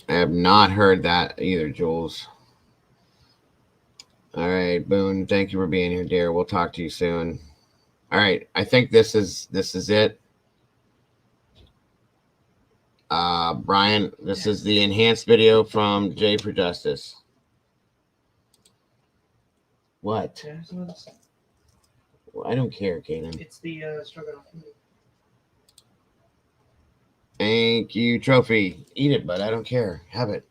I have not heard that either, Jules. All right, Boone. Thank you for being here, dear. We'll talk to you soon. All right, I think this is it. Brian, this is the enhanced video from Jay for Justice. What? Well, I don't care, Kaden. It's the struggle. Thank you, Trophy. Eat it, but I don't care. Have it.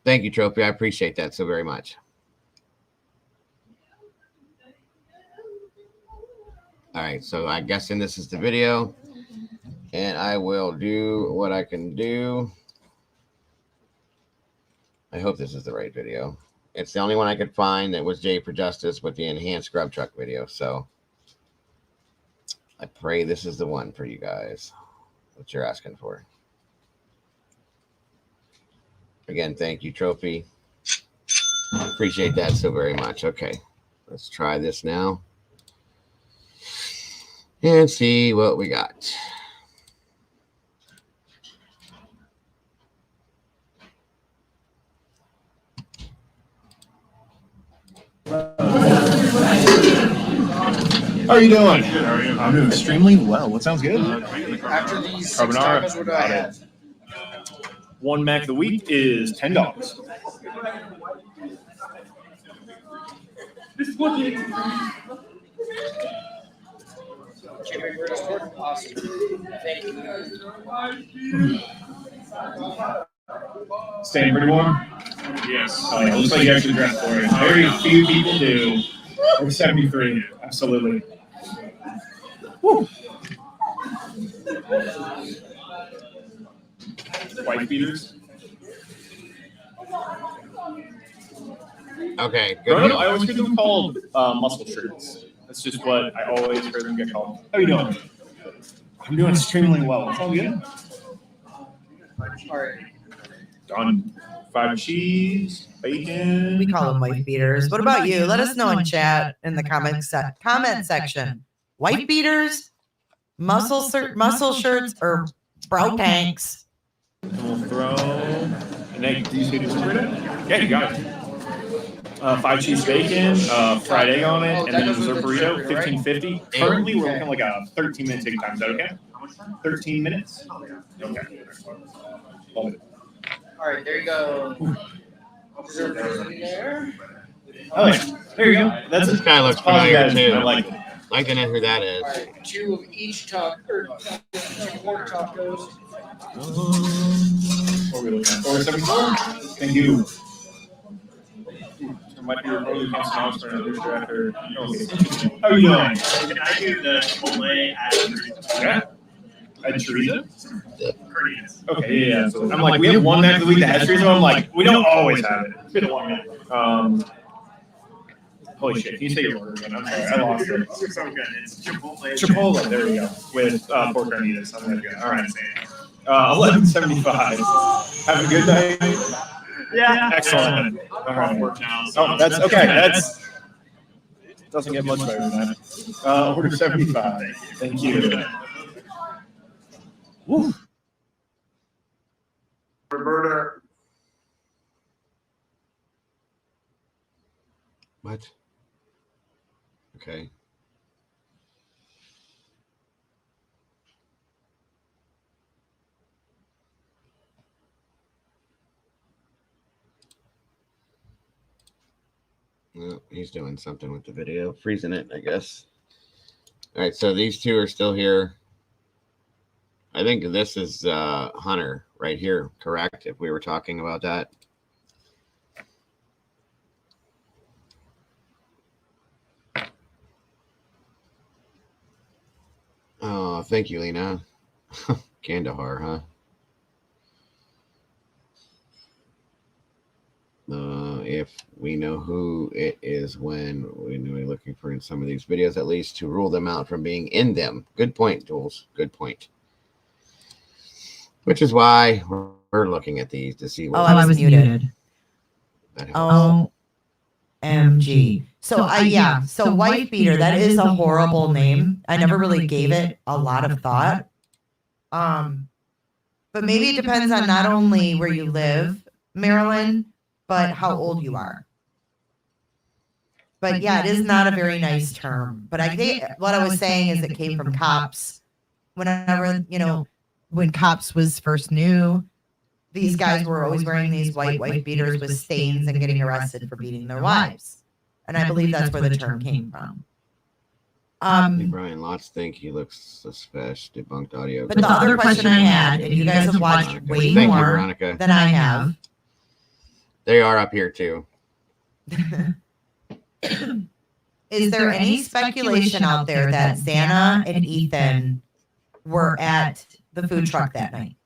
Thank you, Trophy. I appreciate that so very much. All right, so I'm guessing this is the video, and I will do what I can do. I hope this is the right video. It's the only one I could find that was Jay for Justice with the enhanced Grub Truck video, so I pray this is the one for you guys. What you're asking for. Again, thank you, Trophy. Appreciate that so very much. Okay, let's try this now and see what we got. How are you doing? Good, how are you? I'm doing extremely well. What sounds good? After these 6 tacos, what do I have? One Mac of the week is $10. Staying pretty warm? Yes. Oh, yeah. It looks like you actually dressed for it. Very few people do. Over 73. Absolutely. Woo. White beaters. Okay, good. Growing up, I always heard them called muscle shirts. That's just what I always heard them get called. How are you doing? I'm doing extremely well. It's all good. All right. Done. 5 cheese, bacon. We call them white beaters. What about you? Let us know in chat in the comment section. White beaters, muscle shirts, or bro tanks. And we'll throw an egg. Do you see this burrito? Yeah, you got it. 5 cheese bacon, fried egg on it, and then a dessert burrito, $15.50. Currently, we're looking like a 13-minute take time. Is that okay? 13 minutes? Okay. Love it. All right, there you go. Dessert there. Oh, yeah. There you go. That's This guy looks familiar too. I like it. I can know who that is. All right, 2 of each taco, or 2 pork tacos. What are we looking at? 474? Thank you. Might be recording the songs for another director. How are you doing? Can I do the Chipotle at Yeah. At chorizo? Koreans? Okay, yeah. So I'm like, we have one night of the week that has chorizo. I'm like, we don't always have it. It's been a long night. Holy shit. Can you say your order again? I'm sorry. I lost it. It's so good. It's Chipotle. Chipotle. There we go. With pork carnitas. I'm like, all right. 1175. Have a good night. Yeah. Excellent. All right. Work now. So Oh, that's okay. That's doesn't get much better than that. Order 75. Thank you. Woo. Roberta. What? Okay. Well, he's doing something with the video, freezing it, I guess. All right, so these two are still here. I think this is Hunter right here, correct? If we were talking about that. Oh, thank you, Lena. Kandahar, huh? If we know who it is when we're looking for in some of these videos, at least to rule them out from being in them. Good point, Jules. Good point. Which is why we're looking at these to see what. Oh, I was muted. OMG. So so white beater, that is a horrible name. I never really gave it a lot of thought. But maybe it depends on not only where you live, Marilyn, but how old you are. But yeah, it is not a very nice term. But I think what I was saying is it came from cops. Whenever, when cops was first new, these guys were always wearing these white beaters with stains and getting arrested for beating their wives. And I believe that's where the term came from. Brian, lots think he looks suspicious. Debunked audio. But the other question I had, and you guys have watched way more than I have. They are up here too. Is there any speculation out there that Xana and Ethan were at the food truck that night?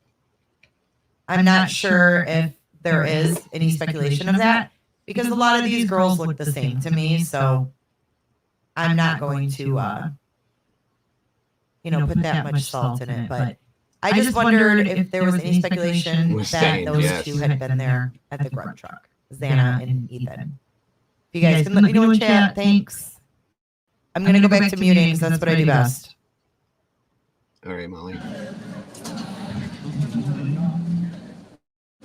I'm not sure if there is any speculation of that, because a lot of these girls look the same to me, so I'm not going to put that much salt in it. But I just wondered if there was any speculation that those two had been there at the grub truck, Xana and Ethan. If you guys can let me know in chat, thanks. I'm going to go back to muting because that's what I do best. All right, Molly.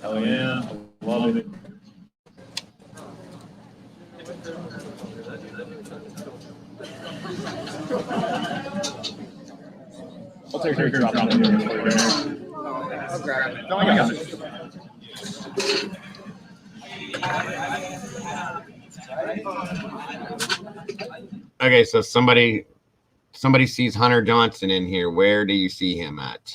Hell yeah. Love it. I'll take your drop down there. I'll grab it. No, I got it. Okay, so somebody sees Hunter Johnson in here. Where do you see him at?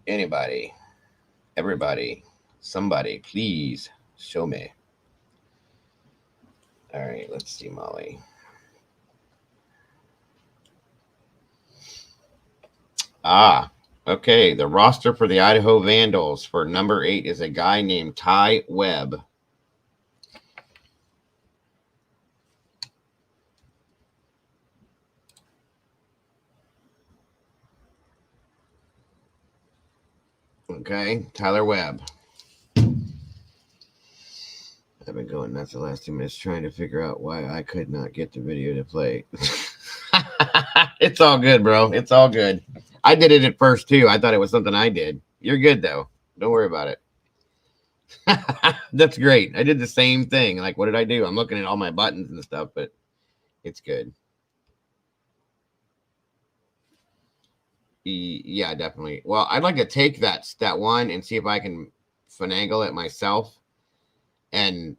Anybody, everybody, somebody, please show me. All right, let's see, Molly. Okay. The roster for the Idaho Vandals for number 8 is a guy named Ty Webb. Okay, Tyler Webb. I've been going nuts the last 2 minutes trying to figure out why I could not get the video to play. It's all good, bro. It's all good. I did it at first, too. I thought it was something I did. You're good, though. Don't worry about it. That's great. I did the same thing. Like, what did I do? I'm looking at all my buttons and stuff, but it's good. Yeah, definitely. Well, I'd like to take that one and see if I can finagle it myself and,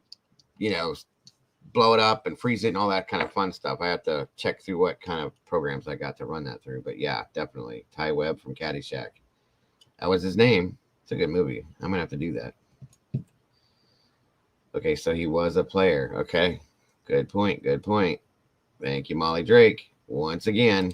blow it up and freeze it and all that kind of fun stuff. I have to check through what kind of programs I got to run that through. But yeah, definitely. Ty Webb from Caddyshack. That was his name. It's a good movie. I'm going to have to do that. Okay, so he was a player. Okay. Good point. Good point. Thank you, Molly Drake. Once again.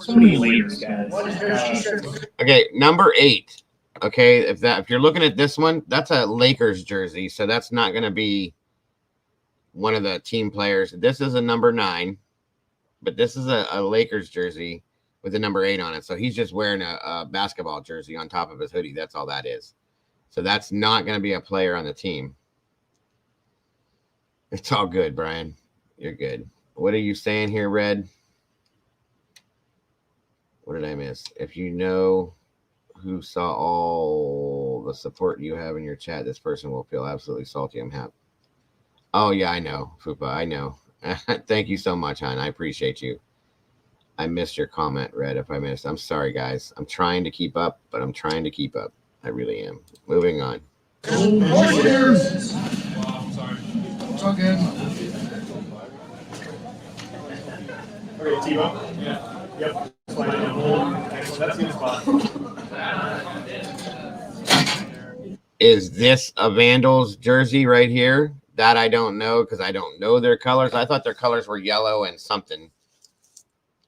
So many layers, guys. Okay, number 8. Okay, if you're looking at this one, that's a Lakers jersey, so that's not going to be one of the team players. This is a number 9, but this is a Lakers jersey with the number 8 on it. So he's just wearing a basketball jersey on top of his hoodie. That's all that is. So that's not going to be a player on the team. It's all good, Brian. You're good. What are you saying here, Red? What did I miss? If you know who saw all the support you have in your chat, this person will feel absolutely salty. I'm happy. Oh, yeah, I know, Fupa. I know. Thank you so much, hon. I appreciate you. I missed your comment, Red, if I missed. I'm sorry, guys. I'm trying to keep up, but I'm trying to keep up. I really am. Moving on. Wow, I'm sorry. It's all good. Okay, T-Bone? Yeah. Yep. Slide in. That's the spot. Is this a Vandals jersey right here? That I don't know because I don't know their colors. I thought their colors were yellow and something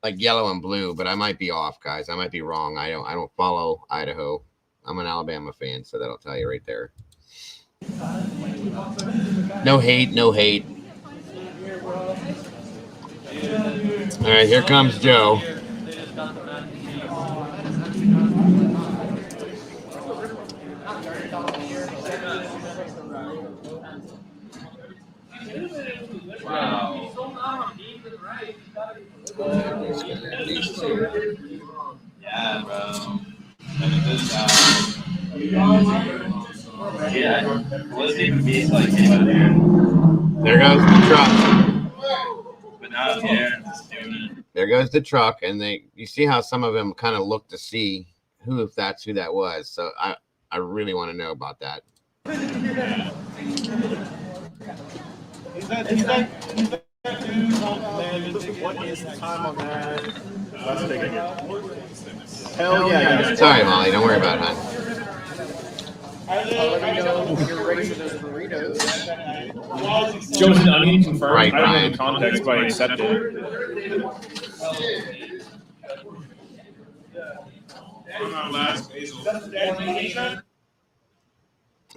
like yellow and blue, but I might be off, guys. I might be wrong. I don't follow Idaho. I'm an Alabama fan, so that'll tell you right there. No hate, no hate. All right, here comes Joe. Wow. Yeah, bro. Yeah, wasn't even me like came out here. There goes the truck. But now I'm here and just doing it. There goes the truck, and you see how some of them kind of look to see if that's who that was. So I really want to know about that. Yeah. Is that dude on land? What is the time on that? Let's take it. Hell yeah. Sorry, Molly. Don't worry about it, hon. Let me know when you're ready for those burritos. Joe's an onion confirmed. Right, I don't know Brian. the context, but I accept it.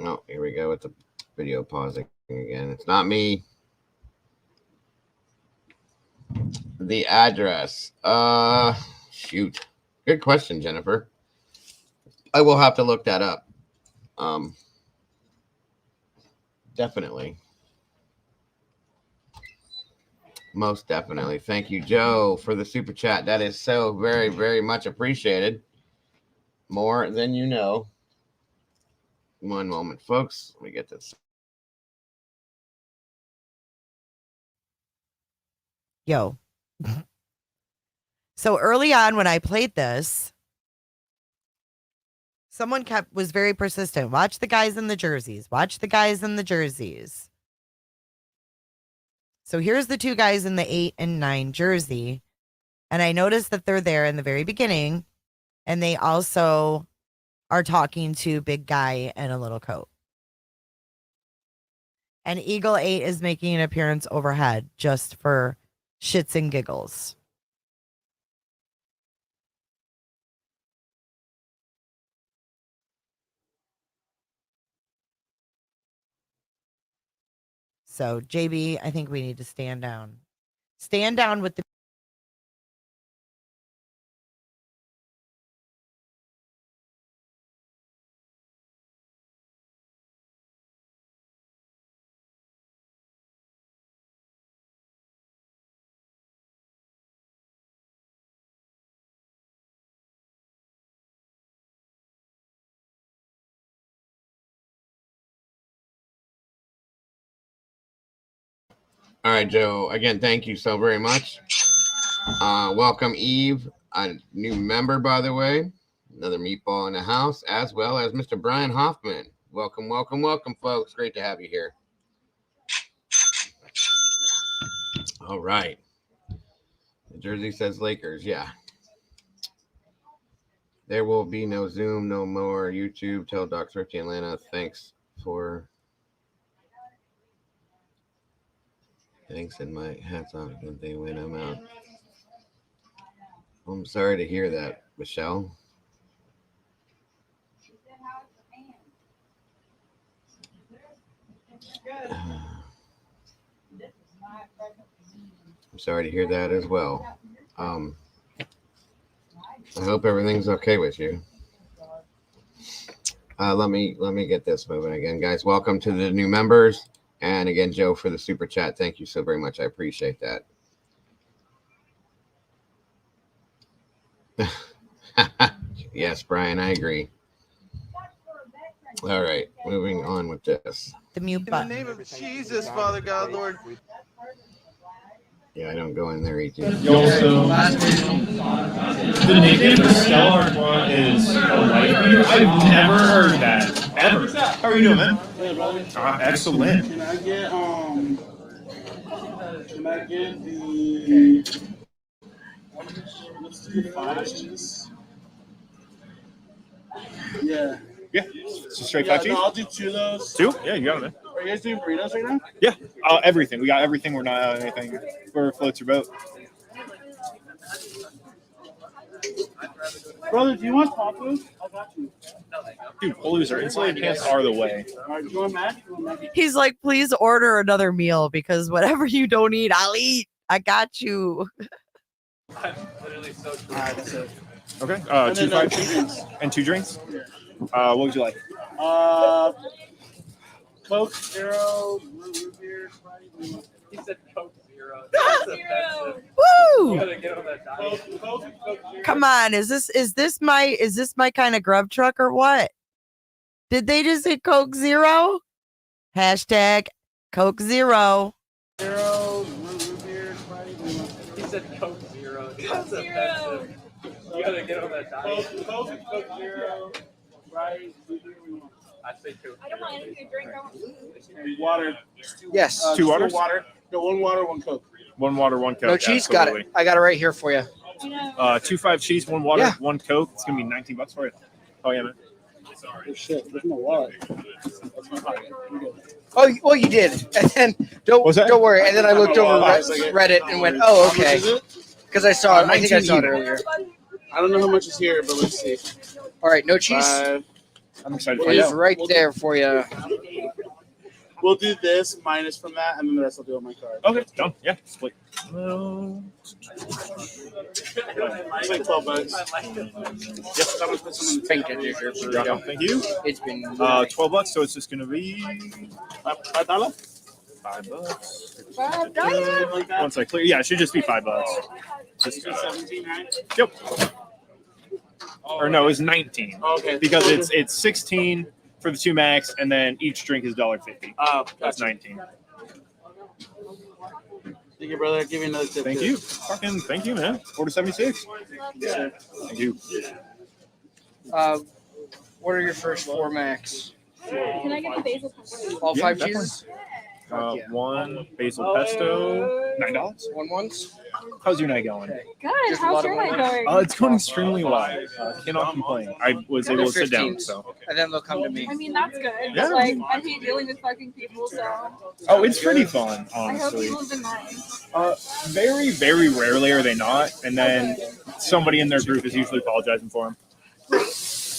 Oh, here we go with the video pausing again. It's not me. The address. Shoot. Good question, Jennifer. I will have to look that up. Definitely. Most definitely. Thank you, Joe, for the super chat. That is so very, very much appreciated. More than you know. One moment, folks. Let me get this. Yo. So early on when I played this, someone was very persistent. Watch the guys in the jerseys. Watch the guys in the jerseys. So here's the two guys in the 8 and 9 jersey. And I noticed that they're there in the very beginning. And they also are talking to big guy in a little coat. And Eagle 8 is making an appearance overhead just for shits and giggles. So, JB, I think we need to stand down. Stand down with the. All right, Joe. Again, thank you so very much. Welcome, Eve, a new member, by the way. Another meatball in the house, as well as Mr. Brian Hoffman. Welcome, welcome, welcome, folks. Great to have you here. All right. The jersey says Lakers. Yeah. There will be no Zoom, no more YouTube. Tell Doc Thrifty Atlanta. Thanks, and my hat's off again. They win. I'm out. I'm sorry to hear that, Michelle. I'm sorry to hear that as well. I hope everything's okay with you. Let me get this moving again, guys. Welcome to the new members, and again, Joe, for the super chat. Thank you so very much. I appreciate that. Yes, Brian, I agree. All right, moving on with this. The mute button. In the name of Jesus, Father God, Lord. Yeah, I don't go in there, ET. You also, the nickname for Stella Artois is a light reader. I've never heard that, ever. How are you doing, man? Excellent. Can I get the what's the 5 cheese? Yeah. Yeah, it's a straight 5 cheese. No, I'll do 2 of those. 2? Yeah, you got it, man. Are you guys doing burritos right now? Yeah, everything. We got everything. We're not out anything for floats your boat. Brother, do you want pop food? I got you. Dude, loser. Insulated pants are the way. All right, do you want mac? He's like, please order another meal because whatever you don't eat, I'll eat. I got you. I'm literally so true. Okay. 2 5 cheese and 2 drinks. What would you like? Coke Zero, root beer, Sprite. He said Coke Zero. Woo! You gotta get on that diet. Coke Zero. Come on, is this my kind of grub truck or what? Did they just say Coke Zero? Hashtag Coke Zero. Zero, root beer, Sprite. He said Coke Zero. That's offensive. You gotta get on that diet. Coke Zero, Sprite. I say Coke. I don't want anything to drink. Water. Yes. 2 waters? Water. No, 1 water, 1 Coke. 1 water, 1 Coke. No cheese. Got it. I got it right here for you. 2 5 cheese, 1 water, Yeah. 1 Coke. It's gonna be $19 for you. Oh yeah, man. Oh shit! There's no wallet. Oh, well, you did. And then don't worry. And then I looked over Reddit and went, oh, okay. Because I saw it. I think I saw it earlier. I don't know how much is here, but let's see. All right, no cheese. I'm excited to It find is out. right there for you. We'll do this minus from that, and then the rest I'll do on my card. Okay, done. Yeah, split. It's like $12. Yes, I'm gonna put some in the tank for you. Thank you. It's been $12, so it's just gonna be $5. $5. $5? Once I clear, yeah, it should just be $5. Just 17, right? Yep. Or no, it's 19. Okay. Because it's 16 for the 2 max, and then each drink is $1.50. Oh, That's gotcha. 19. Thank you, brother. Give me another tip. Thank you. Fucking thank you, man. Order 76. Yes, sir. Thank you. What are your first 4 max? Can I get the basil pesto? All Yeah, 5 definitely. cheeses? One basil pesto, $9. 1 ones? How's your night going? Good. Just a How's lot your of night money. going? It's going extremely well. Cannot complain. I was able to sit down, 15s. so. And then they'll come to me. I mean, that's good. Yeah. But, like, I hate dealing with fucking people, so. Oh, it's pretty fun, I hope honestly. people have been nice. Very, very rarely are they not, and then somebody in their group is usually apologizing for them.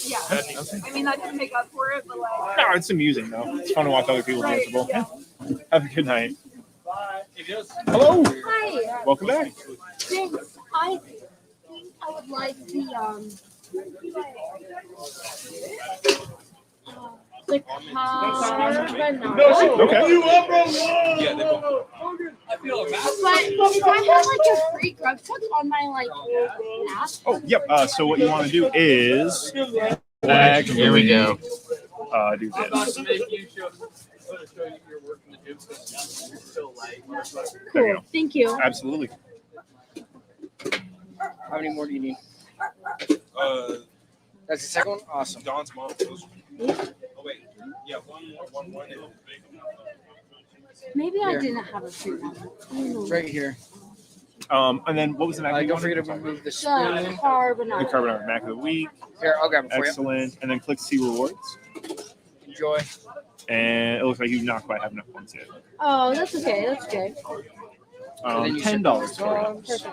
Yeah. I mean, that doesn't make up for it, but like. No, it's amusing though. It's fun to watch other people Right, miserable. yeah. Have a good night. Hello. Hi. Welcome back. Thanks. I think I would like the carbonara. Okay. Yeah, they both. But if I have like a free grub cook on my like app. Oh, yep. So what you want to do is Here we go. Do this. There you go. Thank you. Absolutely. How many more do you need? That's the second one? Awesome. Dawn's mom. Oh, wait. Yeah, one more. Maybe I Here. didn't have a free one. It's right here. And then what was the mac? Don't forget to remove the The spoon. The carbonara. carbonara mac of the week. Here, I'll grab it for you. Excellent. And then click see rewards. Enjoy. And it looks like you do not quite have enough points yet. Oh, that's okay. That's okay. $10 for it. Perfect.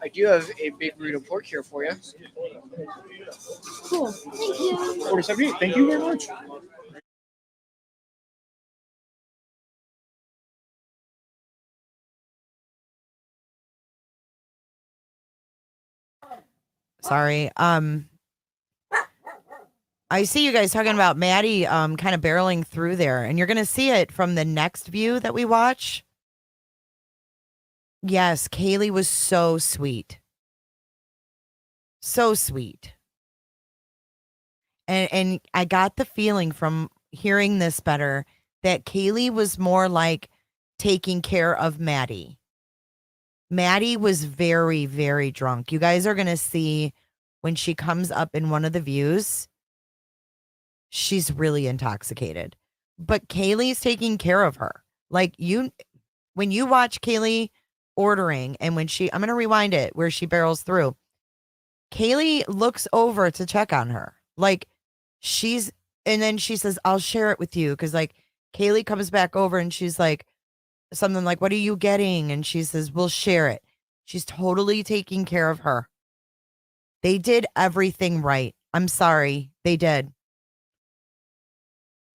I do have a big burrito pork here for you. Cool. Thank you. Order 78. Thank you very much. Sorry. I see you guys talking about Maddie kind of barreling through there, and you're gonna see it from the next view that we watch. Yes, Kaylee was so sweet. So sweet. And I got the feeling from hearing this better that Kaylee was more like taking care of Maddie. Maddie was very, very drunk. You guys are going to see when she comes up in one of the views, she's really intoxicated. But Kaylee's taking care of her. Like when you watch Kaylee ordering and when I'm going to rewind it where she barrels through, Kaylee looks over to check on her. Like and then she says, I'll share it with you. Cause like Kaylee comes back over and she's like, something like, what are you getting? And she says, we'll share it. She's totally taking care of her. They did everything right. I'm sorry. They did.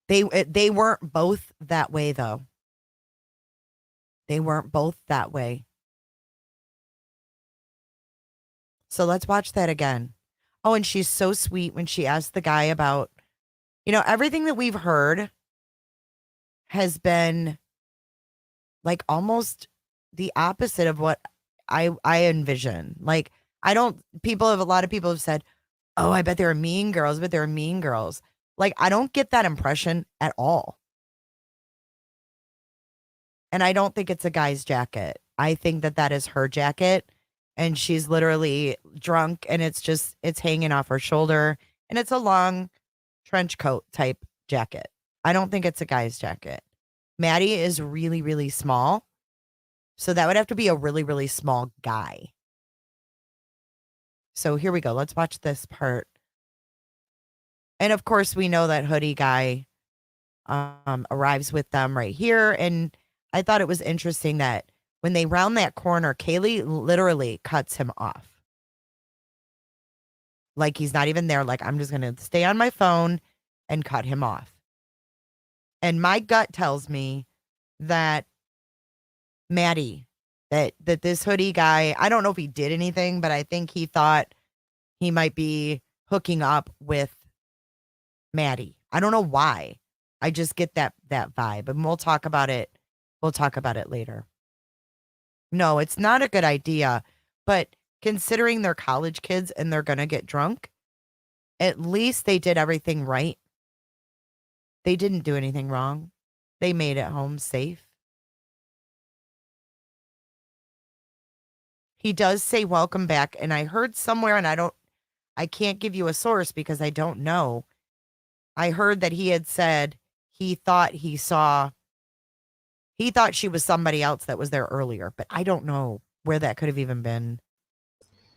They weren't both that way though. They weren't both that way. So let's watch that again. Oh, and she's so sweet when she asked the guy about, everything that we've heard has been like almost the opposite of what I envision. Like, a lot of people have said, oh, I bet they're mean girls, but they're mean girls. Like, I don't get that impression at all. And I don't think it's a guy's jacket. I think that is her jacket. And she's literally drunk and it's hanging off her shoulder. And it's a long trench coat type jacket. I don't think it's a guy's jacket. Maddie is really, really small. So that would have to be a really, really small guy. So here we go. Let's watch this part. And of course, we know that hoodie guy arrives with them right here. And I thought it was interesting that when they round that corner, Kaylee literally cuts him off. Like he's not even there. Like, I'm just going to stay on my phone and cut him off. And my gut tells me that Maddie, that this hoodie guy, I don't know if he did anything, but I think he thought he might be hooking up with Maddie. I don't know why. I just get that vibe, and we'll talk about it. We'll talk about it later. No, it's not a good idea, but considering they're college kids and they're going to get drunk, at least they did everything right. They didn't do anything wrong. They made it home safe. He does say welcome back, and I heard somewhere, and I can't give you a source because I don't know. I heard that he had said he thought she was somebody else that was there earlier, but I don't know where that could have even been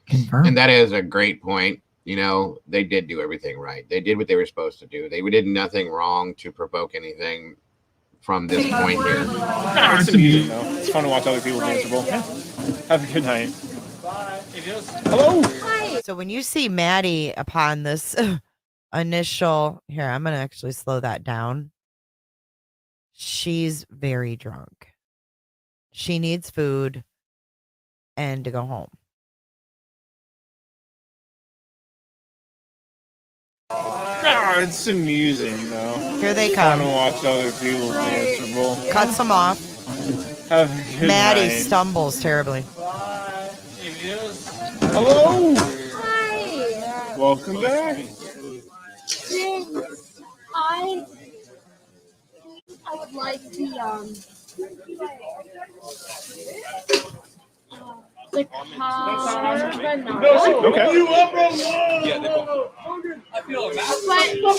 confirmed. And that is a great point. You know, they did do everything right. They did what they were supposed to do. They did nothing wrong to provoke anything from this point here. It's amusing, though. It's fun to watch other people miserable. Have a good night. Hello. Hi. So when you see Maddie upon this initial, here, I'm going to actually slow that down. She's very drunk. She needs food and to go home. It's amusing, though. Here they come. Fun to watch other people miserable. Cuts them off. Have a good Maddie night. stumbles terribly. Hello. Hi. Welcome back. I would like the carbonara. But if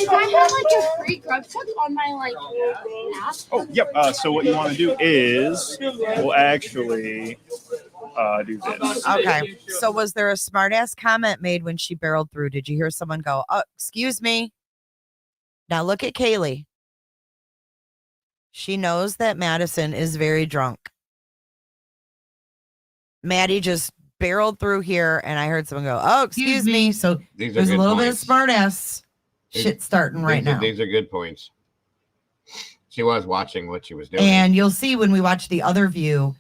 I have like a free grub tug on my app. Oh, yep. So what you want to do is we'll actually do this. Okay. So was there a smartass comment made when she barreled through? Did you hear someone go, "Oh, excuse me"? Now look at Kaylee. She knows that Madison is very drunk. Maddie just barreled through here, and I heard someone go, "Oh, excuse me." So These are there's a good little points. bit of smartass shit starting right now. These are good points. She was watching what she was doing. And you'll see when we watch the other view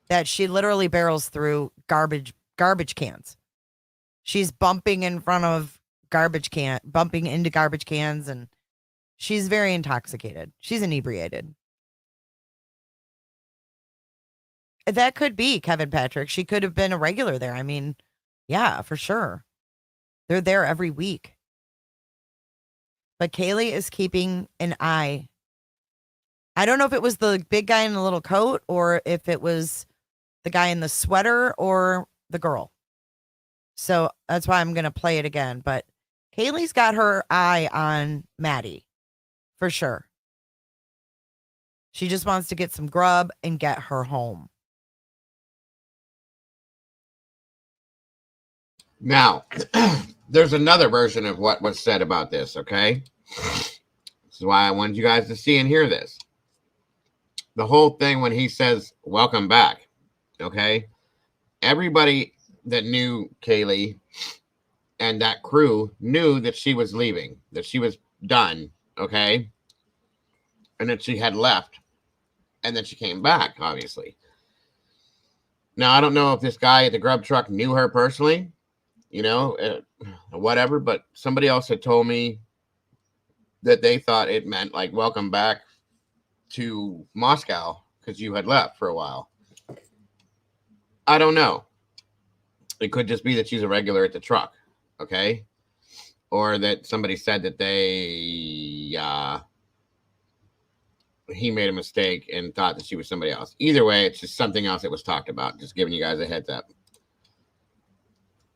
that she literally barrels through garbage cans. She's bumping in front of bumping into garbage cans, and she's very intoxicated. She's inebriated. That could be Kevin Patrick. She could have been a regular there. I mean, yeah, for sure. They're there every week. But Kaylee is keeping an eye. I don't know if it was the big guy in the little coat or if it was the guy in the sweater or the girl. So that's why I'm going to play it again. But Kaylee's got her eye on Maddie for sure. She just wants to get some grub and get her home. Now, there's another version of what was said about this, okay? This is why I wanted you guys to see and hear this. The whole thing when he says, "Welcome back," okay? Everybody that knew Kaylee and that crew knew that she was leaving, that she was done, okay? And that she had left, and then she came back, obviously. Now, I don't know if this guy at the grub truck knew her personally, whatever, but somebody else had told me that they thought it meant like welcome back to Moscow because you had left for a while. I don't know. It could just be that she's a regular at the truck, okay? Or that somebody said that he made a mistake and thought that she was somebody else. Either way, it's just something else that was talked about. Just giving you guys a heads up.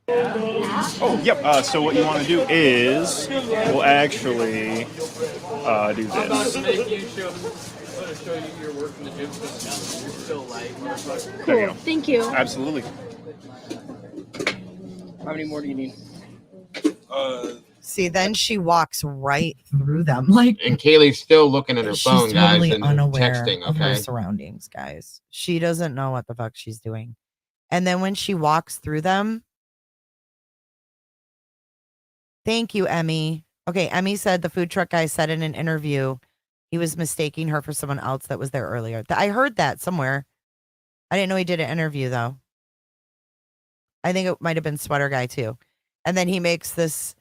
Oh, yep. So what you want to do is we'll actually do this. There you go. Thank you. Absolutely. How many more do you need? See, then she walks right through them. Like, and Kaylee's still looking at her she's phone, totally guys, and unaware texting, of her okay? surroundings, guys. She doesn't know what the fuck she's doing. And then when she walks through them, thank you, Emmy. Okay, Emmy said the food truck guy said in an interview he was mistaking her for someone else that was there earlier. I heard that somewhere. I didn't know he did an interview, though. I think it might have been Sweater Guy, too. And then he makes this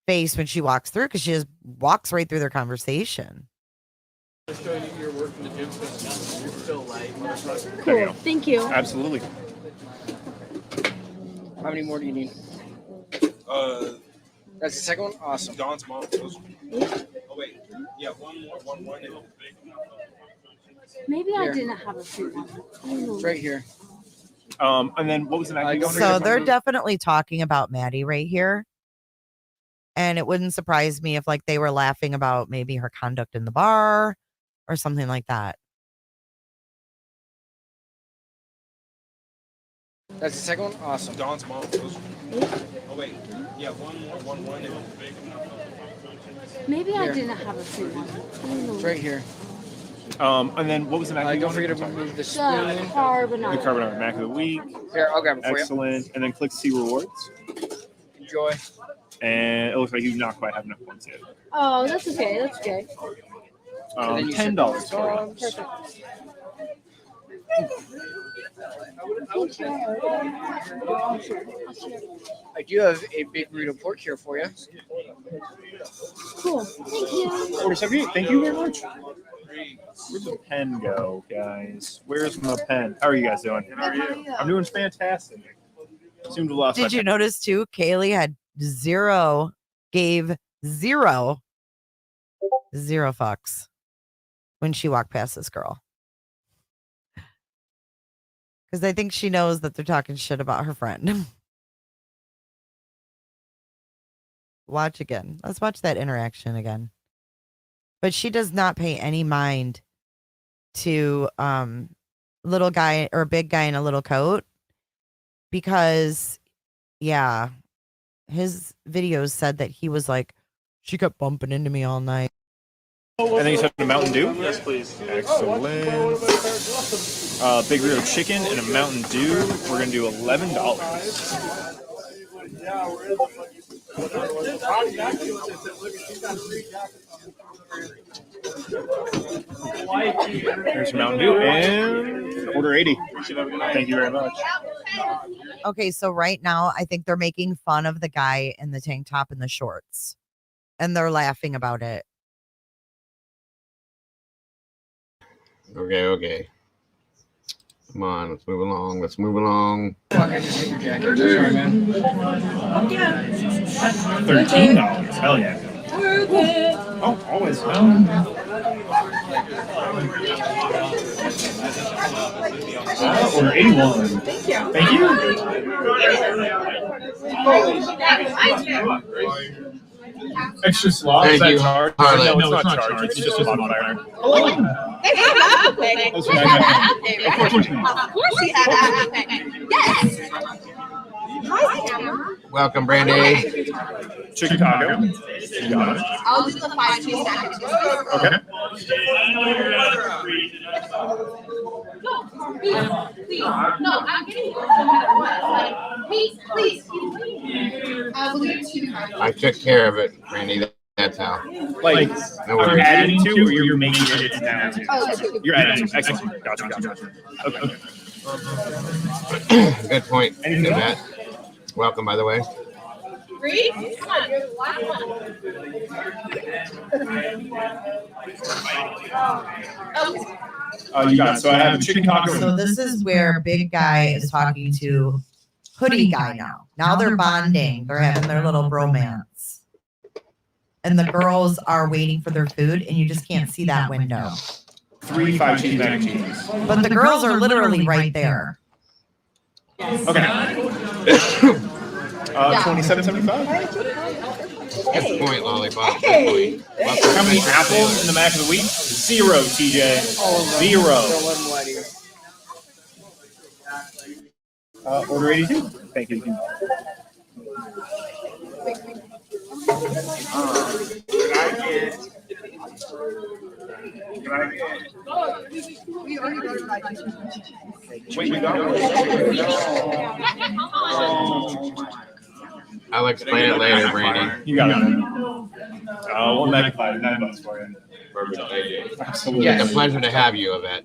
face when she walks through because she just walks right through their conversation. You're working the gym, you're still light. Cool. Thank you. Absolutely. How many more do you need? That's the second one? Awesome. Dawn's mom. Oh, wait. Yeah, one more. Maybe Here. I didn't have a free one. It's right here. And then what was the next one? So they're definitely talking about Maddie right here. And it wouldn't surprise me if like they were laughing about maybe her conduct in the bar or something like that. That's the second one? Awesome. Dawn's mom. Oh, wait. Yeah, one more. Maybe I Here. didn't have a free one. It's right here. And then what was the next Don't forget to remove the spoon. The Carbonara. carbonara Mac of the week. Here, I'll grab it for you. Excellent. And then click see rewards. Enjoy. And it looks like you do not quite have enough points yet. Oh, that's okay. That's okay. $10 for you. Perfect. I do have a big burrito pork here for you. Cool. Thank you. 47. Thank you very much. Where'd the pen go, guys? Where's my pen? How are you guys doing? How are you? I'm doing fantastic. Seemed to have lost. Did you notice too? Kaylee gave zero fucks when she walked past this girl. Because I think she knows that they're talking shit about her friend. Watch again. Let's watch that interaction again. But she does not pay any mind to little guy or big guy in a little coat because yeah, his videos said that he was like, she kept bumping into me all night. And then you said a Mountain Dew? Yes, please. Excellent. Big grilled chicken and a Mountain Dew. We're going to do $11. Here's your Mountain Dew and order 80. Thank you very much. Okay, so right now I think they're making fun of the guy in the tank top and the shorts. And they're laughing about it. Okay. Come on, let's move along. $13. Hell yeah. Oh, always. Order 81. Thank you. Extra slot. Thank Is that you, charged? Harlan. No, it's not charged. It's just a modifier. Of course he had that. Yes. Welcome, Brandy. Chicken taco. I'll do the 5 cheese sandwiches. Okay. Please. No, I'm getting please. We'll do 2. I took care of it, Brandy. That's how. Like, No you're worries. adding to or you're making it down to? Oh, okay. You're adding to. Excellent. Gotcha. Okay. Good point. Anything Good, else? Matt. Welcome, by the way. Reed? Come on, you're the last one. You got it. So I have a chicken taco. So this is where big guy is talking to hoodie guy now. Now they're bonding. They're having their little bromance. And the girls are waiting for their food and you just can't see that window. 3 5 cheese mac and cheese. But the girls are literally right there. Okay. 27.75. Good point, Lollipop. Hey. Good point. Welcome, How many Mr. apples in the Taylor. mac of the week? 0, TJ. 0. Don't let them lie to you. Order 82. Thank you. Wait, you got I'll explain it later, Brandy. You got it. We'll magnify it. $9 for you. Perfect. Absolutely. It's a pleasure to have you, Yvette.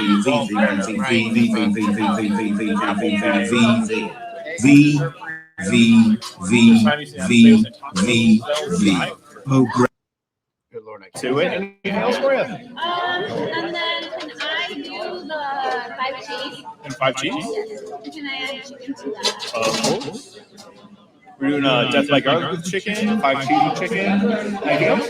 Good Lord, I can't To it. Anything else for you? And then can I do the 5 cheese? And 5 cheese? Yes. Can I add chicken to that? Of course. We're doing death by garlic with chicken, 5 cheese with chicken. Anything else?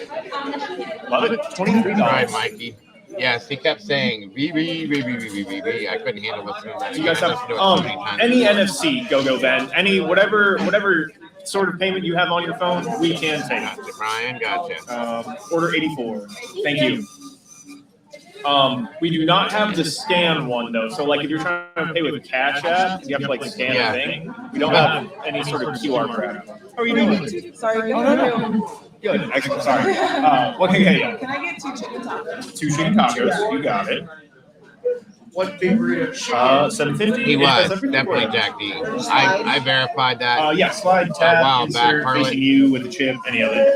Love it. $23. Right, Mikey. Yes, he kept saying VV. I couldn't handle listening to that. You guys have any NFC, go Ben. Any whatever sort of payment you have on your phone, we can take. Gotcha, Brian. Gotcha. Order 84. Thank you. We do not have the scan one though. So like if you're trying to pay with Cash App, you have to like scan the thing. We don't have any sort of QR code. How are you doing? Sorry. Oh, no. Good. Excellent. Sorry. Okay. Can I get 2 chicken tacos? 2 chicken tacos. You got it. What big burrito? $7.50. He was definitely Jack D. I verified that. Yeah, slide tab. A while back, facing you with the chip. Any of it.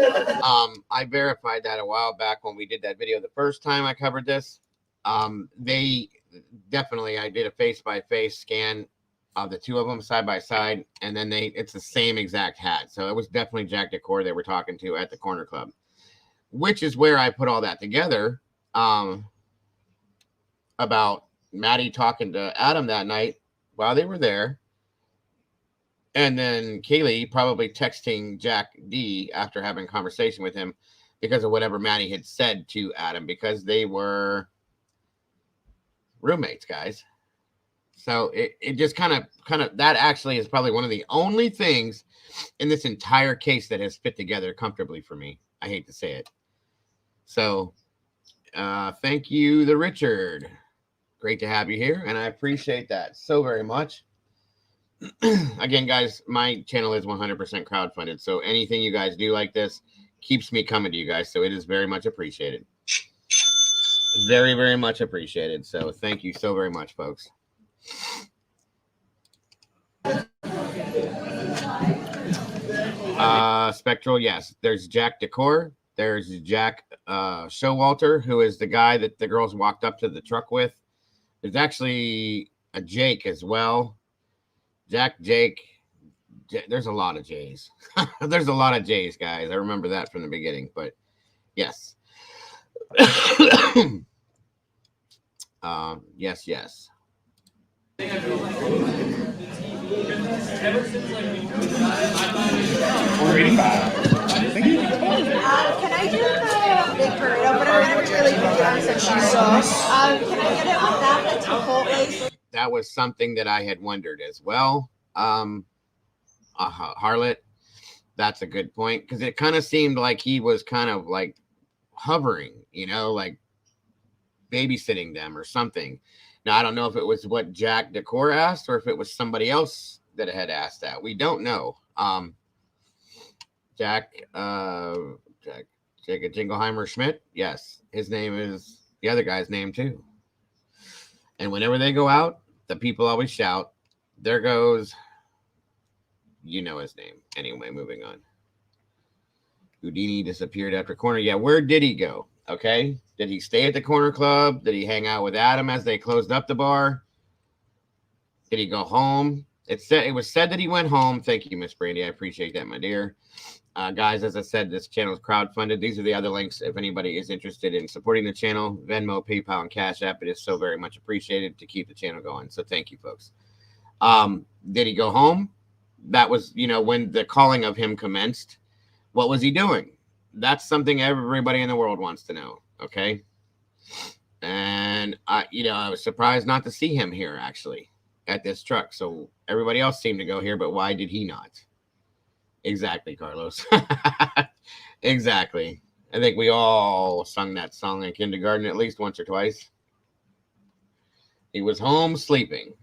I verified that a while back when we did that video the first time I covered this. They definitely, I did a face-by-face scan of the two of them side by side, and then it's the same exact hat. So it was definitely Jack Decor they were talking to at the Corner Club, which is where I put all that together about Maddie talking to Adam that night while they were there. And then Kaylee probably texting Jack D after having a conversation with him because of whatever Maddie had said to Adam, because they were roommates, guys. So it just kind of that actually is probably one of the only things in this entire case that has fit together comfortably for me. I hate to say it. So thank you, the Richard. Great to have you here, and I appreciate that so very much. Again, guys, my channel is 100% crowdfunded, so anything you guys do like this keeps me coming to you guys, so it is very much appreciated. Very, very much appreciated. So thank you so very much, folks. Spectral, yes. There's Jack Decor. There's Jack Showalter, who is the guy that the girls walked up to the truck with. There's actually a Jake as well. Jake. There's a lot of J's. There's a lot of J's, guys. I remember that from the beginning, but yes. Yes. Can I do the big burrito? But I'm going to really big arms sauce. Can I get it with that? The Chipotle? That was something that I had wondered as well. Harlot, that's a good point, because it kind of seemed like he was kind of like hovering, like babysitting them or something. Now, I don't know if it was what Jack Decor asked or if it was somebody else that had asked that. We don't know. Jack Jingleheimer Schmidt. Yes, his name is the other guy's name too. And whenever they go out, the people always shout, "There goes," his name. Anyway, moving on. Houdini disappeared after Corner. Yeah, where did he go? Okay. Did he stay at the Corner Club? Did he hang out with Adam as they closed up the bar? Did he go home? It was said that he went home. Thank you, Miss Brandy. I appreciate that, my dear. Guys, as I said, this channel is crowdfunded. These are the other links if anybody is interested in supporting the channel. Venmo, PayPal, and Cash App. It is so very much appreciated to keep the channel going. So thank you, folks. Did he go home? That was, when the calling of him commenced. What was he doing? That's something everybody in the world wants to know. Okay. And I was surprised not to see him here actually at this truck. So everybody else seemed to go here, but why did he not? Exactly, Carlos. Exactly. I think we all sung that song in kindergarten at least once or twice. He was home sleeping.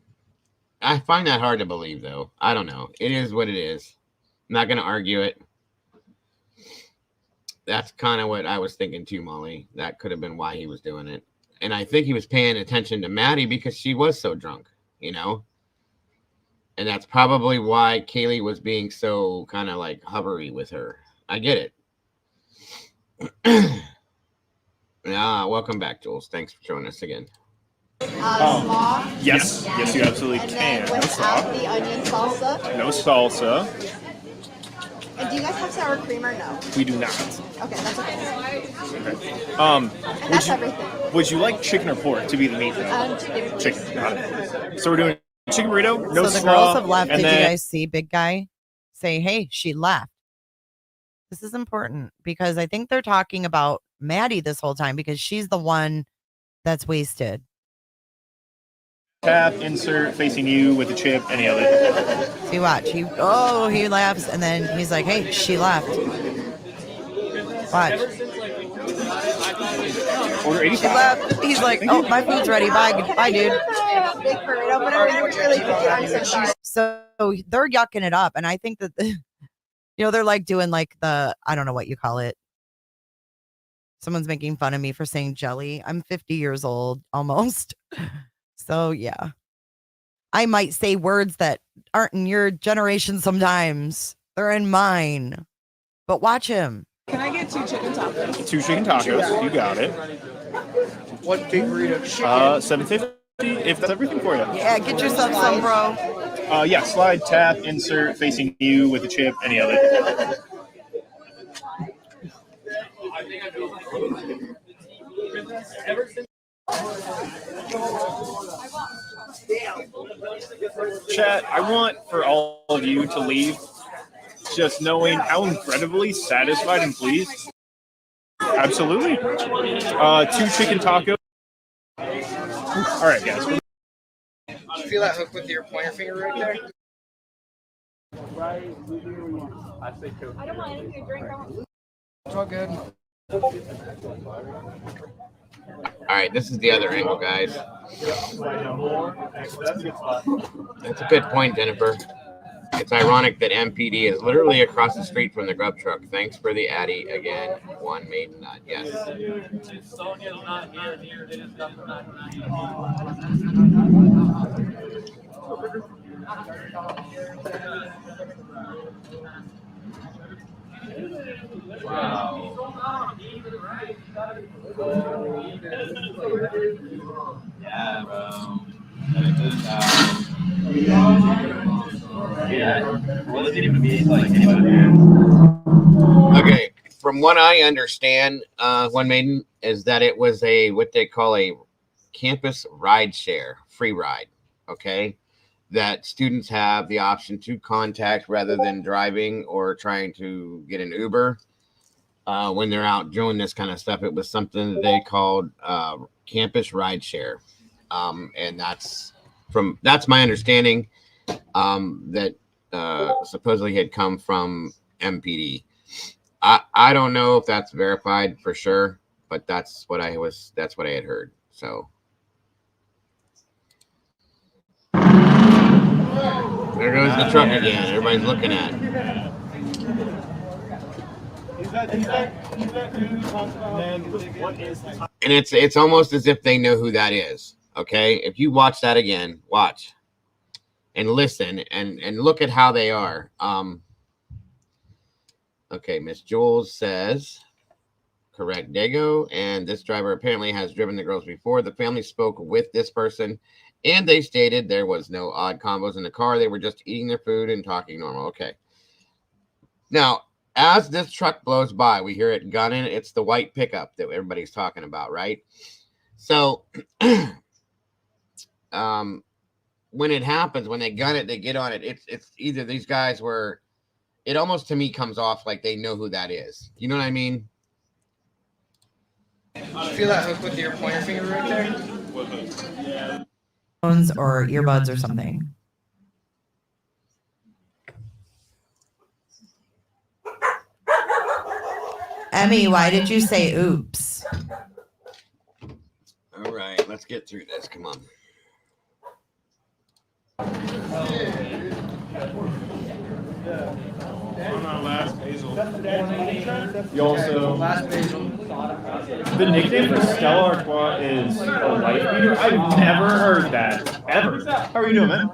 I find that hard to believe, though. I don't know. It is what it is. I'm not going to argue it. That's kind of what I was thinking too, Molly. That could have been why he was doing it. And I think he was paying attention to Maddie because she was so drunk, And that's probably why Kaylee was being so kind of like hovery with her. I get it. Welcome back, Jules. Thanks for joining us again. Slaw. Yes, you absolutely And can. then without the onion salsa. No salsa. And do you guys have sour cream or no? We do not. Okay, that's okay. Okay. And that's everything. Would you like chicken or pork to be the meat? Chicken. Chicken. Got it. So we're doing chicken burrito. No so the slaw, girls have left. and Did then, you guys see Big Guy say, "Hey, she left"? This is important because I think they're talking about Maddie this whole time because she's the one that's wasted. Tap, insert, facing you with a chip, any other. See, watch. He laughs and then he's like, "Hey, she left." Watch. Order 85. She left. He's like, "Oh, my food's ready. Bye, dude." Big burrito, but I'm never really picky. I'm so sorry. So they're yucking it up, and I think that they're like doing like the, I don't know what you call it. Someone's making fun of me for saying jelly. I'm 50 years old almost. So yeah, I might say words that aren't in your generation sometimes. They're in mine. But watch him. Can I get 2 chicken tacos? 2 chicken tacos. You got it. What big burrito? $7.50 if that's everything for you. Yeah, get yourself some, bro. Yeah, slide, tap, insert, facing you with a chip, any other. Chat, I want for all of you to leave just knowing how incredibly satisfied and pleased. Absolutely. 2 chicken tacos. All right, guys. Did you feel that hook with your pointer finger right there? I don't want anything to drink. It's all good. All right, this is the other angle, guys. That's a good point, Jennifer. It's ironic that MPD is literally across the street from the grub truck. Thanks for the Addy again. One maiden nut. Yes. Wow. Yeah, bro. Okay, from what I understand, One Maiden, is that it was what they call a campus ride share, free ride. Okay, that students have the option to contact rather than driving or trying to get an Uber when they're out doing this kind of stuff. It was something that they called campus ride share, and that's my understanding. That supposedly had come from MPD. I don't know if that's verified for sure, but that's what I had heard. So there goes the truck again. Everybody's looking at it. And it's almost as if they know who that is. Okay, if you watch that again, watch and listen and look at how they are. Okay, Miss Jules says, correct, Dago. And this driver apparently has driven the girls before. The family spoke with this person, and they stated there was no odd combos in the car. They were just eating their food and talking normal. Okay. Now, as this truck blows by, we hear it gunning. It's the white pickup that everybody's talking about, right? So, when it happens, when they gun it, they get on it. It's either these guys were. It almost to me comes off like they know who that is. You know what I mean? Feel that hook with your pointer finger right there? Phones or earbuds or something. Emmy, why did you say oops? All right, let's get through this. Come on. On our last Basil. You also Last Basil. the nickname for Stella Artois is a wife beater. I've never heard that ever. How are you doing, man?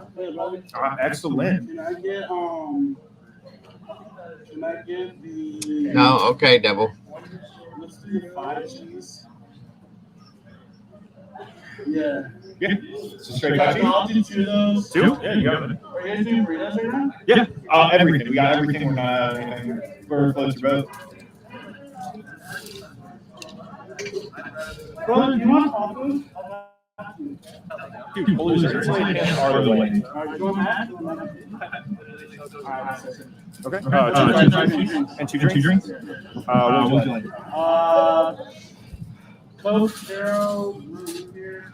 Excellent. Can I get the? No, okay, Devil. Let's do the 5 cheese. Yeah. Yeah. So straight five I'll do 2 of those. 2? Yeah, you got it. Are you guys doing burritos right now? Yeah. Everything. We got everything. We're not anything. We're close to both. Brother, do you want tacos? Dude, holy shit. Are the way. Do you want that? Okay. 2 fried cheese and 2 drinks. What would you like? Coke, Zero, root beer,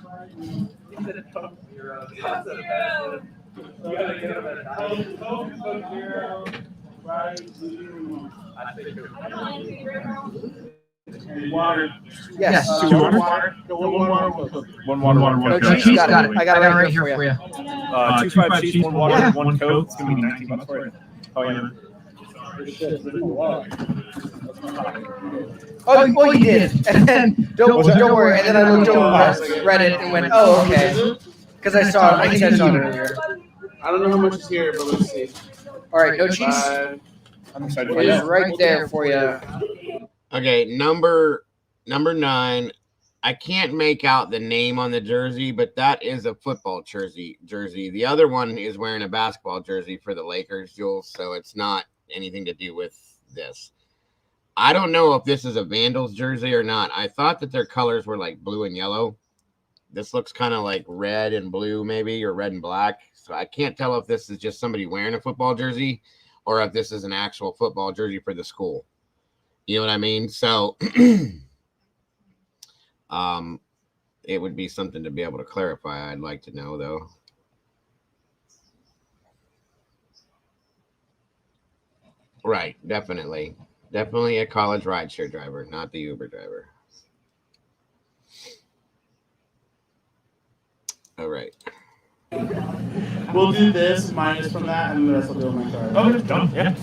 Coke, Zero. Coke, Zero, right, water. Yes. 2 water? One water. Coke. 1 water, 1 No, Coke. cheese, got it. I got it right here for you. 2 fried cheese, 1 water, 1 Coke. It's gonna be $19 for it. Oh yeah. Oh, well, you did. And then, don't worry. And then I looked over, read it, and went, oh, okay. Because I saw it. I think I saw it earlier. I don't know how much is here, but let's see. All right, no cheese. I'm excited. It is right there for you. Okay, number 9. I can't make out the name on the jersey, but that is a football jersey. The other one is wearing a basketball jersey for the Lakers, Jules, so it's not anything to do with this. I don't know if this is a Vandals jersey or not. I thought that their colors were like blue and yellow. This looks kind of like red and blue maybe, or red and black. So I can't tell if this is just somebody wearing a football jersey or if this is an actual football jersey for the school. You know what I mean? So it would be something to be able to clarify. I'd like to know, though. Right, definitely a college rideshare driver, not the Uber driver. All right. We'll do this minus from that, and the rest will do on my card. Okay, done. Yeah.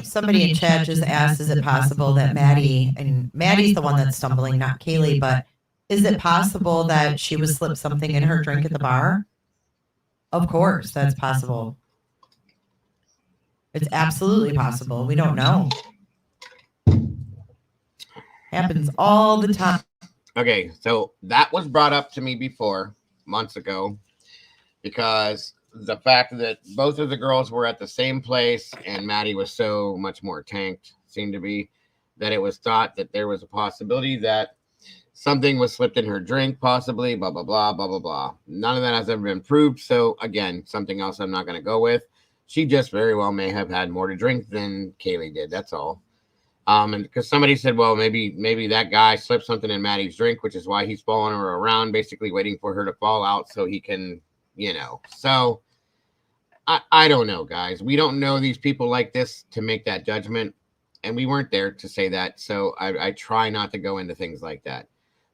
Somebody in chat just asked, is it possible that Maddie's the one that's stumbling, not Kaylee, but is it possible that she was slipped something in her drink at the bar? Of course, that's possible. It's absolutely possible. We don't know. Happens all the time. Okay, so that was brought up to me before, months ago, because the fact that both of the girls were at the same place and Maddie was so much more tanked, seemed to be, that it was thought that there was a possibility that something was slipped in her drink, possibly, blah, blah, blah, blah, blah, blah. None of that has ever been proved. So, again, something else I'm not going to go with. She just very well may have had more to drink than Kaylee did. That's all. And because somebody said, well, maybe that guy slipped something in Maddie's drink, which is why he's following her around, basically waiting for her to fall out so he can, you know. So I don't know, guys. We don't know these people like this to make that judgment, and we weren't there to say that. So I try not to go into things like that.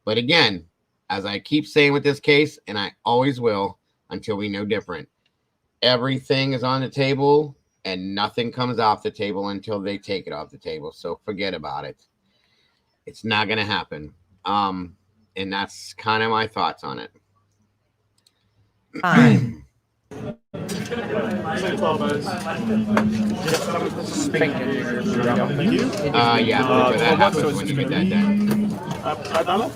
But again, as I keep saying with this case, and I always will until we know different, everything is on the table and nothing comes off the table until they take it off the table. So forget about it. It's not going to happen. And that's kind of my thoughts on it. Fine. Yeah, after that happens when you get that done.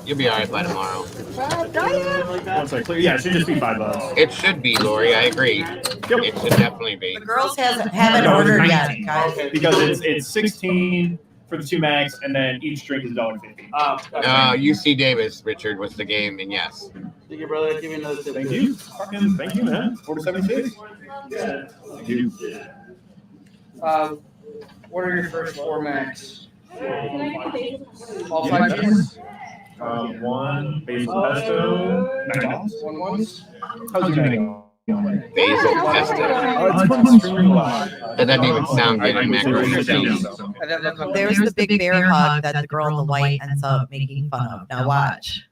You'll be all right by tomorrow. Once I clear, yeah, it should just be $5. It should be, Lori. I agree. It should definitely be. The girls haven't ordered yet, guys. Because it's 16 for the 2 mags, and then each drink is $1.50. UC Davis, Richard, was the game, and yes. Thank you, brother. Give me another tip. Thank you. Thank you, man. 4-76. Thank you. What are your first 4 max? Can I get the basil? All 5 cheese? One basil pesto, $9. One ones? How's your night going? Basil How's pesto. it It's going extremely well. That doesn't even sound good in I would say macaroni we'll and sit down, cheese. so. And then they'll come There's the big bear hug that the girl in the white ends up making fun of. Now watch.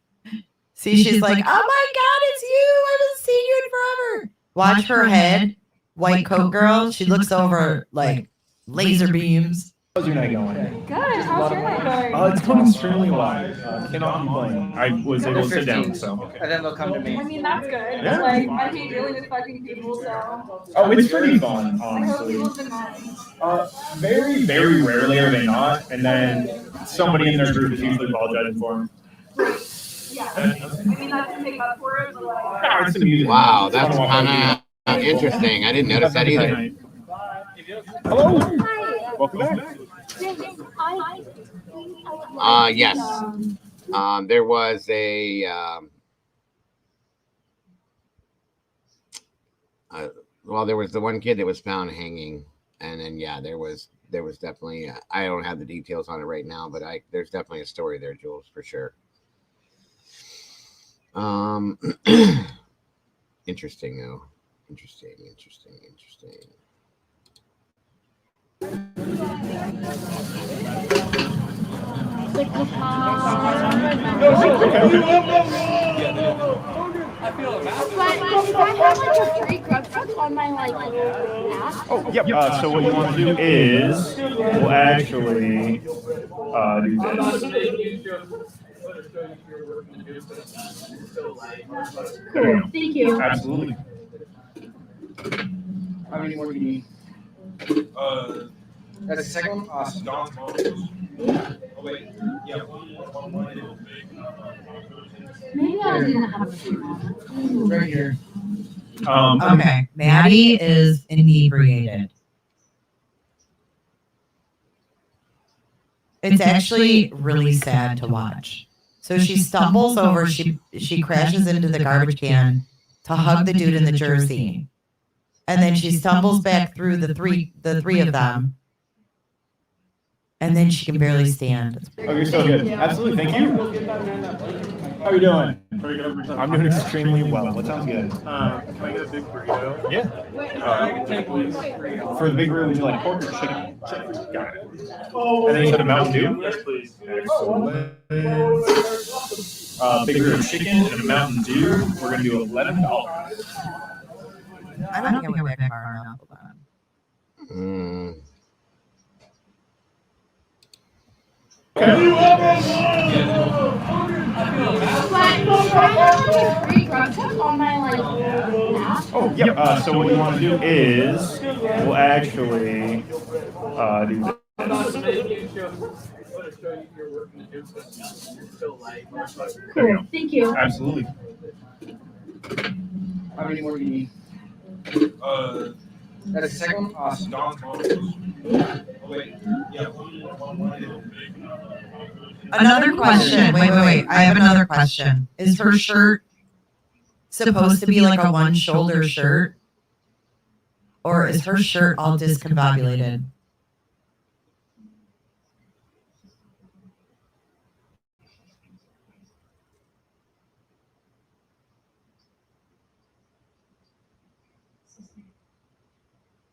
See, she's like, oh my God, it's you. I haven't seen you in forever. Watch her head, white coat girl. She looks over like laser beams. How's your night going? Good. How's your night going? It's going extremely well. Cannot complain. I was able to sit down, so. And then they'll come to me. I mean, that's good. Yeah. Like, I hate dealing with fucking people, so. Oh, it's pretty fun, I hope honestly. people have been nice. Very, very rarely are they not, and then somebody in their group is usually apologizing for them. Yeah. I mean, that can make up for it, but like. No, it's amusing. Wow, that's kind of interesting. I didn't notice that either. Hello. Hi. Welcome back. Yes. There was a well, there was the one kid that was found hanging, and then yeah, there was definitely I don't have the details on it right now, but there's definitely a story there, Jules, for sure. Interesting though. Interesting. Oh, yep. So what you want to do is we'll actually do this. Cool. Thank you. Absolutely. How many more do you need? That's the second one? Awesome. Oh, wait. Yeah. Maybe I didn't have a few. Right here. Okay, Maddie is inebriated. It's actually really sad to watch. So she stumbles over, she crashes into the garbage can to hug the dude in the jersey. And then she stumbles back through the three of them. And then she can barely stand. Oh, you're so good. Absolutely. Thank you. How are you doing? I'm doing extremely well. What sounds good? Can I get a big burrito? Yeah. For the big burrito, would you like pork or chicken? Chicken. Got it. And then you said a Mountain Dew? Yes, please. Excellent. Big burrito chicken and a Mountain Dew. We're going to do $11. I don't think I went back far enough. Oh, yep. So what you want to do is we'll actually do this. There you go. Thank you. Absolutely. How many more do you need? That's the second one? Awesome. Oh, wait. Yeah. Another question. Wait. I have another question. Is her shirt supposed to be like a one-shoulder shirt? Or is her shirt all discombobulated?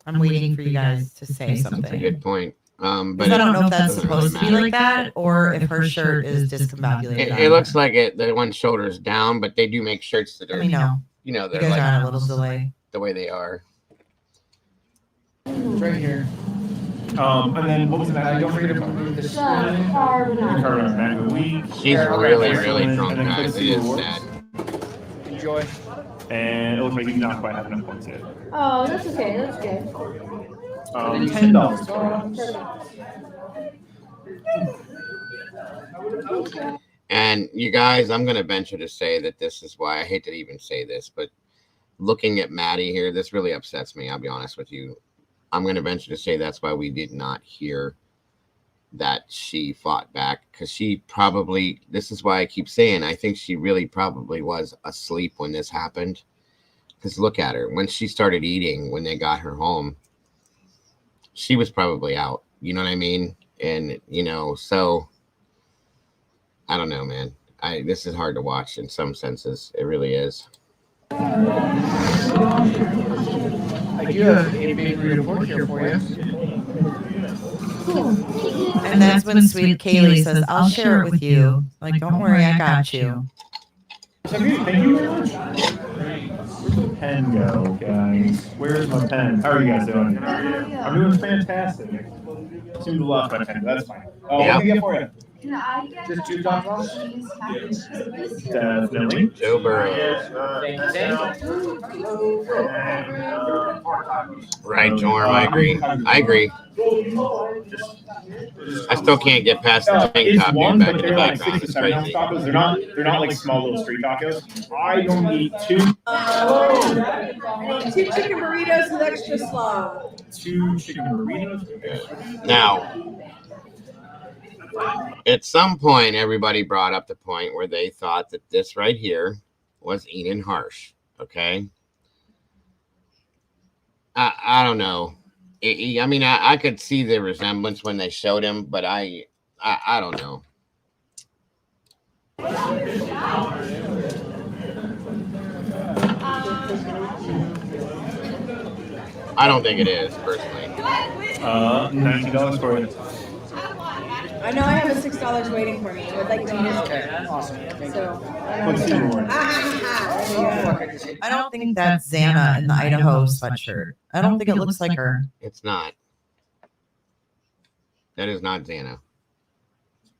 I'm waiting for you guys to say something. That's a good point. But I don't know if that's supposed to be like that or if her shirt is discombobulated. It looks like the one shoulder's down, but they do make shirts that are, Let me know. They're You guys like are on a little delay. the way they are. Right here. And then what was that? Don't forget to move this. She's really drunk, guys. It is sad. Enjoy. And it looks like you not quite have enough points yet. Oh, that's okay. That's good. $10. And you guys, I'm going to venture to say that this is why I hate to even say this, but looking at Maddie here, this really upsets me. I'll be honest with you. I'm going to venture to say that's why we did not hear that she fought back, because she probably, this is why I keep saying, I think she really probably was asleep when this happened. Because look at her. When she started eating, when they got her home, she was probably out. You know what I mean? And, you know, so I don't know, man. This is hard to watch in some senses. It really is. I do have a big report here for you. And that's when sweet Kaylee says, I'll share it with you. Like, don't worry, I got you. Thank you very much. Where's the pen go, guys? Where's my pen? How are you guys doing? I'm doing fantastic. Seem to lost my pen, but that's fine. Oh, what can I get for you? Just 2 drop-offs? Definitely. Joe Burrow. Right, Jorm. I agree. I agree. I still can't get past the tank top dude back in the background. It's crazy. Tacos. They're not like small little street tacos. I don't eat 2. I need 2 chicken burritos with extra slaw. 2 chicken burritos. Now, at some point, everybody brought up the point where they thought that this right here was Eden Harsh. Okay. I don't know. I mean, I could see the resemblance when they showed him, but I don't know. I don't think it is, personally. $90 for it. I know I have a $6 waiting for me. I would like to use it. Okay, awesome. So, I don't think that's Xana in the Idaho sweatshirt. I don't think it looks like her. It's not. That is not Xana.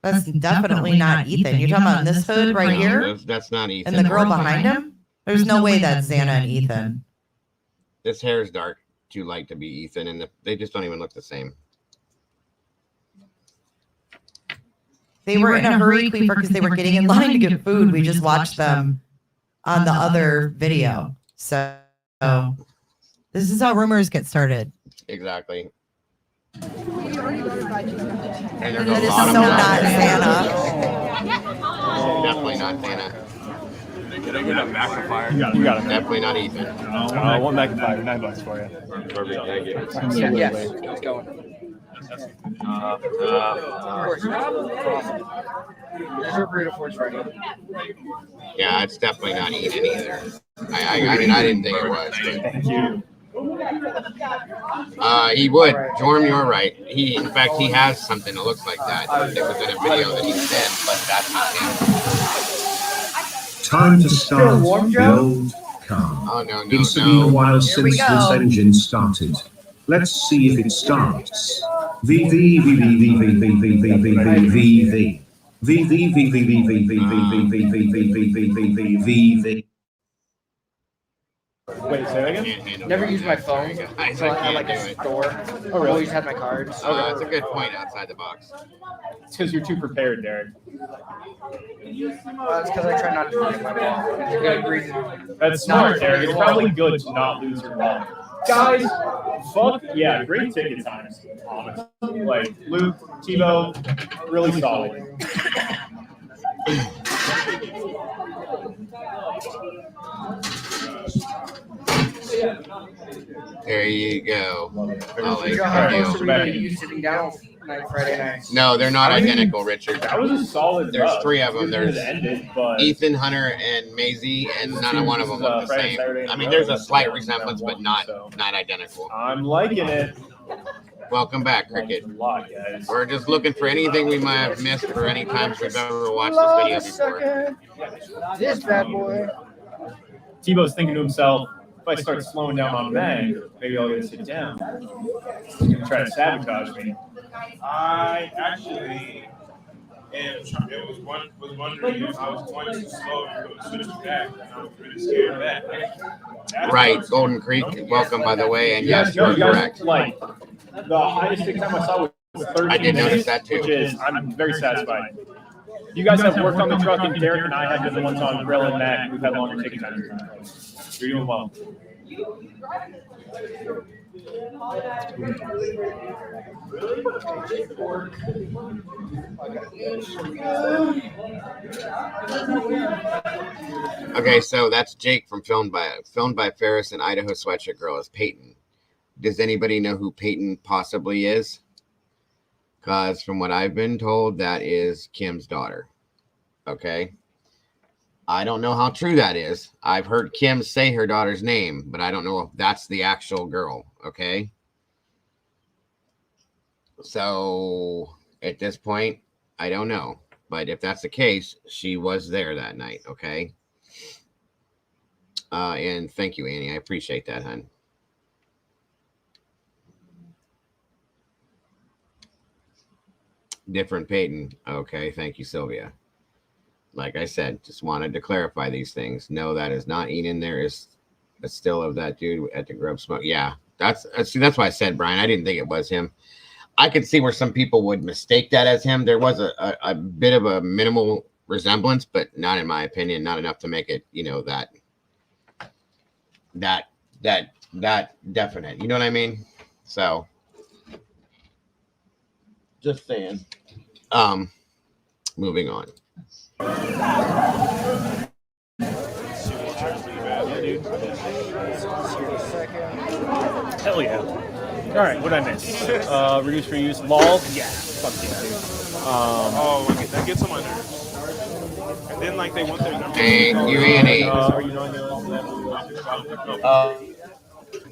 That's definitely not Ethan. You're talking about this hood right here? That's not Ethan. And the girl behind him? There's no way that's Xana and Ethan. This hair is dark too light to be Ethan, and they just don't even look the same. They were in a hurry, Queeper, because they were getting in line to get food. We just watched them on the other video. So this is how rumors get started. Exactly. And that is so not Santa. Definitely not Santa. Can I get a magnifier? You got it. Definitely not Ethan. One magnifier, $9 for you. Perfect. Thank you. Yes, it's going. Of course. There's your burrito for ready. Yeah, it's definitely not Eden either. I mean, I didn't think it was. Thank you. He would. Jorm, you're right. In fact, he has something that looks like that. It was in a video that he said, but that's not him. Time to start build car. Oh, no. It's been a while since this engine started. Let's see if it starts. V. Wait, say that again? Never used my phone, so I like a store. I've always had my cards. That's a good point outside the box. It's because you're too prepared, Derek. It's because I try not to lose my ball. It's a good reason. That's smart, Derek. It's probably good to not lose your ball. Guys, fuck yeah, great ticket times. Honestly, like Luke, Tebow, really solid. There you go. You sitting down Friday night. No, they're not identical, Richard. That was a solid. There's 3 of them. There's ended, but Ethan, Hunter, and Maisie, and none of one of them look the same. I mean, there's a slight resemblance, but not identical. I'm liking it. Welcome back, Cricket. We're just looking for anything we might have missed for any times we've ever watched this video before. This bad boy. Tebow's thinking to himself, if I start slowing down on Meg, maybe I'll get to sit down. He's going to try to sabotage me. I actually was wondering if I was going too slow to switch back, and I was really scared of that. Right, Golden Creek. Welcome, by the way, and yes, you're correct. Like, the highest ticket time I saw was 13 I did minutes, notice that too. Which is, I'm very satisfied. You guys have worked on the truck, and Derek and I have been the ones on Grill and Mac. We've had longer ticket times. You're doing well. Okay, so that's Jake from filmed by Ferris and Idaho Sweatshirt Girl as Peyton. Does anybody know who Peyton possibly is? Because from what I've been told, that is Kim's daughter. Okay. I don't know how true that is. I've heard Kim say her daughter's name, but I don't know if that's the actual girl. Okay. So at this point, I don't know. But if that's the case, she was there that night. Okay. And thank you, Annie. I appreciate that, hon. Different Peyton. Okay. Thank you, Sylvia. Like I said, just wanted to clarify these things. No, that is not Eden. There is a still of that dude at the Grub Smoke. Yeah, that's why I said, Brian. I didn't think it was him. I could see where some people would mistake that as him. There was a bit of a minimal resemblance, but not in my opinion, not enough to make it, that definite. You know what I mean? So just saying. Moving on. Hell yeah. All right, what did I miss? Reduce, reuse, lol. Yeah, fuck yeah, dude. Oh, that gets on my nerves. And then, like, they want their number. Thank you, Annie. Are you knowing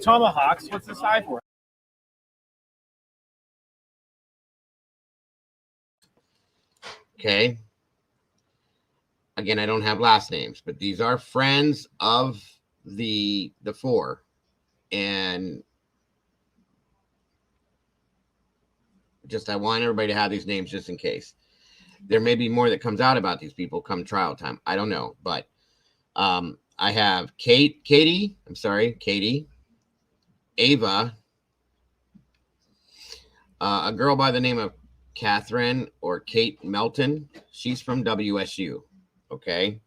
Tomahawks, what's the side for? Okay. Again, I don't have last names, but these are friends of the four. And just I want everybody to have these names just in case. There may be more that comes out about these people come trial time. I don't know. But I have Katie, Ava, a girl by the name of Catherine or Kate Melton. She's from WSU. Okay.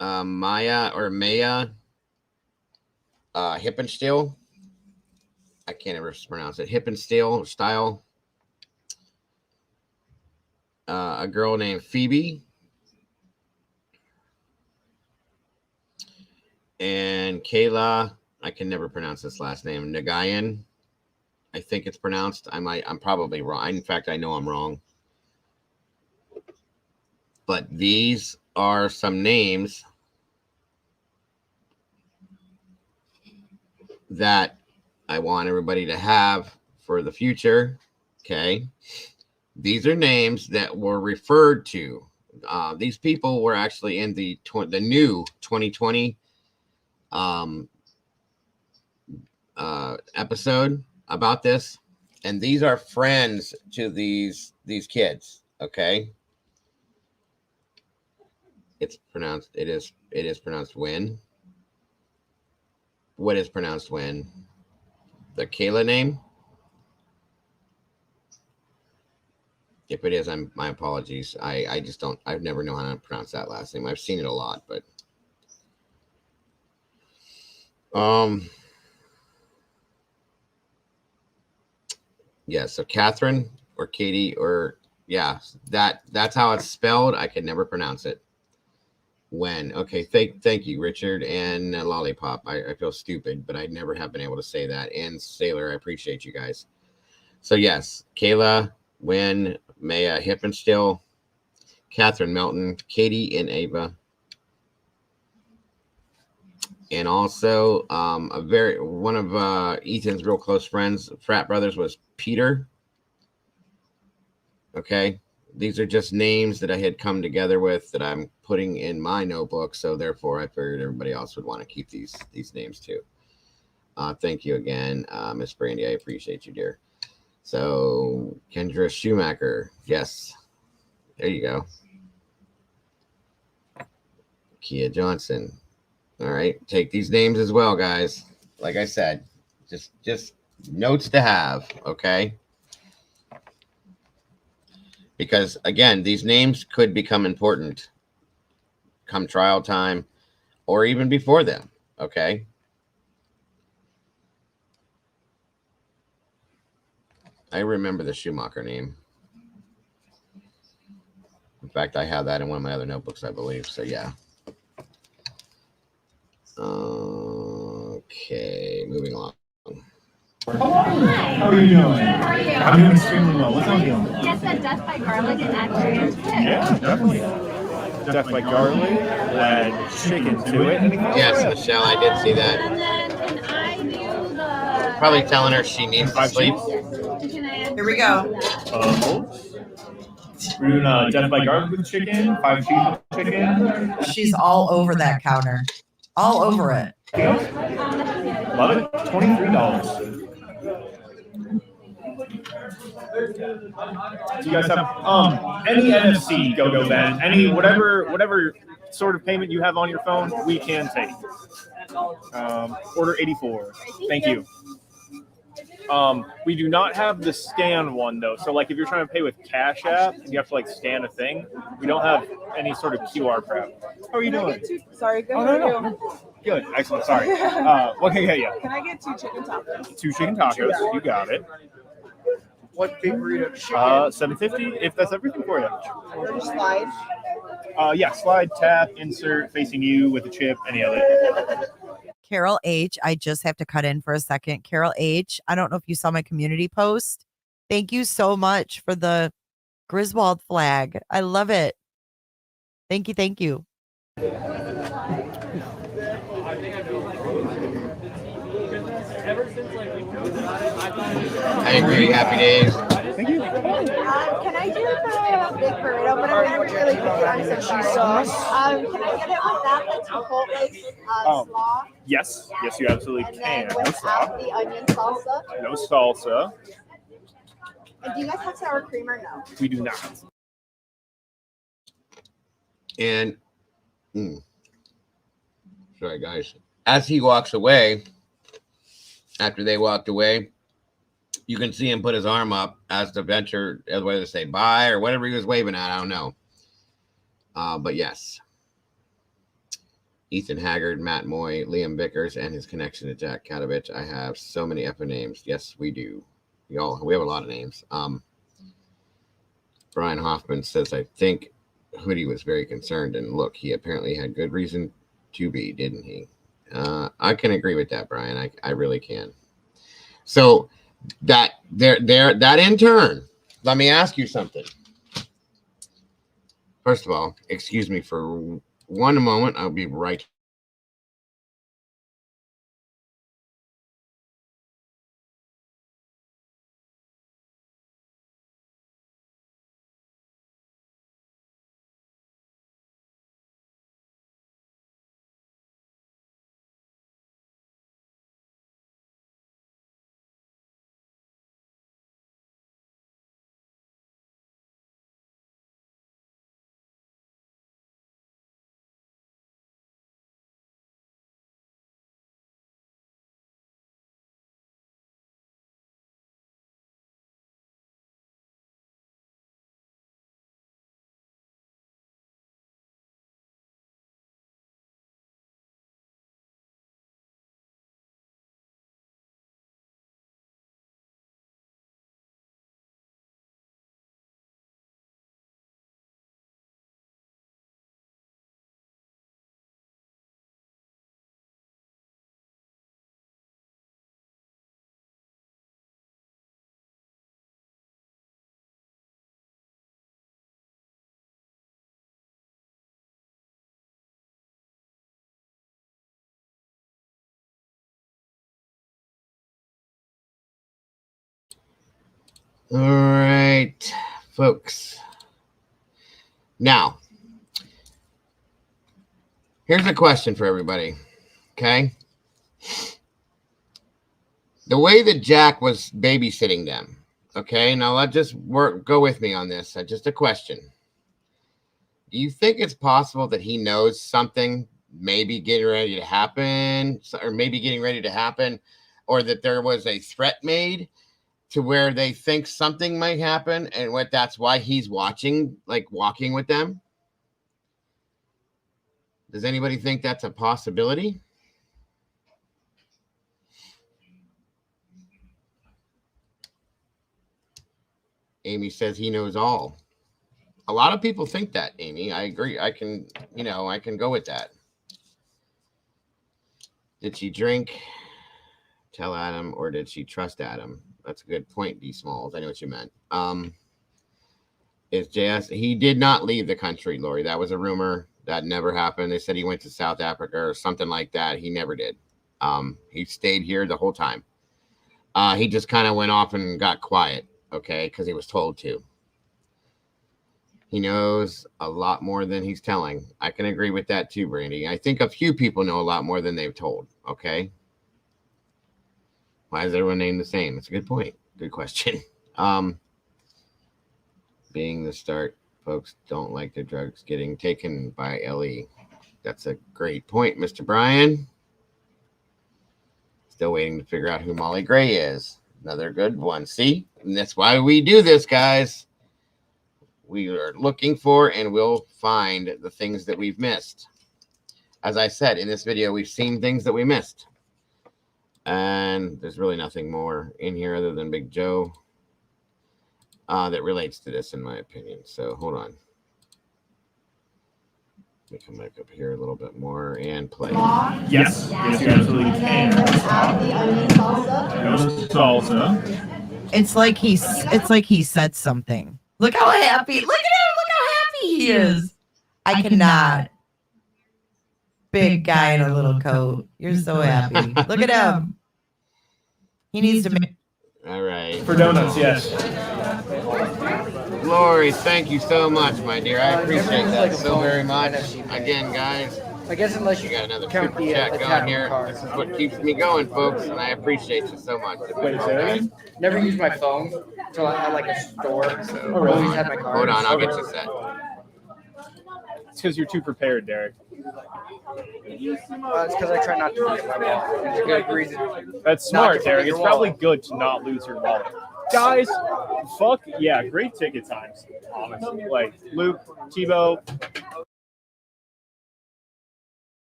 Maya Hippenstiel. I can't ever pronounce it. Hippenstiel style. A girl named Phoebe. And Kayla. I can never pronounce this last name. Nagayan. I think it's pronounced. I'm probably wrong. In fact, I know I'm wrong. But these are some names that I want everybody to have for the future. Okay. These are names that were referred to. These people were actually in the new 2020 episode about this. And these are friends to these kids. Okay. It is pronounced Win. What is pronounced Win? The Kayla name? If it is, my apologies. I just don't, I've never known how to pronounce that last name. I've seen it a lot, but yeah, so Catherine or Katie or that's how it's spelled. I can never pronounce it. When okay, thank you, Richard and Lollipop. I feel stupid, but I never have been able to say that. And Sailor, I appreciate you guys. So yes, Kayla, Wynn, Maya Hippenstiel, Catherine Melton, Katie, and Ava. And also one of Ethan's real close friends, frat brothers, was Peter. Okay. These are just names that I had come together with that I'm putting in my notebook. So therefore I figured everybody else would want to keep these names too. Thank you again, Miss Brandy. I appreciate you, dear. So Kendra Schumacher. Yes. There you go. Kia Johnson. All right. Take these names as well, guys. Like I said, just notes to have. Okay. Because again, these names could become important come trial time or even before them. Okay. I remember the Schumacher name. In fact, I have that in one of my other notebooks, I believe. So yeah. Okay, moving along. How are you doing? I'm doing extremely well. What's on deal? Get the Death by Garlic and add chicken to it. Yeah, definitely. Death by garlic, add chicken to it. Anything else Yes, for you? Michelle, I did see that. And then can I do the... Probably telling her she needs to sleep. Can I add Here we go. We're doing Death by garlic with chicken, 5 cheese with chicken. She's all over that counter. All over it. Love it. $23. Do you guys have any NFC go-go Ben? Any whatever sort of payment you have on your phone, we can take. Order 84. Thank you. We do not have the scan one though. So like if you're trying to pay with Cash App, you have to like scan a thing. We don't have any sort of QR prep. How are you doing? Sorry, good. Oh, no. Good. Excellent. Sorry. Okay, yeah. Can I get 2 chicken tacos? 2 chicken tacos. You got it. What big burrito? $7.50 if that's everything for you. Or slide? Yeah, slide, tap, insert, facing you with a chip, any of it. Carol H, I just have to cut in for a second. Carol H, I don't know if you saw my community post. Thank you so much for the Griswold flag. I love it. Thank you. Thank you. I agree. Happy days. Thank you. Can I do the big burrito? But I'm going to be really quick on some cheese sauce. Can I get it with that, the chipotle slaw? Yes, you absolutely And can. then without the onion salsa? No salsa. And do you guys have sour cream or no? We do not. And sorry, guys. As he walks away, after they walked away, you can see him put his arm up as the venture, whether to say bye or whatever he was waving at. I don't know. But yes. Ethan Haggard, Matt Moy, Liam Vickers, and his connection to Jack Katovich. I have so many effing names. Yes, we do. We have a lot of names. Brian Hoffman says, I think Hoodie was very concerned, and look, he apparently had good reason to be, didn't he? I can agree with that, Brian. I really can. So that in turn, let me ask you something. First of all, excuse me for one moment. I'll be right. All right, folks. Now, here's a question for everybody. Okay. The way that Jack was babysitting them. Okay. Now let's just go with me on this. Just a question. Do you think it's possible that he knows something maybe getting ready to happen, or that there was a threat made to where they think something might happen, and that's why he's walking with them? Does anybody think that's a possibility? Amy says he knows all. A lot of people think that, Amy. I agree. I can go with that. Did she drink tell Adam, or did she trust Adam? That's a good point, D Smalls. I know what you meant. Is JS? He did not leave the country, Lori. That was a rumor. That never happened. They said he went to South Africa or something like that. He never did. He stayed here the whole time. He just kind of went off and got quiet, okay, because he was told to. He knows a lot more than he's telling. I can agree with that too, Brandy. I think a few people know a lot more than they've told, okay? Why is everyone named the same? It's a good point. Good question. Being the start, folks don't like their drugs getting taken by LE. That's a great point, Mr. Brian. Still waiting to figure out who Molly Gray is. Another good one. See? And that's why we do this, guys. We are looking for and will find the things that we've missed. As I said, in this video, we've seen things that we missed. And there's really nothing more in here other than Big Joe that relates to this, in my opinion. So hold on. Let me come back up here a little bit more and play. Yes, yes, you absolutely can. No salsa. It's like he said something. Look how happy. Look at him. Look how happy he is. I cannot. Big guy in a little coat. You're so happy. Look at him. He needs to make. All right. For donuts, yes. Lori, thank you so much, my dear. I appreciate that so very much. Again, guys. I guess unless you got another count super the chat going tavern here. card. This is what keeps me going, folks, and I appreciate you so much. Wait, Okay? never use my phone until I'm at like a store. So, Always have my card. hold on, I'll get you set. It's because you're too prepared, Derek. It's because I try not to lose my wallet. It's a good reason. That's smart, Derek. It's probably good to not lose your wallet. Guys, fuck yeah, great ticket times. Honestly, like Luke, Tebow.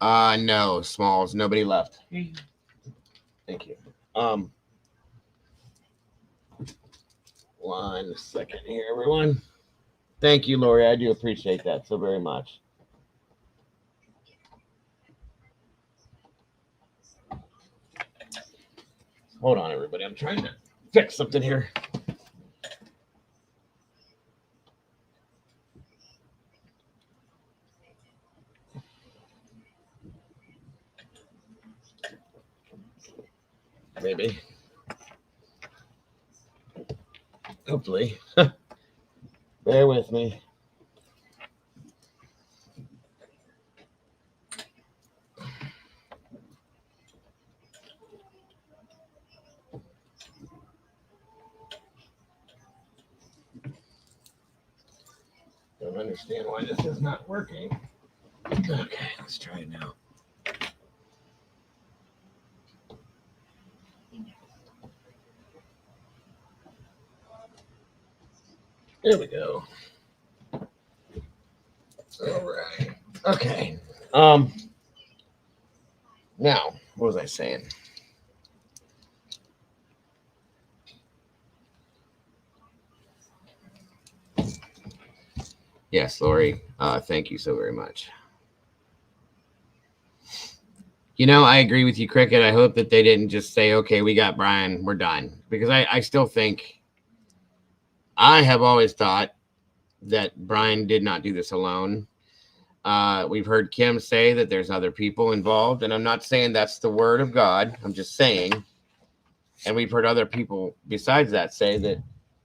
No, Smalls. Nobody left. Thank you. 1 second here, everyone. Thank you, Lori. I do appreciate that so very much. Hold on, everybody. I'm trying to fix something here. Maybe. Hopefully. Bear with me. Don't understand why this is not working. Okay, let's try it now. There we go. All right. Okay. Now, what was I saying? Yes, Lori. Thank you so very much. You know, I agree with you, Cricket. I hope that they didn't just say, okay, we got Brian, we're done. Because I still think, I have always thought that Brian did not do this alone. We've heard Kim say that there's other people involved, and I'm not saying that's the word of God. I'm just saying, and we've heard other people besides that say that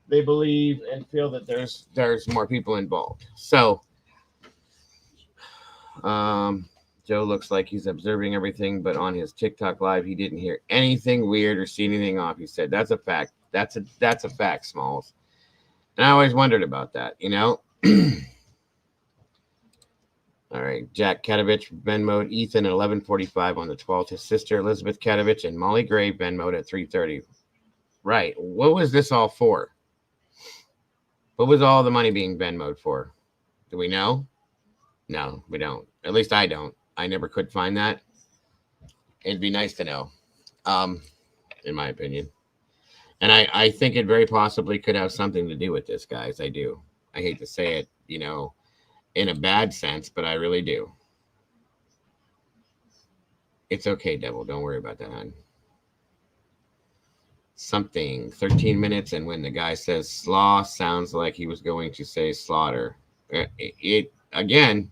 they believe and feel that there's more people involved. So, Joe looks like he's observing everything, but on his TikTok live, he didn't hear anything weird or see anything off. He said, that's a fact. That's a fact, Smalls. And I always wondered about that, you know? All right, Jack Katovich, Ben mode, Ethan at 11:45 on the 12th. His sister, Elizabeth Katovich, and Molly Gray, Ben mode at 3:30. Right. What was this all for? What was all the money being Ben mode for? Do we know? No, we don't. At least I don't. I never could find that. It'd be nice to know, in my opinion. And I think it very possibly could have something to do with this, guys. I do. I hate to say it, in a bad sense, but I really do. It's okay, Devil. Don't worry about that, hon. Something 13 minutes, and when the guy says slaw, sounds like he was going to say slaughter. It again,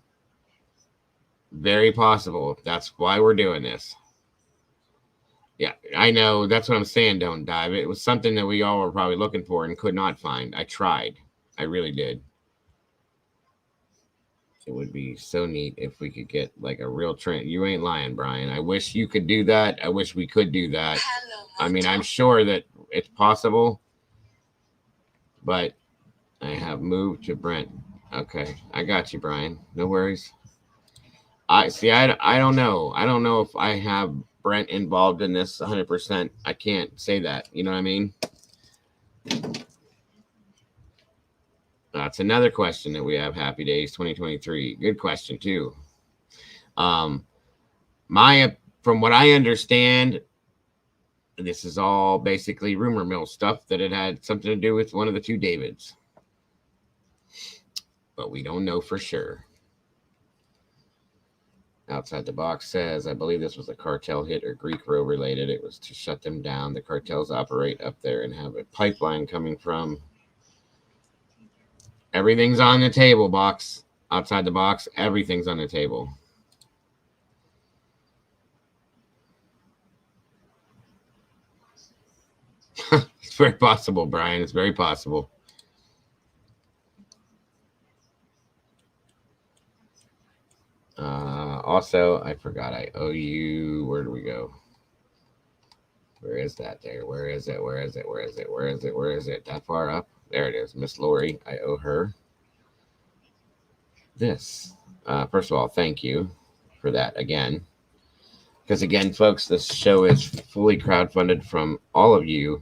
very possible. That's why we're doing this. Yeah, I know. That's what I'm saying. Don't dive. It was something that we all were probably looking for and could not find. I tried. I really did. It would be so neat if we could get like a real trend. You ain't lying, Brian. I wish you could do that. I wish we could do that. I mean, I'm sure that it's possible, but I have moved to Brent. Okay, I got you, Brian. No worries. I see. I don't know. I don't know if I have Brent involved in this 100%. I can't say that. You know what I mean? That's another question that we have. Happy Days 2023. Good question too. From what I understand, this is all basically rumor mill stuff that it had something to do with one of the two Davids, but we don't know for sure. Outside the Box says, I believe this was a cartel hit or Greek row related. It was to shut them down. The cartels operate up there and have a pipeline coming from. Everything's on the table, Box. Outside the Box, everything's on the table. It's very possible, Brian. It's very possible. Also, I forgot I owe you. Where do we go? Where is that there? Where is it? Where is it? Where is it? Where is it? Where is it? That far up? There it is. Miss Lori. I owe her this. First of all, thank you for that again. Because again, folks, this show is fully crowdfunded from all of you.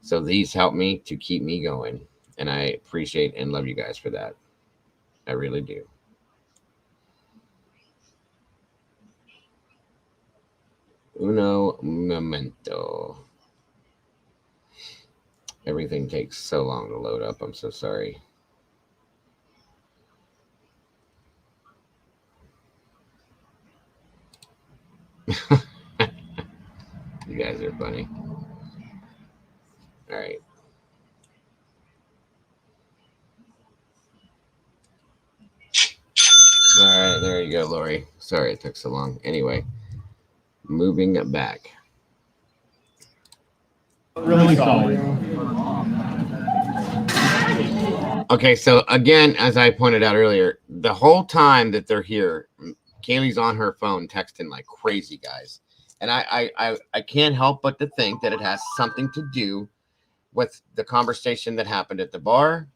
So these help me to keep me going. And I appreciate and love you guys for that. I really do. Uno momento. Everything takes so long to load up. I'm so sorry. You guys are funny. All right. All right, there you go, Lori. Sorry it took so long. Anyway, moving back. Really solid. Okay, so again, as I pointed out earlier, the whole time that they're here, Kaylee's on her phone texting like crazy, guys. And I can't help but to think that it has something to do with the conversation that happened at the bar.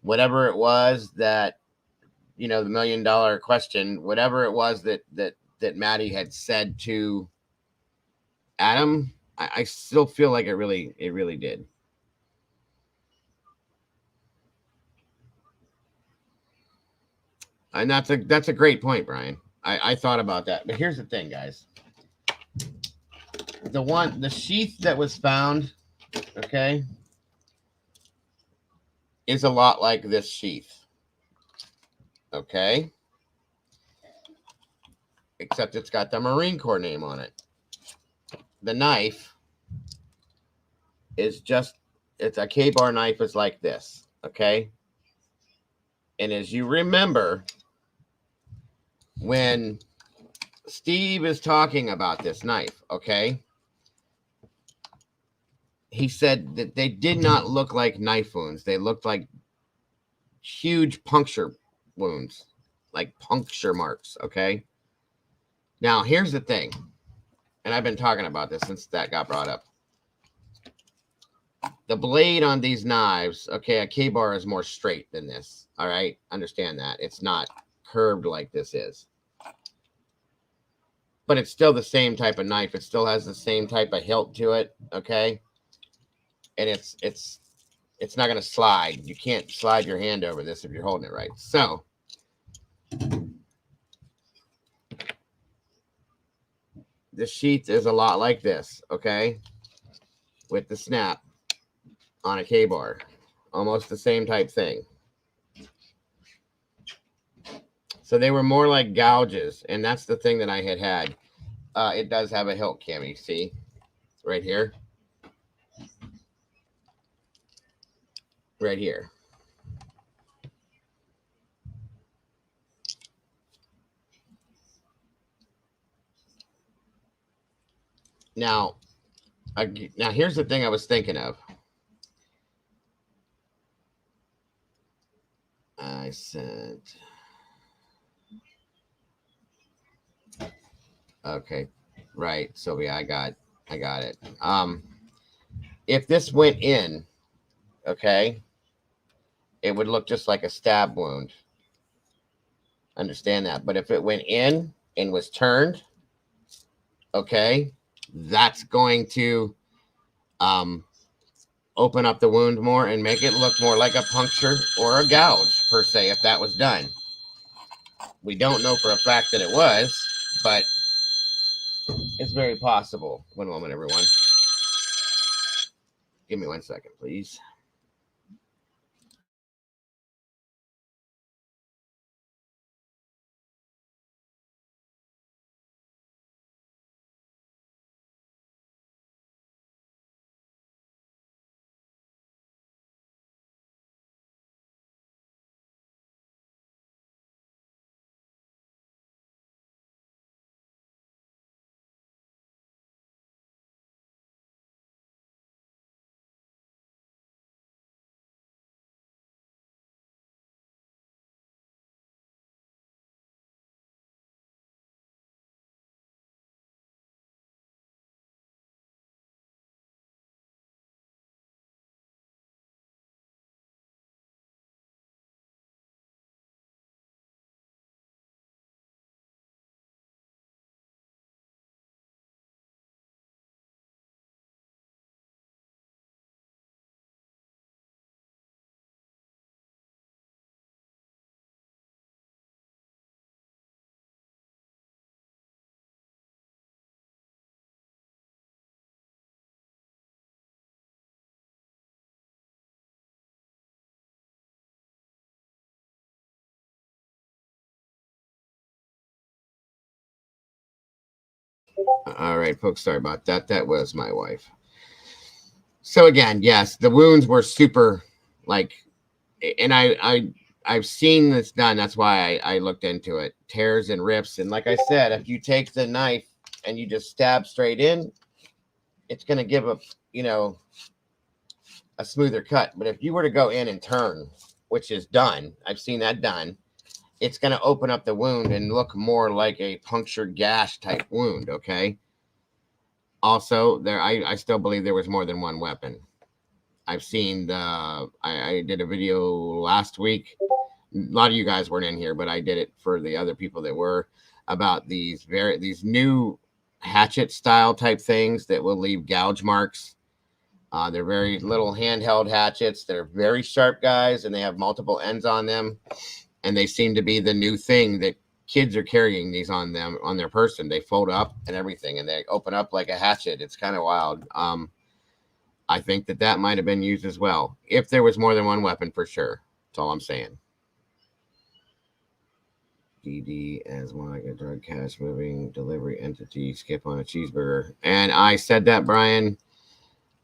Whatever it was that, the $1 million question, whatever it was that Maddie had said to Adam, I still feel like it really did. And that's a great point, Brian. I thought about that. But here's the thing, guys. The sheath that was found, okay, is a lot like this sheath. Okay? Except it's got the Marine Corps name on it. The knife is it's a K-bar knife is like this, okay? And as you remember, when Steve is talking about this knife, okay, he said that they did not look like knife wounds. They looked like huge puncture wounds, like puncture marks, okay? Now, here's the thing, and I've been talking about this since that got brought up. The blade on these knives, okay, a K-bar is more straight than this, all right? Understand that. It's not curved like this is. But it's still the same type of knife. It still has the same type of hilt to it, okay? And it's not going to slide. You can't slide your hand over this if you're holding it right. So, the sheath is a lot like this, okay? with the snap on a K-bar. Almost the same type thing. So they were more like gouges, and that's the thing that I had. It does have a hilt, Cammy. See? Right here. Right here. Now here's the thing I was thinking of. I said, okay, right, Sylvia, I got it. If this went in, okay, it would look just like a stab wound. Understand that. But if it went in and was turned, okay, that's going to open up the wound more and make it look more like a puncture or a gouge, per se, if that was done. We don't know for a fact that it was, but it's very possible. One moment, everyone. Give me 1 second, please. All right, folks, sorry about that. That was my wife. So again, yes, the wounds were super, like, and I've seen this done. That's why I looked into it. Tears and rips. And like I said, if you take the knife and you just stab straight in, it's going to give a smoother cut. But if you were to go in and turn, which is done, I've seen that done, it's going to open up the wound and look more like a punctured gash type wound. Okay. Also, I still believe there was more than one weapon. I've seen I did a video last week. A lot of you guys weren't in here, but I did it for the other people that were, about these new hatchet style type things that will leave gouge marks. They're very little handheld hatchets. They're very sharp, guys, and they have multiple ends on them. And they seem to be the new thing that kids are carrying these on their person. They fold up and everything, and they open up like a hatchet. It's kind of wild. I think that might have been used as well. If there was more than one weapon, for sure. That's all I'm saying. DD as one like a drug cash moving delivery entity, skip on a cheeseburger. And I said that, Brian.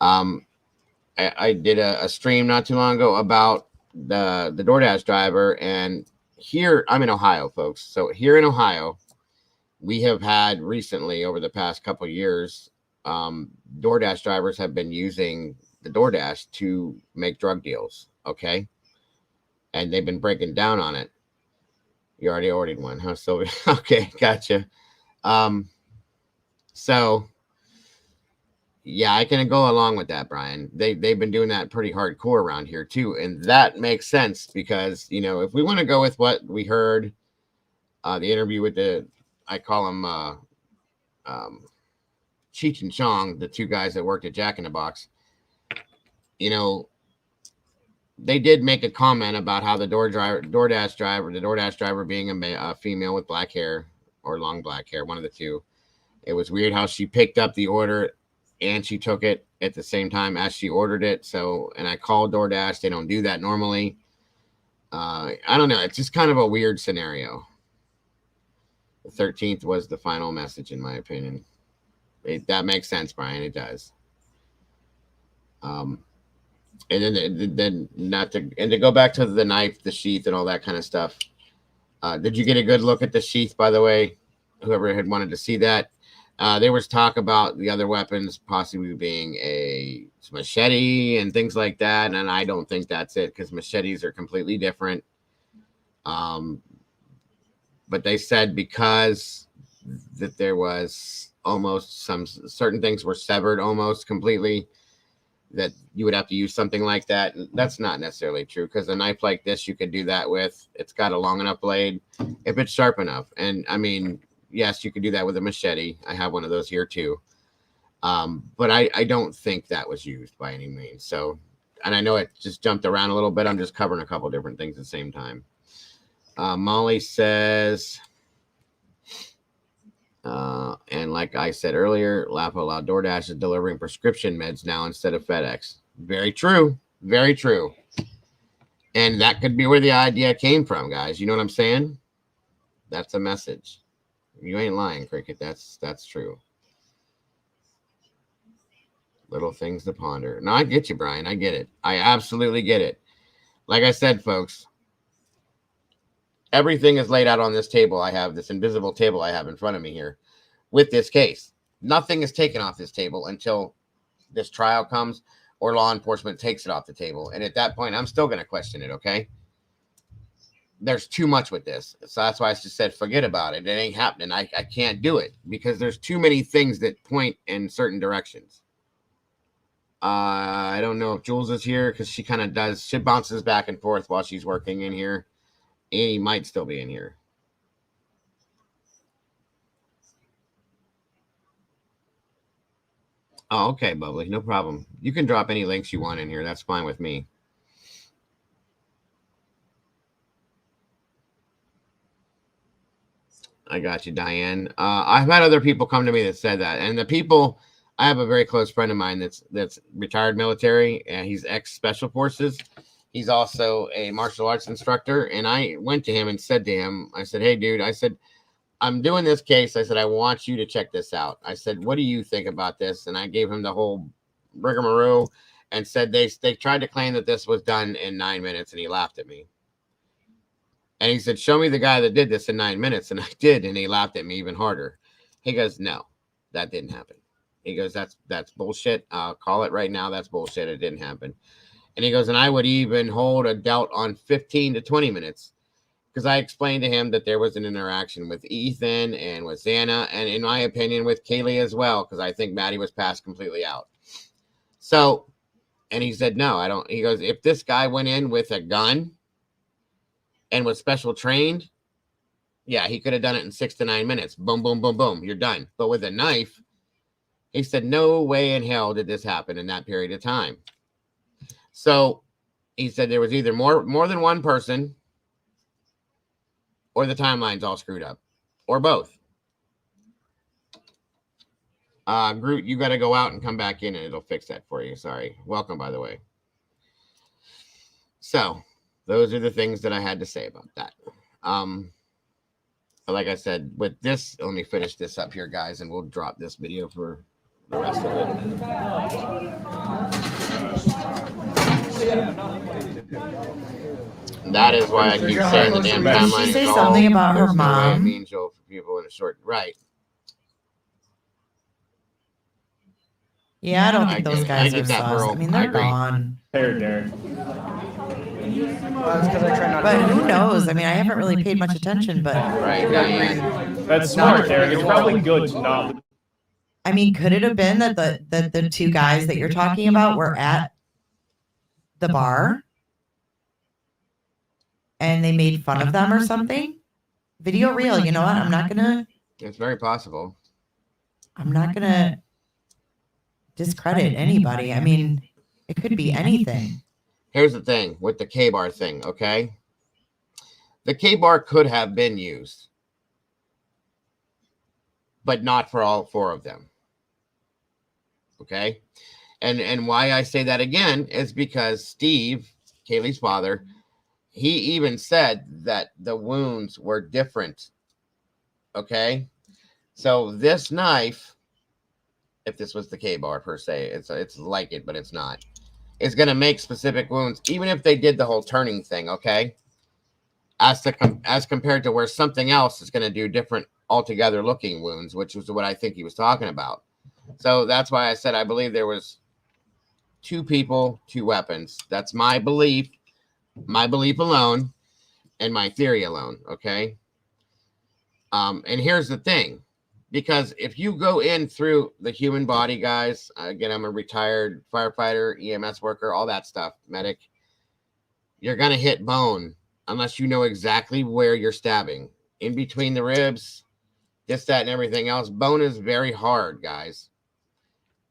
I did a stream not too long ago about the DoorDash driver, and here I'm in Ohio, folks. So here in Ohio, we have had recently, over the past couple of years, DoorDash drivers have been using the DoorDash to make drug deals. Okay, and they've been breaking down on it. You already ordered one, huh, Sylvia? Okay, gotcha. So yeah, I can go along with that, Brian. They've been doing that pretty hardcore around here too, and that makes sense because if we want to go with what we heard, the interview with I call them Cheech and Chong, the two guys that worked at Jack in the Box. They did make a comment about how the DoorDash driver being a female with black hair or long black hair, one of the two. It was weird how she picked up the order and she took it at the same time as she ordered it. So, and I called DoorDash. They don't do that normally. I don't know. It's just kind of a weird scenario. The 13th was the final message, in my opinion. That makes sense, Brian. It does. And then not to and to go back to the knife, the sheath, and all that kind of stuff. Did you get a good look at the sheath, by the way? Whoever had wanted to see that. There was talk about the other weapons possibly being a machete and things like that, and I don't think that's it, because machetes are completely different. But they said because that there was almost some certain things were severed almost completely, that you would have to use something like that. That's not necessarily true, because a knife like this you could do that with. It's got a long enough blade if it's sharp enough. And I mean, yes, you could do that with a machete. I have one of those here too. But I don't think that was used by any means. So, and I know it just jumped around a little bit. I'm just covering a couple different things at the same time. Molly says, and like I said earlier, laugh out loud, DoorDash is delivering prescription meds now instead of FedEx. Very true. Very true. And that could be where the idea came from, guys. You know what I'm saying? That's a message. You ain't lying, Cricket. That's true. Little things to ponder. No, I get you, Brian. I get it. I absolutely get it. Like I said, folks, everything is laid out on this table. I have this invisible table I have in front of me here with this case. Nothing is taken off this table until this trial comes or law enforcement takes it off the table. And at that point, I'm still going to question it, okay? There's too much with this. So that's why I just said, forget about it. It ain't happening. I can't do it because there's too many things that point in certain directions. I don't know if Jules is here because she kind of does. She bounces back and forth while she's working in here. Annie might still be in here. Oh, okay, Bubbly. No problem. You can drop any links you want in here. That's fine with me. I got you, Diane. I've had other people come to me that said that. And the people, I have a very close friend of mine that's retired military, and he's ex-special forces. He's also a martial arts instructor. And I went to him and said to him, I said, hey, dude, I said, I'm doing this case. I said, I want you to check this out. I said, what do you think about this? And I gave him the whole rigmarole and said they tried to claim that this was done in 9 minutes, and he laughed at me. And he said, show me the guy that did this in 9 minutes. And I did. And he laughed at me even harder. He goes, no, that didn't happen. He goes, that's bullshit. I'll call it right now. That's bullshit. It didn't happen. And he goes, and I would even hold a doubt on 15 to 20 minutes. Because I explained to him that there was an interaction with Ethan and with Xana. And in my opinion, with Kaylee as well. Because I think Maddie was passed completely out. So, and he said, no, I don't. He goes, if this guy went in with a gun and was special trained, yeah, he could have done it in 6 to 9 minutes. Boom, boom, boom, boom. You're done. But with a knife, he said, no way in hell did this happen in that period of time. So he said there was either more than one person, or the timeline's all screwed up, or both. Groot, you got to go out and come back in and it'll fix that for you. Sorry. Welcome, by the way. So those are the things that I had to say about that. But like I said, with this, let me finish this up here, guys, and we'll drop this video for the rest of it. That is why I keep saying the damn timeline. Did she say something about her mom? Mean Joe for people in a short right. Yeah, I don't think those guys are sus. I mean, they're gone. There, Derek. But who knows? I mean, I haven't really paid much attention, but right, Diane. That's smart, Derek. It's probably good to not. I mean, could it have been that the two guys that you're talking about were at the bar and they made fun of them or something? Video reel, you know what? I'm not gonna. It's very possible. I'm not gonna discredit anybody. I mean, it could be anything. Here's the thing with the K-bar thing, okay? The K-bar could have been used, but not for all 4 of them. Okay. And why I say that again is because Steve, Kaylee's father, he even said that the wounds were different. Okay. So this knife, if this was the K-bar per se, it's like it, but it's not. It's going to make specific wounds, even if they did the whole turning thing. Okay. As compared to where something else is going to do different altogether looking wounds, which was what I think he was talking about. So that's why I said I believe there was 2 people, 2 weapons. That's my belief alone, and my theory alone. Okay. And here's the thing, because if you go in through the human body, guys, again, I'm a retired firefighter, EMS worker, all that stuff, medic. You're gonna hit bone unless you know exactly where you're stabbing. In between the ribs, this, that, and everything else. Bone is very hard, guys.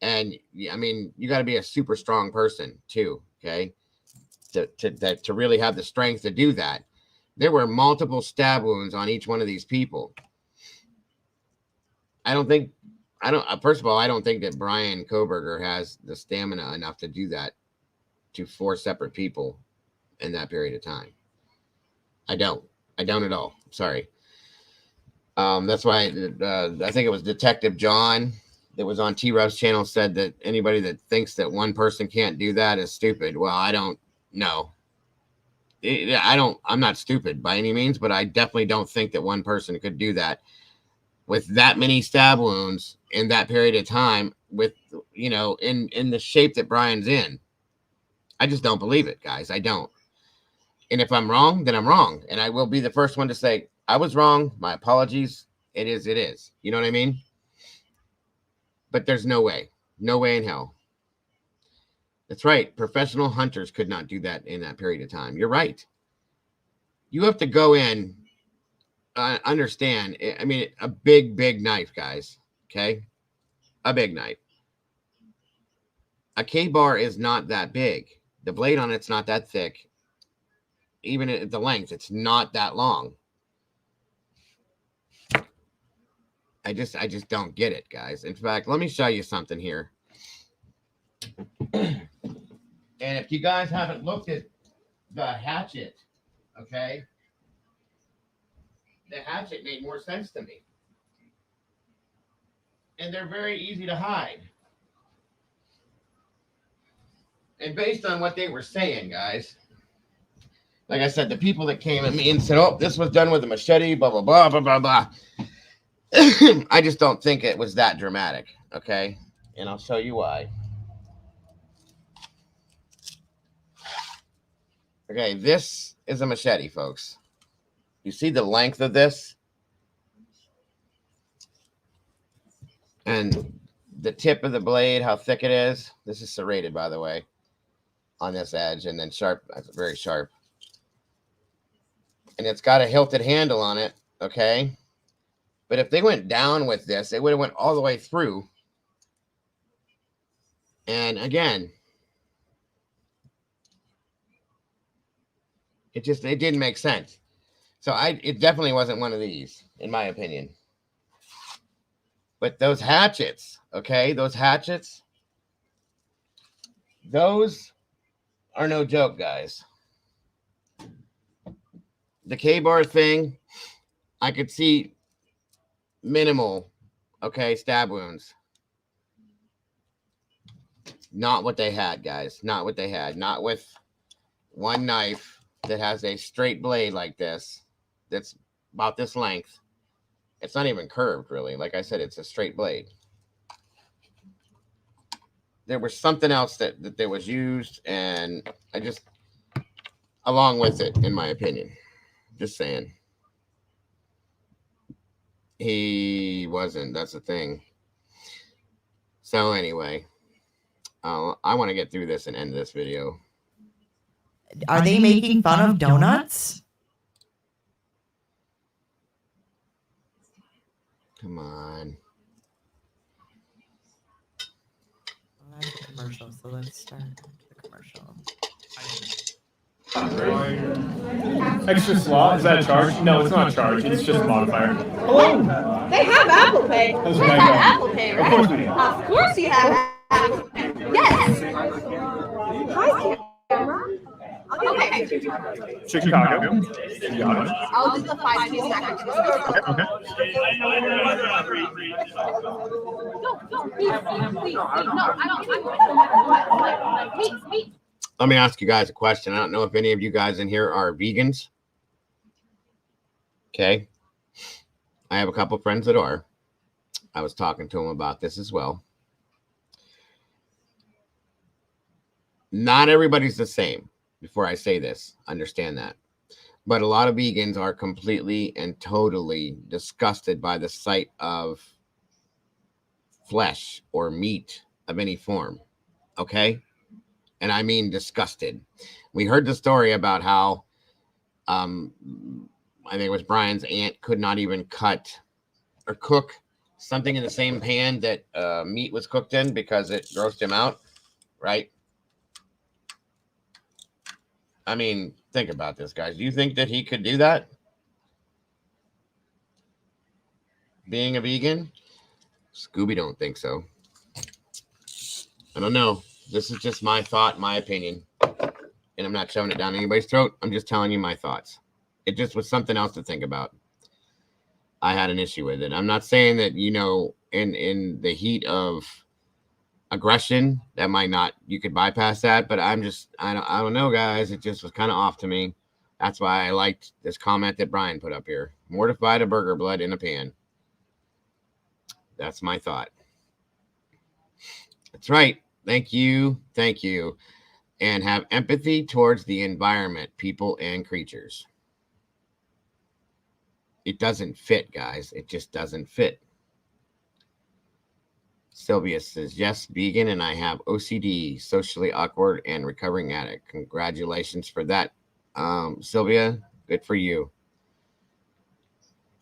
And I mean, you got to be a super strong person too, okay, to really have the strength to do that. There were multiple stab wounds on each one of these people. First of all, I don't think that Brian Koberger has the stamina enough to do that to 4 separate people in that period of time. I don't at all. Sorry. That's why I think it was Detective John that was on T-Rev's channel said that anybody that thinks that one person can't do that is stupid. Well, I don't know. I'm not stupid by any means, but I definitely don't think that one person could do that with that many stab wounds in that period of time with, in the shape that Brian's in. I just don't believe it, guys. I don't. And if I'm wrong, then I'm wrong. And I will be the first one to say, I was wrong. My apologies. It is. You know what I mean? But there's no way in hell. That's right. Professional hunters could not do that in that period of time. You're right. You have to go in, understand. I mean, a big knife, guys. Okay. A big knife. A K-bar is not that big. The blade on it's not that thick. Even at the length, it's not that long. I just don't get it, guys. In fact, let me show you something here. And if you guys haven't looked at the hatchet, okay, the hatchet made more sense to me. And they're very easy to hide. And based on what they were saying, guys, like I said, the people that came at me and said, oh, this was done with a machete, blah, blah, blah, blah, blah, blah. I just don't think it was that dramatic, okay? And I'll show you why. Okay, this is a machete, folks. You see the length of this? And the tip of the blade, how thick it is. This is serrated, by the way, on this edge, and then sharp, very sharp. And it's got a hilted handle on it, okay? But if they went down with this, it would have went all the way through. And again, it didn't make sense. So it definitely wasn't one of these, in my opinion. But those hatchets, okay, those are no joke, guys. The K-bar thing, I could see minimal, okay, stab wounds. Not what they had, guys. Not what they had. Not with one knife that has a straight blade like this, that's about this length. It's not even curved, really. Like I said, it's a straight blade. There was something else that was used, and I just, along with it, in my opinion. Just saying. He wasn't. That's the thing. So anyway, I want to get through this and end this video. Are they making fun of donuts? Come on. Well, that's a commercial, so let's start the commercial. Extra slot? Is that a charge? No, it's not a charge. It's just a modifier. Hello. They have Apple Pay. That's We right. have Apple Pay, Of right? course we do. Of course you have Hi, camera. Okay. Chicago. I'll do the 5 2 seconds. Okay. Let me ask you guys a question. I don't know if any of you guys in here are vegans. Okay. I have a couple friends that are. I was talking to them about this as well. Not everybody's the same. Before I say this, understand that. But a lot of vegans are completely and totally disgusted by the sight of flesh or meat of any form. Okay? And I mean disgusted. We heard the story about how I think it was Brian's aunt could not even cut or cook something in the same pan that meat was cooked in because it grossed him out, right? I mean, think about this, guys. Do you think that he could do that? Being a vegan? Scooby don't think so. I don't know. This is just my thought, my opinion. And I'm not shoving it down anybody's throat. I'm just telling you my thoughts. It just was something else to think about. I had an issue with it. I'm not saying that, you know, in the heat of aggression, that might not, you could bypass that, but I don't know, guys. It just was kind of off to me. That's why I liked this comment that Brian put up here. Mortified a burger blood in a pan. That's my thought. That's right. Thank you. Thank you. And have empathy towards the environment, people, and creatures. It doesn't fit, guys. It just doesn't fit. Sylvia says, yes, vegan, and I have OCD, socially awkward, and recovering addict. Congratulations for that, Sylvia. Good for you.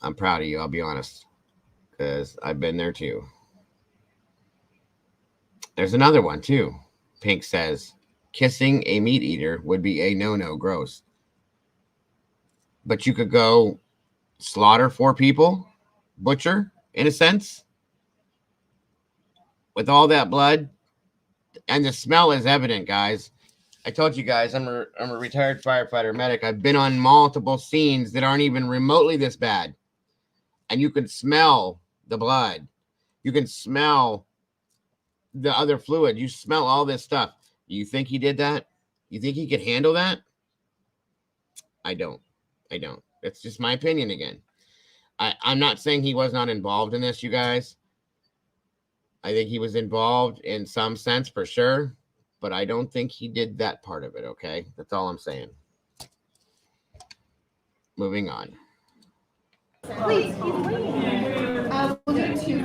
I'm proud of you, I'll be honest, because I've been there too. There's another one too. Pink says, kissing a meat eater would be a no-no, gross. But you could go slaughter 4 people, butcher, in a sense, with all that blood, and the smell is evident, guys. I told you guys, I'm a retired firefighter medic. I've been on multiple scenes that aren't even remotely this bad, and you can smell the blood. You can smell the other fluid. You smell all this stuff. You think he did that? You think he could handle that? I don't. It's just my opinion again. I'm not saying he was not involved in this, you guys. I think he was involved in some sense for sure, but I don't think he did that part of it, okay? That's all I'm saying. Moving on. Please, he's waiting. We'll do 2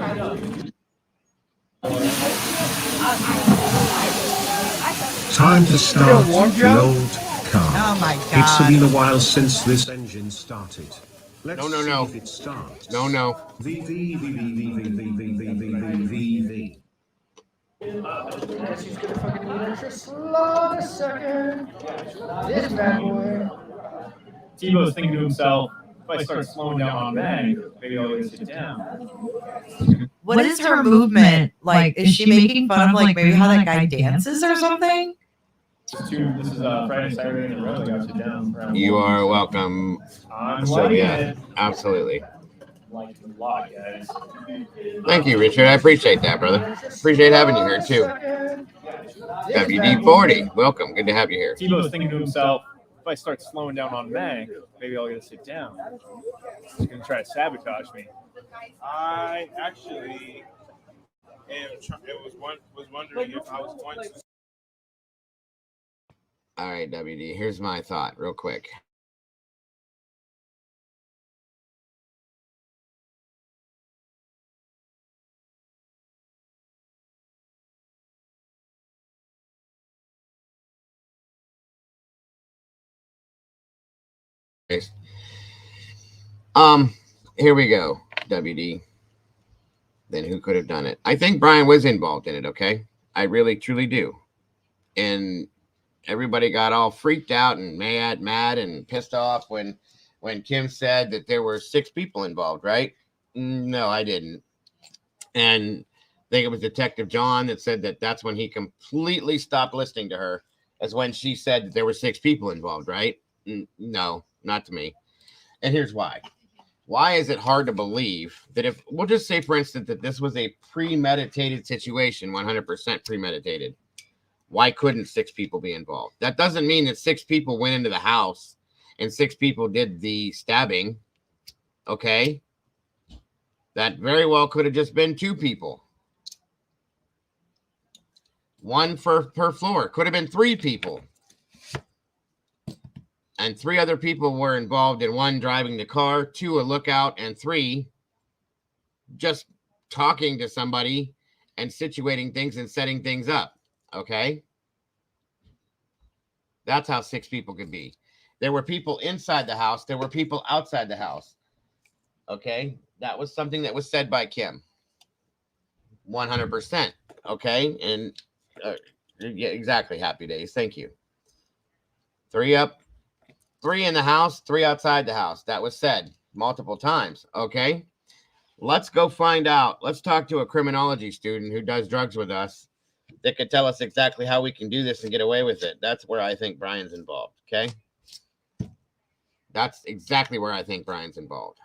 Time to start the old car. Oh my It's God. been a while since this engine started. Let's No. see if it starts. No. V. She's gonna fucking need her. Just slow a second. This bad boy. Tebow's thinking to himself, if I start slowing down on bank, maybe I'll get sit down. What is her movement? Like, is she making fun of, like, maybe how that guy dances or something? This is Friday, Saturday in a row. I got sit down. You are welcome. I'm So, liking yeah, it. absolutely. Like it a lot, guys. Thank you, Richard. I appreciate that, brother. Appreciate having you here, too. WD40, welcome. Good to have you here. Tebow's thinking to himself, if I start slowing down on bank, maybe I'll get to sit down. He's going to try to sabotage me. I actually was wondering if I was going to. All right, WD, here's my thought real quick. Here we go, WD. Then who could have done it? I think Brian was involved in it, okay? I really, truly do. And everybody got all freaked out and mad and pissed off when Kim said that there were 6 people involved, right? No, I didn't. And think it was Detective John that said that that's when he completely stopped listening to her, as when she said that there were 6 people involved, right? No, not to me. And here's why. Why is it hard to believe that if, we'll just say, for instance, that this was a premeditated situation, 100% premeditated, why couldn't 6 people be involved? That doesn't mean that 6 people went into the house and 6 people did the stabbing, okay? That very well could have just been 2 people. 1 per floor. Could have been 3 people. And 3 other people were involved in 1 driving the car, 2 a lookout, and 3 just talking to somebody and situating things and setting things up. Okay? That's how 6 people could be. There were people inside the house. There were people outside the house. Okay? That was something that was said by Kim. 100%. Okay? And yeah, exactly. Happy days. Thank you. 3 up, 3 in the house, 3 outside the house. That was said multiple times. Okay? Let's go find out. Let's talk to a criminology student who does drugs with us that could tell us exactly how we can do this and get away with it. That's where I think Brian's involved. Okay? That's exactly where I think Brian's involved.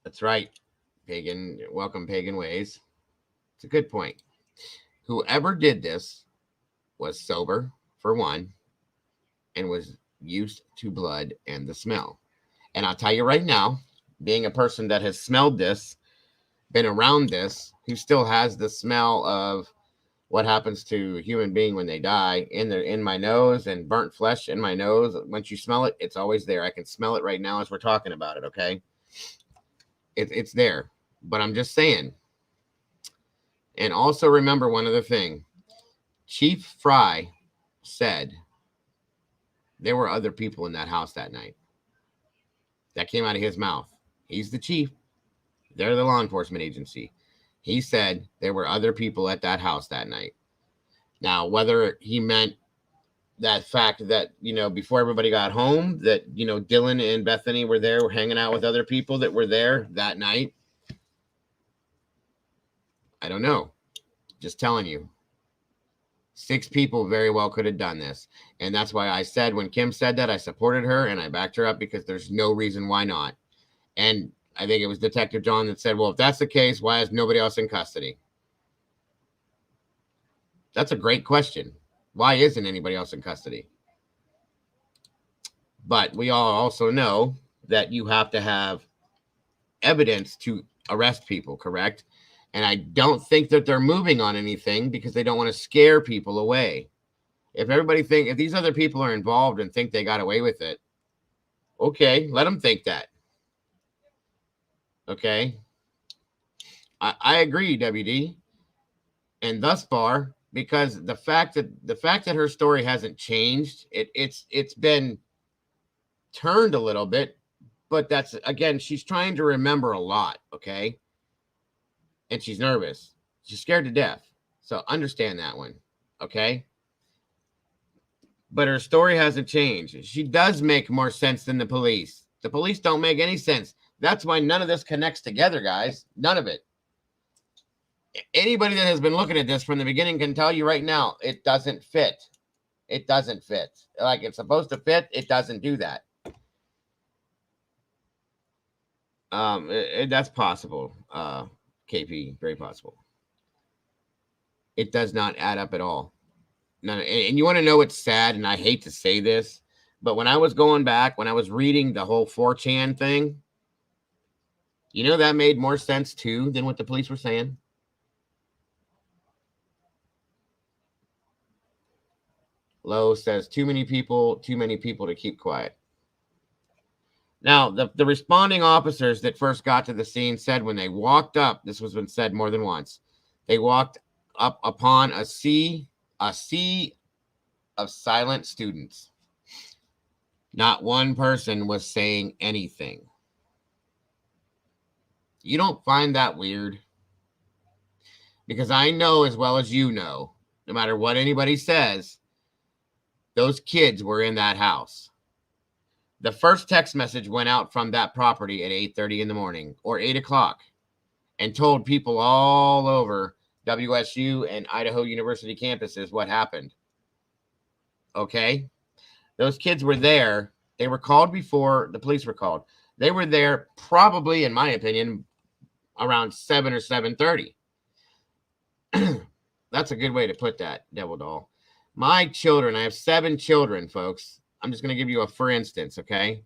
That's right. Pagan, welcome, Pagan Ways. It's a good point. Whoever did this was sober, for one, and was used to blood and the smell. And I'll tell you right now, being a person that has smelled this, been around this, who still has the smell of what happens to a human being when they die in my nose, and burnt flesh in my nose. Once you smell it, it's always there. I can smell it right now as we're talking about it, okay? It's there. But I'm just saying. And also remember one other thing. Chief Fry said there were other people in that house that night. That came out of his mouth. He's the chief. They're the law enforcement agency. He said there were other people at that house that night. Now, whether he meant that fact that, before everybody got home, that, Dylan and Bethany were there, were hanging out with other people that were there that night, I don't know. Just telling you. 6 people very well could have done this. And that's why I said, when Kim said that, I supported her and I backed her up, because there's no reason why not. And I think it was Detective John that said, well, if that's the case, why is nobody else in custody? That's a great question. Why isn't anybody else in custody? But we all also know that you have to have evidence to arrest people, correct? And I don't think that they're moving on anything because they don't want to scare people away. If these other people are involved and think they got away with it, okay, let them think that. Okay? I agree, WD. And thus far, because the fact that her story hasn't changed, it's been turned a little bit, but that's, again, she's trying to remember a lot, okay? And she's nervous. She's scared to death. So understand that one, okay? But her story hasn't changed. She does make more sense than the police. The police don't make any sense. That's why none of this connects together, guys. None of it. Anybody that has been looking at this from the beginning can tell you right now, it doesn't fit. It doesn't fit. Like it's supposed to fit, it doesn't do that. That's possible, KP, very possible. It does not add up at all. No, and you want to know what's sad, and I hate to say this, but when I was going back, when I was reading the whole 4chan thing, that made more sense too than what the police were saying. Lowe says, too many people to keep quiet. Now, the responding officers that first got to the scene said when they walked up, this was been said more than once, they walked up upon a sea of silent students. Not one person was saying anything. You don't find that weird? Because I know as well as you know, no matter what anybody says, those kids were in that house. The first text message went out from that property at 8:30 in the morning or 8 o'clock and told people all over WSU and Idaho University campuses what happened. Okay? Those kids were there. They were called before the police were called. They were there probably, in my opinion, around 7 or 7:30. That's a good way to put that, Devil Doll. My children, I have 7 children, folks. I'm just going to give you a for instance, okay?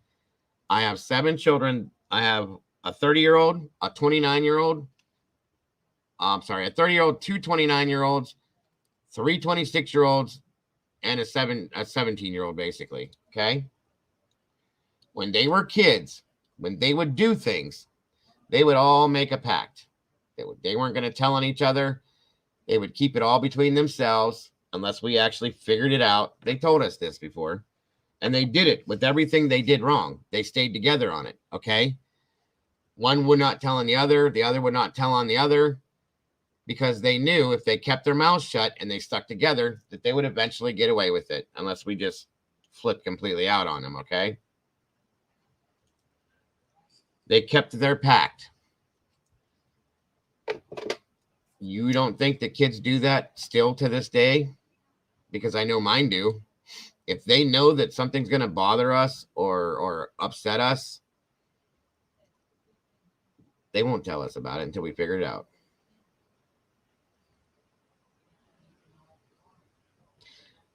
I have 7 children. I have a 30-year-old, a 29-year-old, a 30-year-old, 2 29-year-olds, 3 26-year-olds, and a 17-year-old, basically, okay? When they were kids, when they would do things, they would all make a pact. They weren't going to tell on each other. They would keep it all between themselves unless we actually figured it out. They told us this before. And they did it with everything they did wrong. They stayed together on it, okay? One would not tell on the other would not tell on the other, because they knew if they kept their mouths shut and they stuck together that they would eventually get away with it unless we just flipped completely out on them, okay? They kept their pact. You don't think that kids do that still to this day? Because I know mine do. If they know that something's going to bother us or upset us, they won't tell us about it until we figure it out.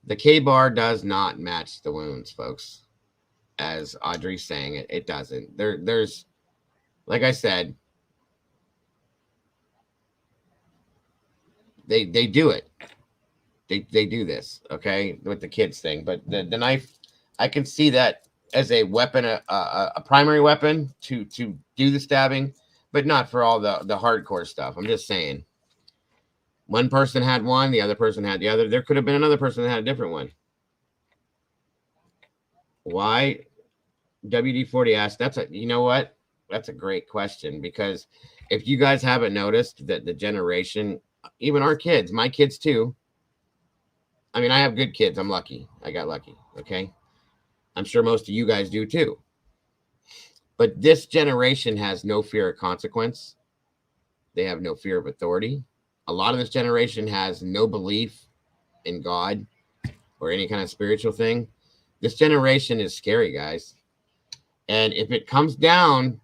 The K-bar does not match the wounds, folks. As Audrey's saying, it doesn't. There's, like I said, they do it. They do this, okay, with the kids thing. But the knife, I can see that as a weapon, a primary weapon to do the stabbing, but not for all the hardcore stuff. I'm just saying. One person had one, the other person had the other. There could have been another person that had a different one. Why? WD-40 asked. You know what? That's a great question, because if you guys haven't noticed that the generation, even our kids, my kids too. I mean, I have good kids. I'm lucky. I got lucky. Okay. I'm sure most of you guys do too. But this generation has no fear of consequence. They have no fear of authority. A lot of this generation has no belief in God or any kind of spiritual thing. This generation is scary, guys. And if it comes down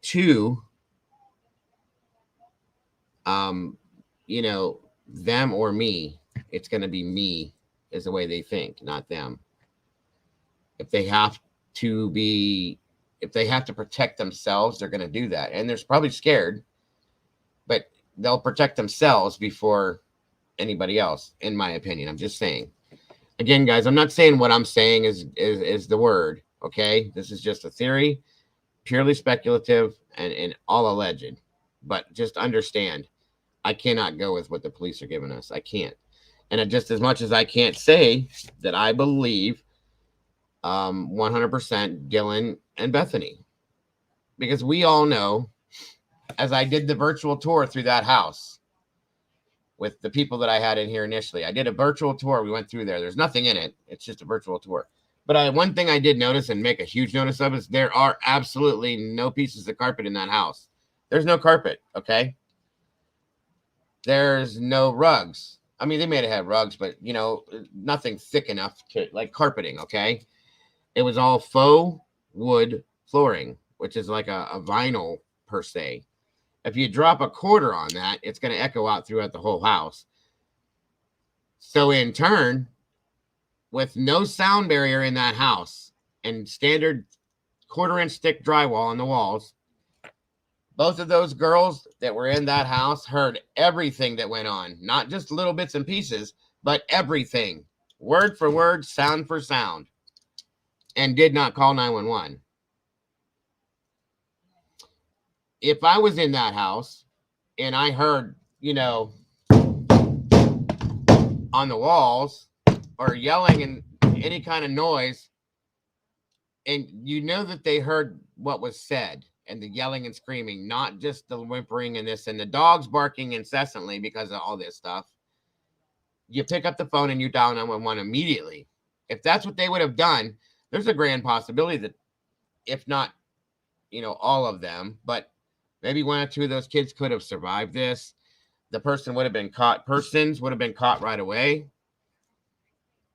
to, them or me, it's going to be me is the way they think, not them. If they have to protect themselves, they're going to do that. And they're probably scared, but they'll protect themselves before anybody else, in my opinion. I'm just saying. Again, guys, I'm not saying what I'm saying is the word, okay? This is just a theory, purely speculative and all alleged. But just understand, I cannot go with what the police are giving us. I can't. And just as much as I can't say that I believe 100% Dylan and Bethany. Because we all know, as I did the virtual tour through that house with the people that I had in here initially, I did a virtual tour. We went through there. There's nothing in it. It's just a virtual tour. But one thing I did notice and make a huge notice of is there are absolutely no pieces of carpet in that house. There's no carpet, okay? There's no rugs. I mean, they may have had rugs, but, nothing thick enough to, like, carpeting, okay? It was all faux wood flooring, which is like a vinyl per se. If you drop a quarter on that, it's going to echo out throughout the whole house. So in turn, with no sound barrier in that house and standard 1/4-inch thick drywall on the walls, both of those girls that were in that house heard everything that went on, not just little bits and pieces, but everything, word for word, sound for sound, and did not call 911. If I was in that house and I heard, on the walls or yelling and any kind of noise, and that they heard what was said and the yelling and screaming, not just the whimpering and this and the dogs barking incessantly because of all this stuff, you pick up the phone and you dial 911 immediately. If that's what they would have done, there's a grand possibility that if not, all of them, but maybe one or two of those kids could have survived this. The persons would have been caught right away.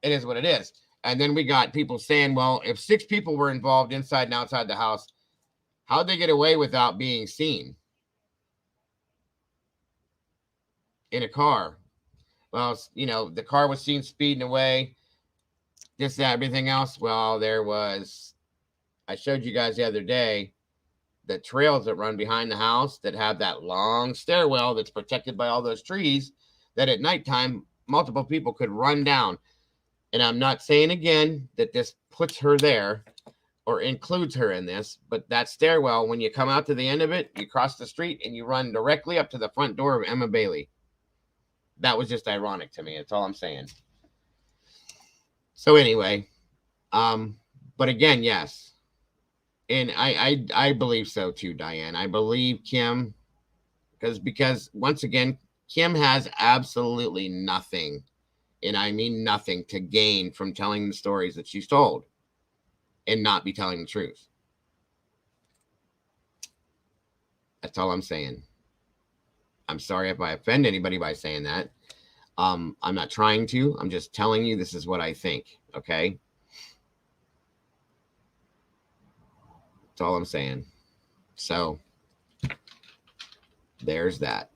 It is what it is. And then we got people saying, well, if 6 people were involved inside and outside the house, how'd they get away without being seen in a car? Well, the car was seen speeding away, this, that, everything else. Well, I showed you guys the other day, the trails that run behind the house that have that long stairwell that's protected by all those trees, that at nighttime, multiple people could run down. And I'm not saying again that this puts her there or includes her in this, but that stairwell, when you come out to the end of it, you cross the street and you run directly up to the front door of Emma Bailey. That was just ironic to me. That's all I'm saying. So anyway, but again, yes. And I believe so too, Diane. I believe Kim, because once again, Kim has absolutely nothing, and I mean nothing, to gain from telling the stories that she's told and not be telling the truth. That's all I'm saying. I'm sorry if I offend anybody by saying that. I'm not trying to. I'm just telling you this is what I think, okay? That's all I'm saying. So, there's that.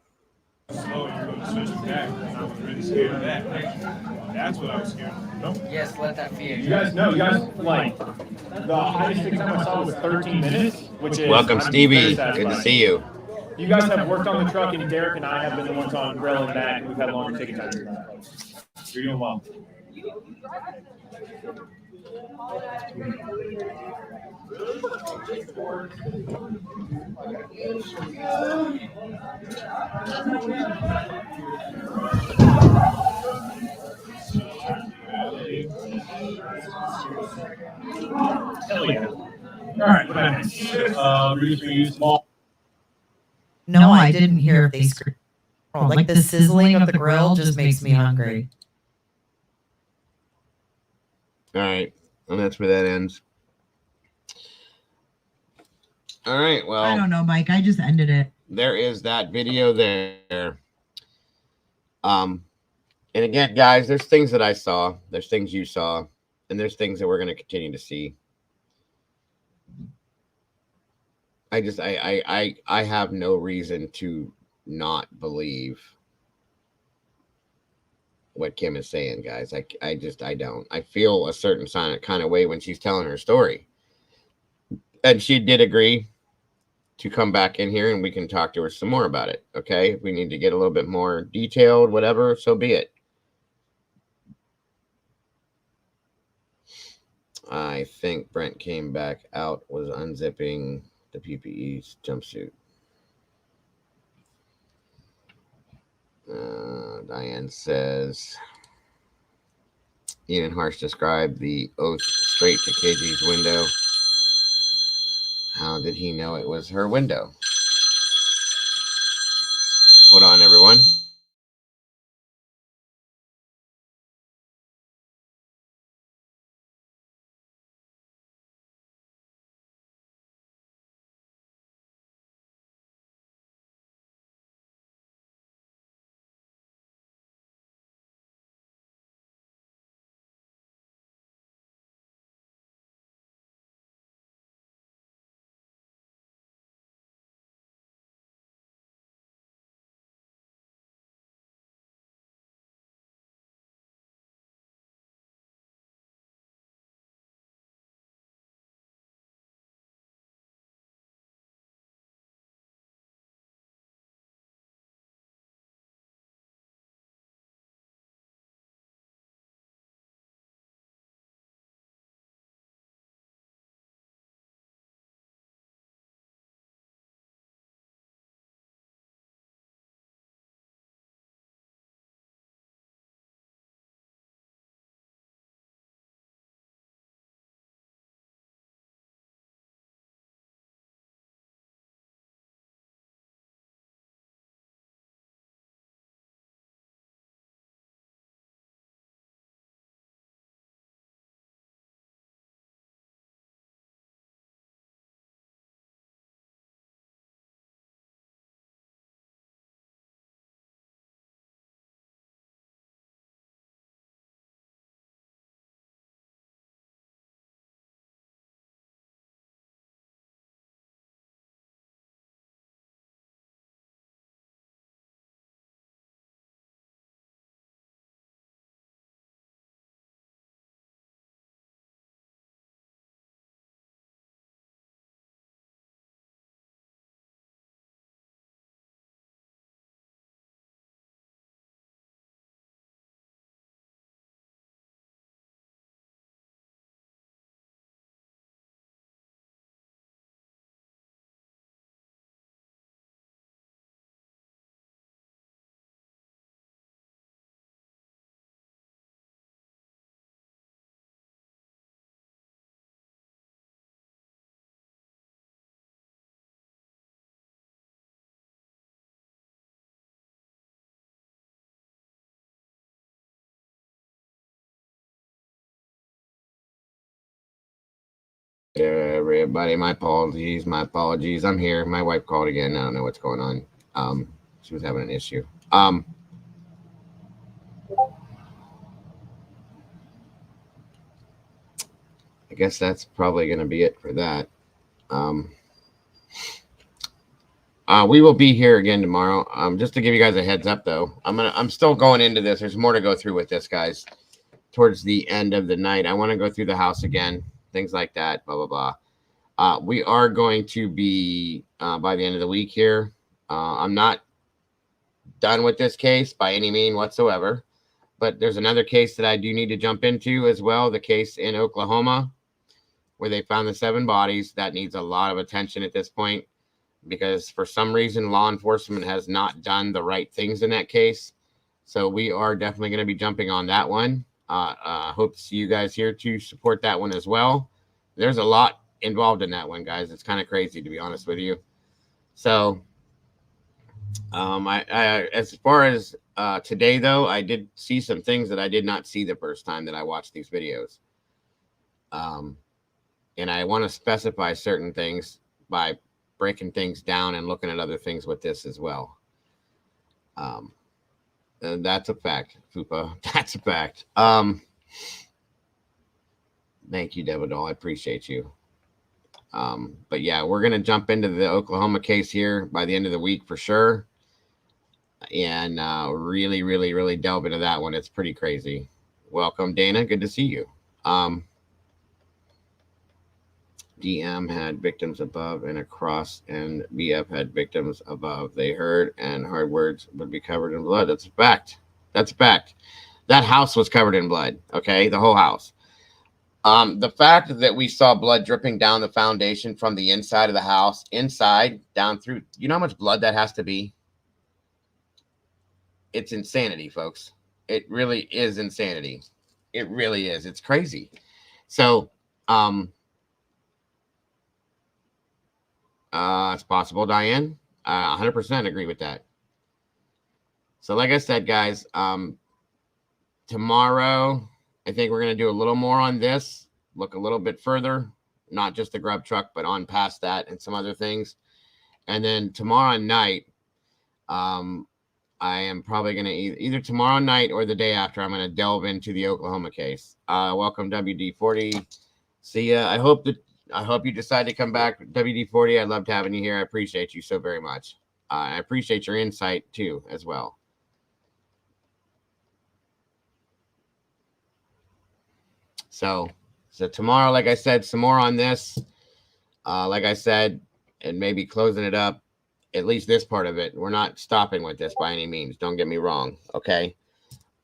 Oh, you're going to switch it back. I was really scared of that. That's what I was scared of. Nope. Yes, let that fear. You guys, like, the highest tick time I saw was 13 minutes, which is... Welcome, Stevie. Good to see you. You guys have worked on the truck, and Derek and I have been the ones on grill and back, and we've had longer ticket times. You're doing well. Hell yeah. All right, what next? No, I didn't hear if they screamed. Like the sizzling of the grill just makes me hungry. All right. And that's where that ends. All right. Well, I don't know, Mike. I just ended it. There is that video there. And again, guys, there's things that I saw, there's things you saw, and there's things that we're going to continue to see. I have no reason to not believe what Kim is saying, guys. I don't. I feel a certain kind of way when she's telling her story. And she did agree to come back in here and we can talk to her some more about it. Okay. If we need to get a little bit more detailed, whatever, so be it. I think Brent came back out, was unzipping the PPE's jumpsuit. Diane says, Ian Harsh described the oath straight to KG's window. How did he know it was her window? Hold on, everyone. everybody. My apologies. My apologies. I'm here. My wife called again. I don't know what's going on. She was having an issue. I guess that's probably going to be it for that. We will be here again tomorrow. Just to give you guys a heads up, though, I'm still going into this. There's more to go through with this, guys. Towards the end of the night, I want to go through the house again, things like that. Blah blah blah. We are going to be by the end of the week here. I'm not done with this case by any means whatsoever, but there's another case that I do need to jump into as well. The case in Oklahoma, where they found the 7 bodies. That needs a lot of attention at this point, because for some reason law enforcement has not done the right things in that case. So we are definitely going to be jumping on that one. Hope to see you guys here to support that one as well. There's a lot involved in that one, guys. It's kind of crazy, to be honest with you. So as far as today, though, I did see some things that I did not see the first time that I watched these videos. And I want to specify certain things by breaking things down and looking at other things with this as well. And that's a fact, Fupa. That's a fact. Thank you, Devidol. I appreciate you. But yeah, we're going to jump into the Oklahoma case here by the end of the week for sure. And really, really, really delve into that one. It's pretty crazy. Welcome, Dana. Good to see you. DM had victims above and across, and BF had victims above. They heard, and hard words would be covered in blood. That's a fact. That's a fact. That house was covered in blood. Okay, the whole house. The fact that we saw blood dripping down the foundation from the inside of the house, inside, down through, you know how much blood that has to be? It's insanity, folks. It really is insanity. It really is. It's crazy. So, it's possible, Diane. 100% agree with that. So, like I said, guys, tomorrow, I think we're going to do a little more on this, look a little bit further, not just the grub truck, but on past that and some other things. And then tomorrow night, I am probably going to either tomorrow night or the day after, I'm going to delve into the Oklahoma case. Welcome, WD-40. See ya. I hope you decide to come back, WD-40. I loved having you here. I appreciate you so very much. I appreciate your insight too, as well. So tomorrow, like I said, some more on this. Like I said, and maybe closing it up, at least this part of it. We're not stopping with this by any means. Don't get me wrong. Okay.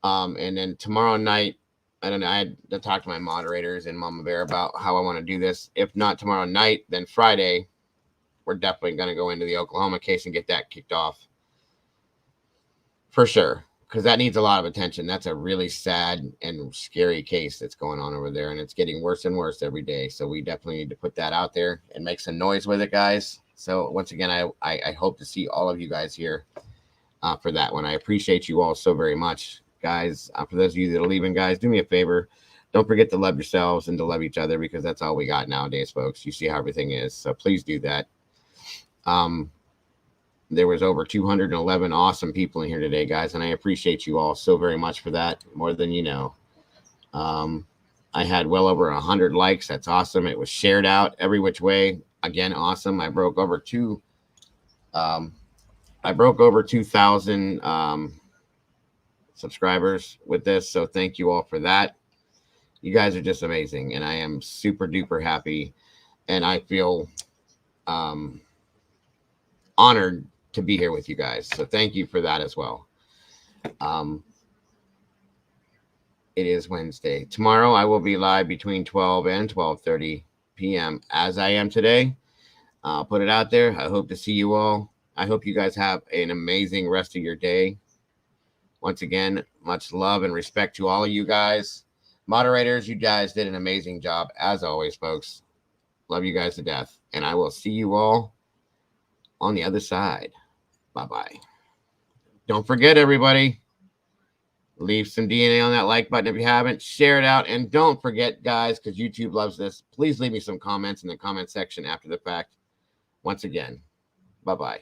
And then tomorrow night, I don't know. I had to talk to my moderators and Mama Bear about how I want to do this. If not tomorrow night, then Friday, we're definitely going to go into the Oklahoma case and get that kicked off. For sure. Because that needs a lot of attention. That's a really sad and scary case that's going on over there. And it's getting worse and worse every day. So we definitely need to put that out there and make some noise with it, guys. So once again, I hope to see all of you guys here for that one. I appreciate you all so very much, guys. For those of you that are leaving, guys, do me a favor. Don't forget to love yourselves and to love each other, because that's all we got nowadays, folks. You see how everything is. So please do that. There was over 211 awesome people in here today, guys, and I appreciate you all so very much for that, more than you know. I had well over 100 likes. That's awesome. It was shared out every which way. Again, awesome. I broke over 2,000 subscribers with this, so thank you all for that. You guys are just amazing, and I am super duper happy, and I feel honored to be here with you guys. So thank you for that as well. It is Wednesday. Tomorrow I will be live between 12 and 12:30 p.m. as I am today. I'll put it out there. I hope to see you all. I hope you guys have an amazing rest of your day. Once again, much love and respect to all of you guys. Moderators, you guys did an amazing job as always, folks. Love you guys to death. And I will see you all on the other side. Bye-bye. Don't forget, everybody, Leave some DNA on that like button if you haven't. Share it out. And don't forget, guys, because YouTube loves this, please leave me some comments in the comment section after the fact. Once again, bye-bye.